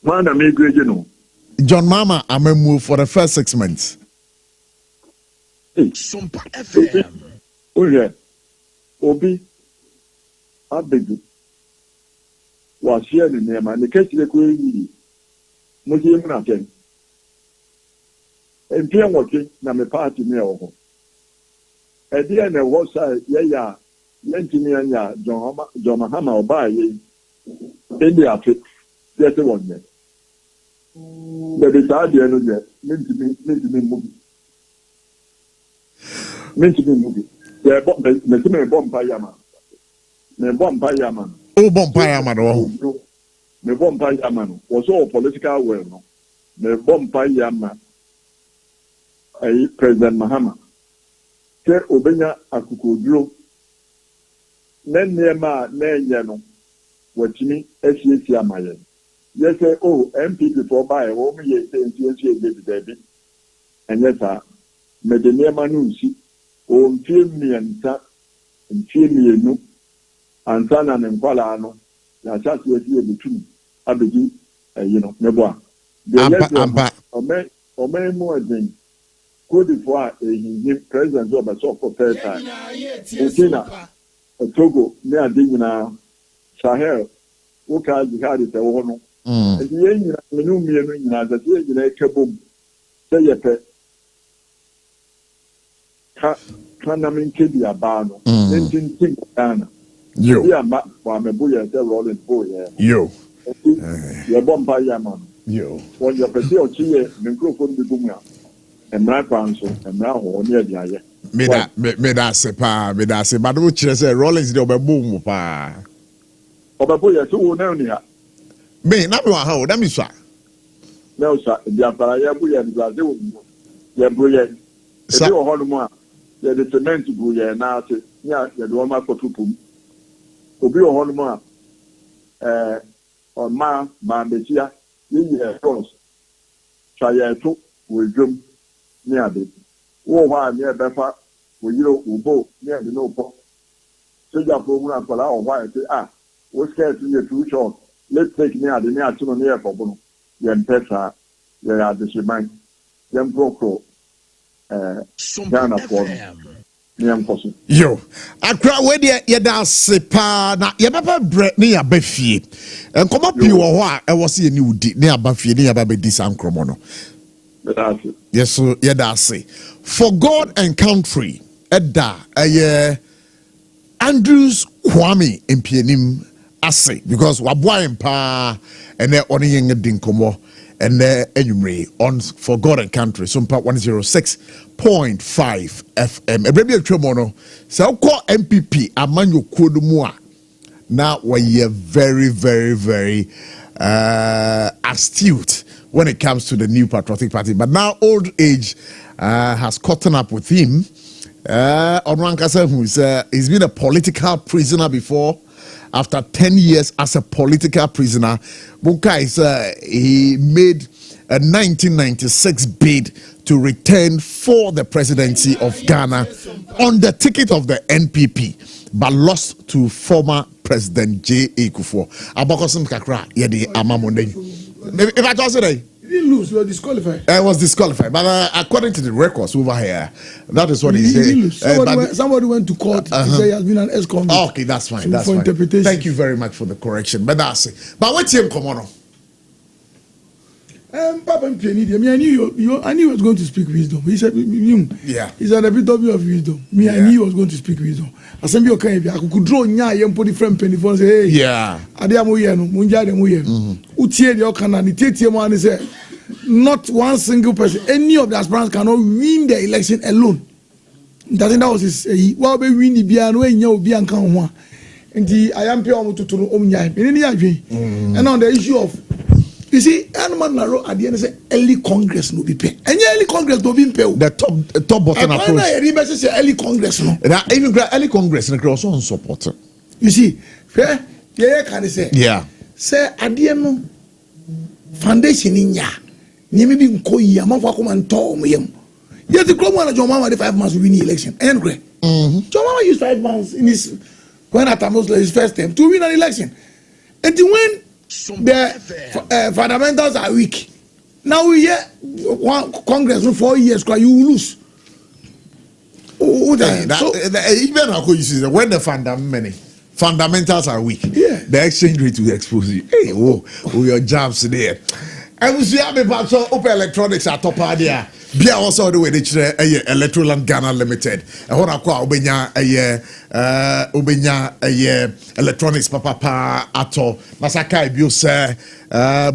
man na me grade no John Mahama amamu for the first 6 months SOMPA FM oye obi abegu was here in the man, the case the queen, Muslim nothing. And Pierre watching, Name party near home. At the end of what side, ya, Yentinian, John Mahama, or by in the outfit, that's the one. But it's out there, meant to be movie. Meant to be movie. They're bomb by Yaman. Me bomb by Yaman. Oh, bomb by Yaman. Me bomb by Yaman was all political well. No, me bomb by Yaman. President Mahama. Ke obenya akukuduro. Nema nenyano. Watini SCC amaye. Yes, oh, MPP for buy home ye David. And yes, sir, me the nema nusi. O mfimi anta, mfimi enu. Ansana nenkwala ano. Ya chasi yesi yebitu. Abedi, neboa. Amba. Ome muazing. Cote d'Ivoire him president of a for third time. Burkina, Togo, near Digna, Sahel, Woka jihad is a woman. And the end, the new meaning as a year in a kabum. Say a pet. Kanamin Kidia Bano, Linton King Dana. You are back for my boy as a rolling boy. You. You're bomb by Yaman. You. When you're Petio Chia, microphone the Bumia. And my council, and now near the eye. Me that se pa, me that se. But which is a Rollins de Oberboom pa. Oberboy, two now near. Me, not one how, that is what. No, sir, the Aparayabu and Brazil. You're brilliant. If you are Holmar, you're the cement to Buya and now, yeah, you're the one for Tupum. Obi Holmar, on Ma, Mambetia, in your cross. Chayato, with drum. Near the war near Befa, with you, Ubo, near the no pop. So you have program for our wife, what's scared to you too short? Let's take near the near to near for Bono. Then Petra, they are the Shemang, then Broco, Ghana for me. Yo, I cry where you da sepa na ye baba bread near Befie. And come up you or I was a new near Bafie near Baby Disancromono. Yes, so yeah, that's say for God and country. Edda, Andrews Kwame Impienim Ase because Wabwa pa and they're on a dinkomo and they're anyway on for God and country. SOMPA 106.5 FM. A baby tremono. So call MPP Amanyo Kodumua. Now we're very, very, very astute when it comes to the new patriotic party. But now old age has caught up with him. Onwankasa, he's been a political prisoner before. After 10 years as a political prisoner, Bunka is he made a 1996 bid to return for the presidency of Ghana on the ticket of the NPP, but lost to former President J.A. Kufuor. Abokosim kakra yedi amamonde. If I just say he didn't lose, you were disqualified. I was disqualified, but according to the records over here, that is what he said. Somebody went to court to say he has been an ex-convict. Okay, that's fine. That's fine. Thank you very much for the correction. But that's it. But what's him come on? Papa Mpianidi, I knew he was going to speak wisdom. He said, yeah. He said a bit of wisdom. I knew he was going to speak wisdom. I said, okay, I could draw nya put different penny for say, hey, yeah. Adiamoyeno, Munjademo, Utie, the Okana, the Tetiaman is not one single person, any of the aspirants cannot win the election alone. That was his, well, we win the Biano, and you be uncountable. And I am pure to Omnia, in any and on the issue of. You see, anyone at the end say early Congress no be pay. Any early Congress no be pay. The top button approach. And why say early Congress no? Even early Congress no also unsupported. You see, fair. Yeah, can say. Yeah. Say at the end no foundation in ya. Ni me bi nko yi amafo akoma nto mo yam. Yes, the club manager Mama the 5 months win the election. And great. John Mama used 5 months in his when at his first term to win an election. And when the fundamentals are weak. Now we hear Congress for 4 years, you will lose. Even when the fundamentals are weak. Yeah. the exchange rate will expose you. Hey, your jobs there. I was here, but so open electronics at top idea. Be also the way they Electroland Ghana Limited. I want to call Ubenya electronics papa ato Masaka Biose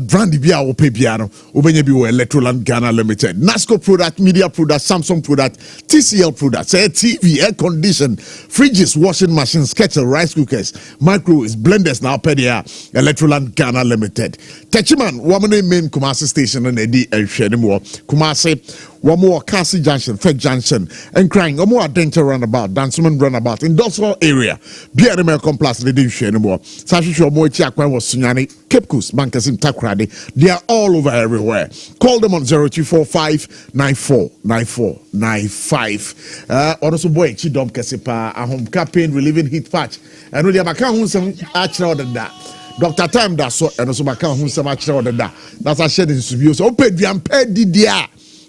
Brandy Bia Ope Piano Ubenya Bio Electroland Ghana Limited. NASCO product, media product, Samsung product, TCL products, TV, air condition, fridges, washing machines, kettle, rice cookers, microwaves, blenders now pedia Electroland Ghana Limited. Techiman, woman main Kumasi station and Edi Elshenimo Kumasi. One more Cassie Junction, Fed Junction, and crying. One more Adventure Runabout, Danceman Runabout, industrial area. Be an American Plus, they didn't anymore. Sashi Moichi Aqua was Sunyani, Cape Coast, Bankasim Takradi. They are all over everywhere. Call them on 0245 949495. Also, boy, Chidom Kasipa, a home campaign relieving heat patch. And with the Macau, some actual than that. Dr. Time that's so, and also Macau, some actual than that. That's a shed in Subios. Open the Amped Didia.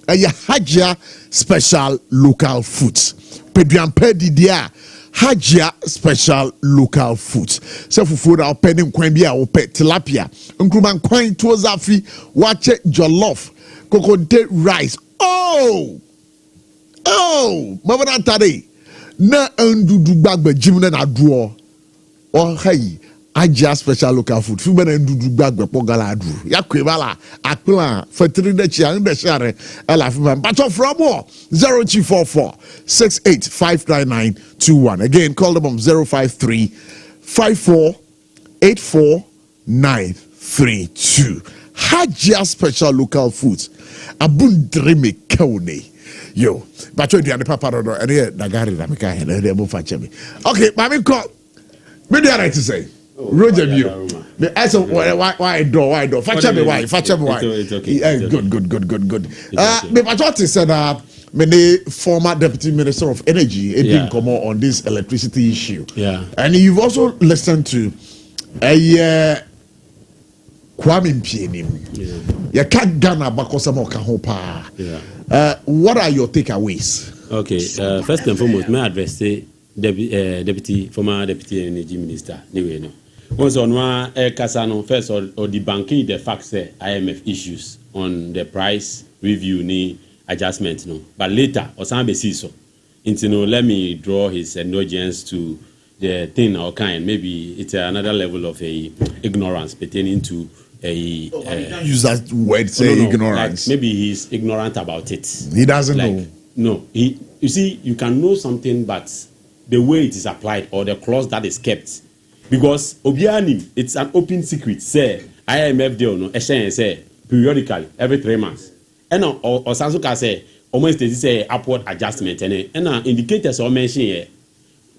A Hajia special local foods. Pedrian Pedidia Hajia special local foods. So for food our pending quambia or pet tilapia. Unkruman quine tozafi, watch it jollof, coconut rice. Oh, Mama Tade. Na undo bagbe jimna na draw. Oh hey. Aja special local food. Fumen and do bag pogala dru. Yakwala, Aquila, Fatri de Chiang de Share, Elafiman. But from more 0244 68 Again, call them on 053 54 84 932. Haja special local foods. Abundreme kaune. Yo, but you the papa and here Nagari Ramika and they move for Chemi. Okay, Mami call. What do you like to say? Roger View. Why door? Fetch me why. It's okay. Good. Me I thought said many former deputy minister of energy didn't come on this electricity issue. Yeah. And you've also listened to Kwame Mpienim. You can't Ghana bakosamo kahopa. Yeah. What are your takeaways? Okay. First and foremost, may I address former deputy energy minister. Once on one Kasano first or debunking the facts IMF issues on the price review ni adjustment no. But later or some basis so. Let me draw his indulgence to the thing or kind. Maybe it's another level of ignorance pertaining to use that word say ignorance. Like maybe he's ignorant about it. He doesn't know. No, you see, you can know something, but the way it is applied or the clause that is kept. Because Obianim, it's an open secret. Say IMF deal no, say periodically every 3 months. And or Sansuka say almost say upward adjustment and indicators or mention here.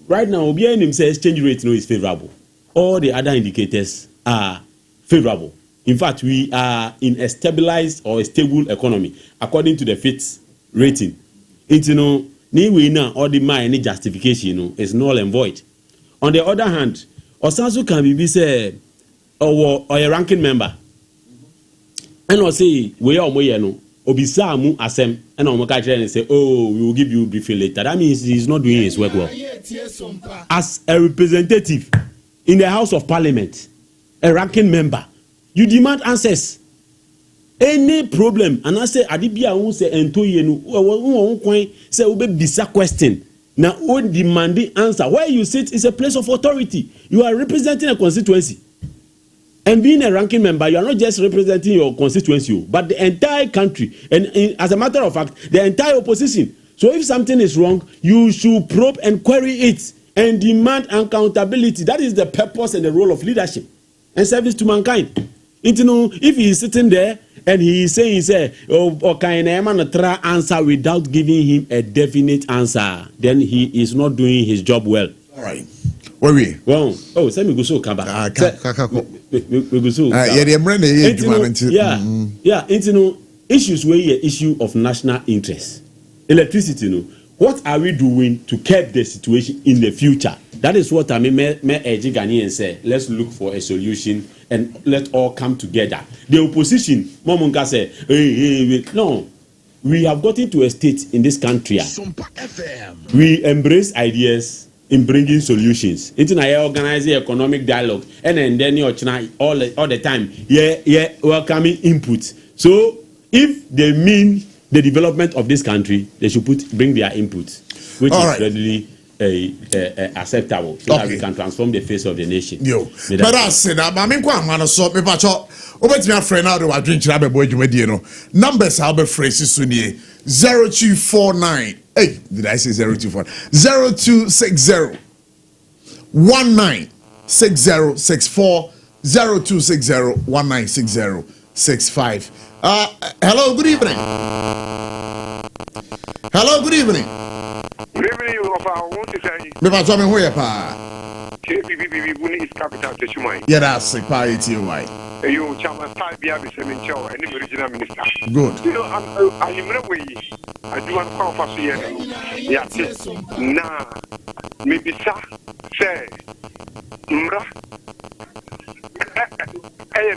Right now, Obianim says exchange rate no is favorable. All the other indicators are favorable. In fact, we are in a stabilized or a stable economy according to the Fitch rating. All the any justification is null and void. On the other hand, Osansu can be said or a ranking member. And I'll say, we are no, Obisamu Asem, and Omokaja say, oh, we will give you a briefing later. That means he's not doing his work well. As a representative in the House of Parliament, a ranking member, you demand answers. Any problem, and I say, Adibia who say, Entoyenu, say, Ube bisa question. Now, what demanding answer? Where you sit is a place of authority. You are representing a constituency. And being a ranking member, you are not just representing your constituency, but the entire country. And as a matter of fact, the entire opposition. So if something is wrong, you should probe and query it and demand accountability. That is the purpose and the role of leadership and service to mankind. If he is sitting there and he is saying, can answer without giving him a definite answer, then he is not doing his job well. All right. Where we? Well, send me go so kaba. Issues where issue of national interest. Electricity, what are we doing to curb the situation in the future? That is what I mean. Me urge Ghanaians say, let's look for a solution and let all come together. The opposition, Momonga say, no, we have gotten to a state in this country. We embrace ideas in bringing solutions. It's na organizing economic dialogue and then all the time. Welcoming input. So if they mean the development of this country, they should bring their input, which all is right. readily acceptable, so that we can transform the face of the nation. But I said that I mean so me pacho obet me friend now do drink chira be boy dwumadi no numbers how be phrases so nie 0249 hey did I say 024 0260 196064 0260 196065. Hello, good evening. Hello, good evening. Good evening, of our own society. Me ba so me ho ye pa. KPPB is capital Techumai. Yeah, that's a party why. You chairman style be a Semincho and the original minister. Good. You know, I'm way. I do want to come for here. Yes, nah. Maybe say, Mra.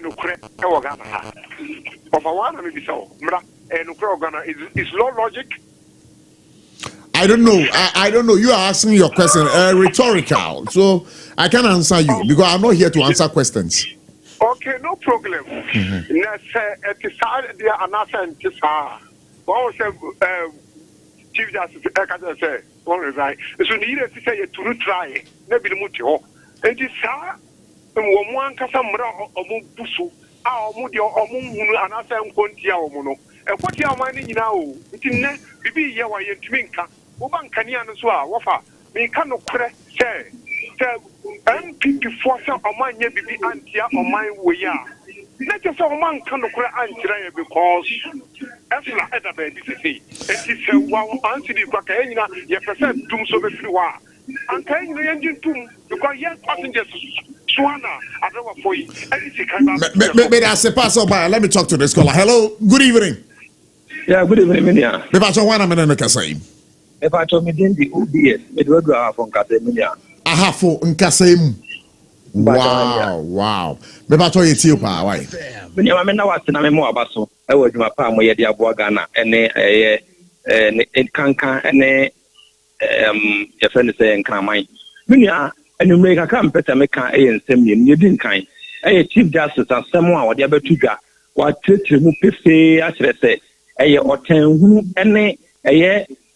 No credit. Of a one, maybe so. Mra. And is law logic. I don't know. I don't know. You are asking your question rhetorical, so I can answer you because I'm not here to answer questions. Okay, no problem. Chief Justice say, right. So needed to say to try. Maybe the mutual. And this one Casamra or Busu, our Mudio or Moon, and I say, Contia. And what you are minding now? It is Bibi Yawa Yentminka. Uban Kanian as well, Wafa, me cannot say, MP before some of my baby auntie or my way. Let us all man cannot answer because as la other baby say, it is a wow answer the Bacana, your percent doom so very well. And can the engine too, because young passengers Swana, I don't know for you. But as a passer by, let me talk to the scholar. Hello, good evening. Yeah, good evening, Minia. The Bacha 1 minute in the Kasai. If I told me then the OBS, it would go from Casemia. Aha for Nkasem. Wow. Me ba to yeti pa why? Me ya me na wase na me mo abaso. E wo dwuma pa mo ye dia bo Ghana ene kankan ene ye friend say nkraman. Me ya enumere kaka mpeta me kan nsem ye din kan. Chief Justice asem a wo dia betudwa. Wa tretre mu pefe a kire se otenhu ene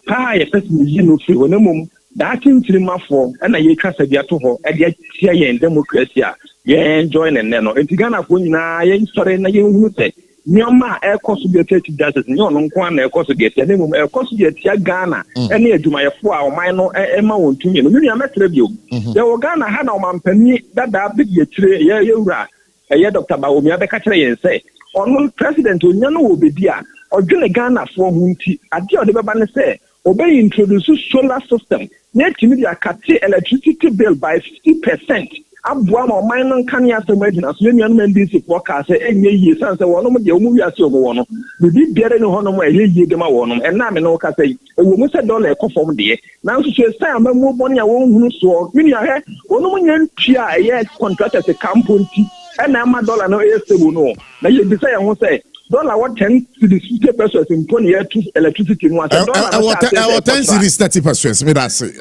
pa ye person yi no free wonamum that intirimafo na ye kasa bia to ho e de tia ye democracy a ye enjoy ne no entigana fo nyina ye sore na ye hu se nyoma e koso bia Chief Justice nyo no nko na e koso bia tia nemum e koso bia tia Ghana ene adwumayefo a oman no e ma won tunye no nua metre bio ye wo Ghana ha na omampani dada big ye tire ye wura ye Dr. Bawomi abeka kire ye se ono president onya no obedi a odwene Ghana fo hu nti ade o de beba ne se obey introduce solar system net media cut electricity bill by 50%. Abua ma man kan ya se magina so nua no ndc forecast enye yi sanse wono de omu wiase obo wono bibi biere ne hono mo enye yi de ma wono enna me no ka sei ewo mu se dollar ekofom de na nso so sai amamu boni a won hunu so mini ahe wono mo nya ntua eye contractor se camponti enna ma dollar no estable no na ye bi sai ho sei dollar what 10 to the 50% in 20 years to electricity no as dollar 10 cities 30%. Me that's it.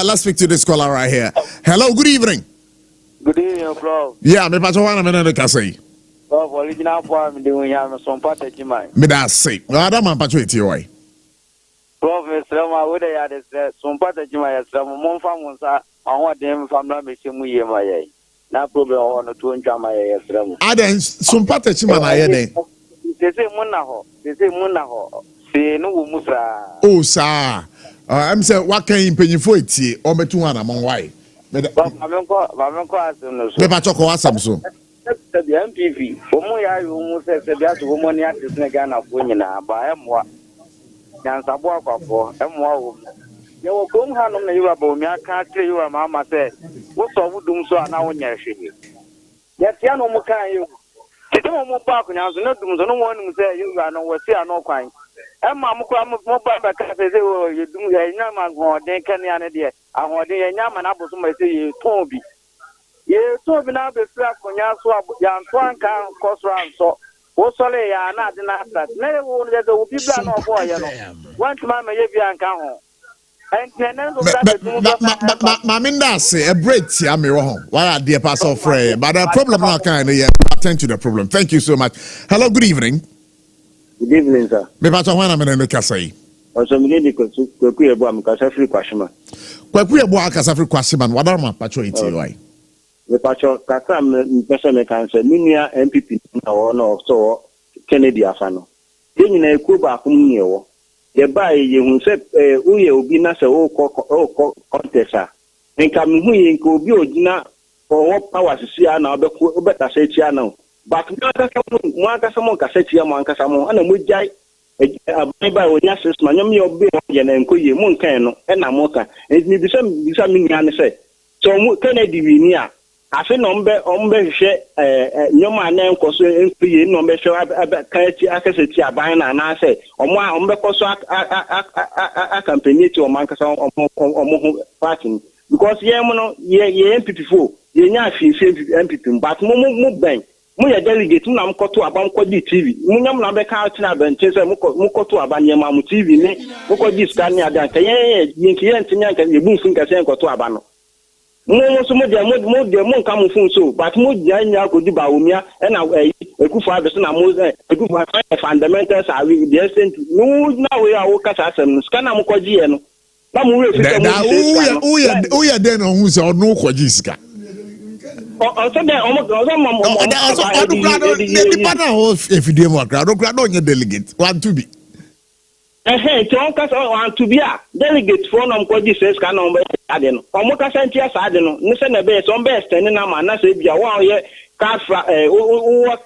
Let's speak to this caller right here. Hello, good evening. Good evening, Prof. Yeah, me pacho wana me no ka say. Prof, original form me doing ya me SOMPA Techumai. Me that's it. Adam man pacho eti why. Prof, me strama we dey ya dey SOMPA Techumai strama mon fa mon sa awon dem family me se mu ye ma ye. Na problem on to ntwama ye strama. Aden SOMPA Techumai na ye den. They say mun na ho. Se no wo musa. Oh sir. I'm say what can impanyifo eti o metu ana mon why. Me Bamenko asem no so. Me pacho ko asem so. The MPP, omo ya yo mu se bia so omo ni ati se Ghana fo nyina ba emwa. Nyansabo akwafo emwa wo. Ye wo kom hanom na yiwa ba omi aka kire yiwa mama se wo so wudum so ana wo nya hwe. Ya tia no mu kan yo. Tete mo pa ko nyanso na dum so no mo nim se yiwa no wo se ano kwan. Emma mo kwa mo ba ba ka se wo ye dum ya nya ma ho den kan ya ne de ahode ye nya ma na boso ma se ye ton bi. Ye so bi na be fra konya so ya nto anka kosra nso Wo sole ya na de na start. Na wo no de wo bibla no boy no. Want ma me ye bi anka ho. Maminda say a break here me wrong. Why are dear pastor Frey? But the problem now kind of attend to the problem. Thank you so much. Hello, good evening. Good evening, sir. Me pastor when I'm in the Kasai. Also me dey ko ku ebo am kasa free kwashima. Kwaku ebo akasa free kwashima. What are my patro iti why? Me patro kaka me pese me kan say minia MPP na wo no so Kennedy afano. Dey nyina eku ba akum ni ewo. Ye ba ye hu se uye obi na se o contest a. Nka me hu ye nka obi ogina o power sisia na obeta se tia na. But mo aka samo nka se tia mo anka samo ana mo jai abai onya sesma nyom ye obi ye na nkoye mo nkan no e na mo ka. Ni bisa mi nya ne se. So Kennedy wi ni a afi no ombe hwe nyom ana nkoso enkuye no ombe hwe kachi akaseti aban na na se ombe koso campaign ti o man kasa omo party because ye mo no ye MPP fo ye nya afi MPP but mo ben mo ye delegate na mkoto aban ko di TV mo nyam na be ka tina benche se mo koto aban ye ma mo TV ni mo ko di scan ni adan ka ye nkiye ntinya ka ye bunfin ka se nkoto aban no mo so mo nka mo fun so but mo nya ko di ba omia e na ekufa abe so na mo ekufa fundamentals are the essence no na we a wo kasa asem scan na mo ko ji e no na mo we fika mo uya den ohun se odun ko ji sika also then the partner of efidie mo akra do kra do nye delegate want to be to kasa want to be a delegate for no ko ji se scan no be ade no omo kasa ntia sa ade no ne se na be so be stand na ma na se bia wa ye Kafra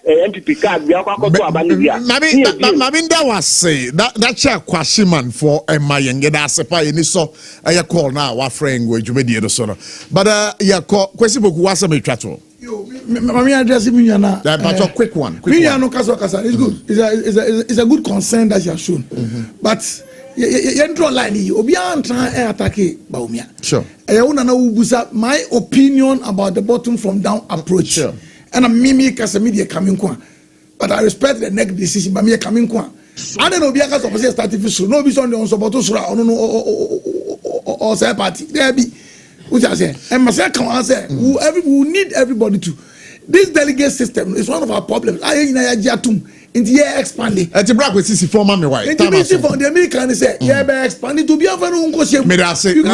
MPP card bi akwa to abani bia Maminda was say that check kwashiman for Mayenge da sepa eni so aya call na wa friend go djumedi do so no but ya call kwesi boku wasa me twato mami address me yana but a quick one no kasa it's good it's a good concern that you have shown but you draw line obi an try attack Baumia sure na ubusa my opinion about the bottom from down approach sure. And I'm mimi kasa media coming kwa. But I respect the next decision, but me coming kwa. I don't know, be a case of starting to no be on the support to Sura or say party. There be, which I say, and myself come and say, we need everybody to. This delegate system is one of our problems. I in the year expanding. At the break with CC former me why. The American say, yeah, expanding to be a very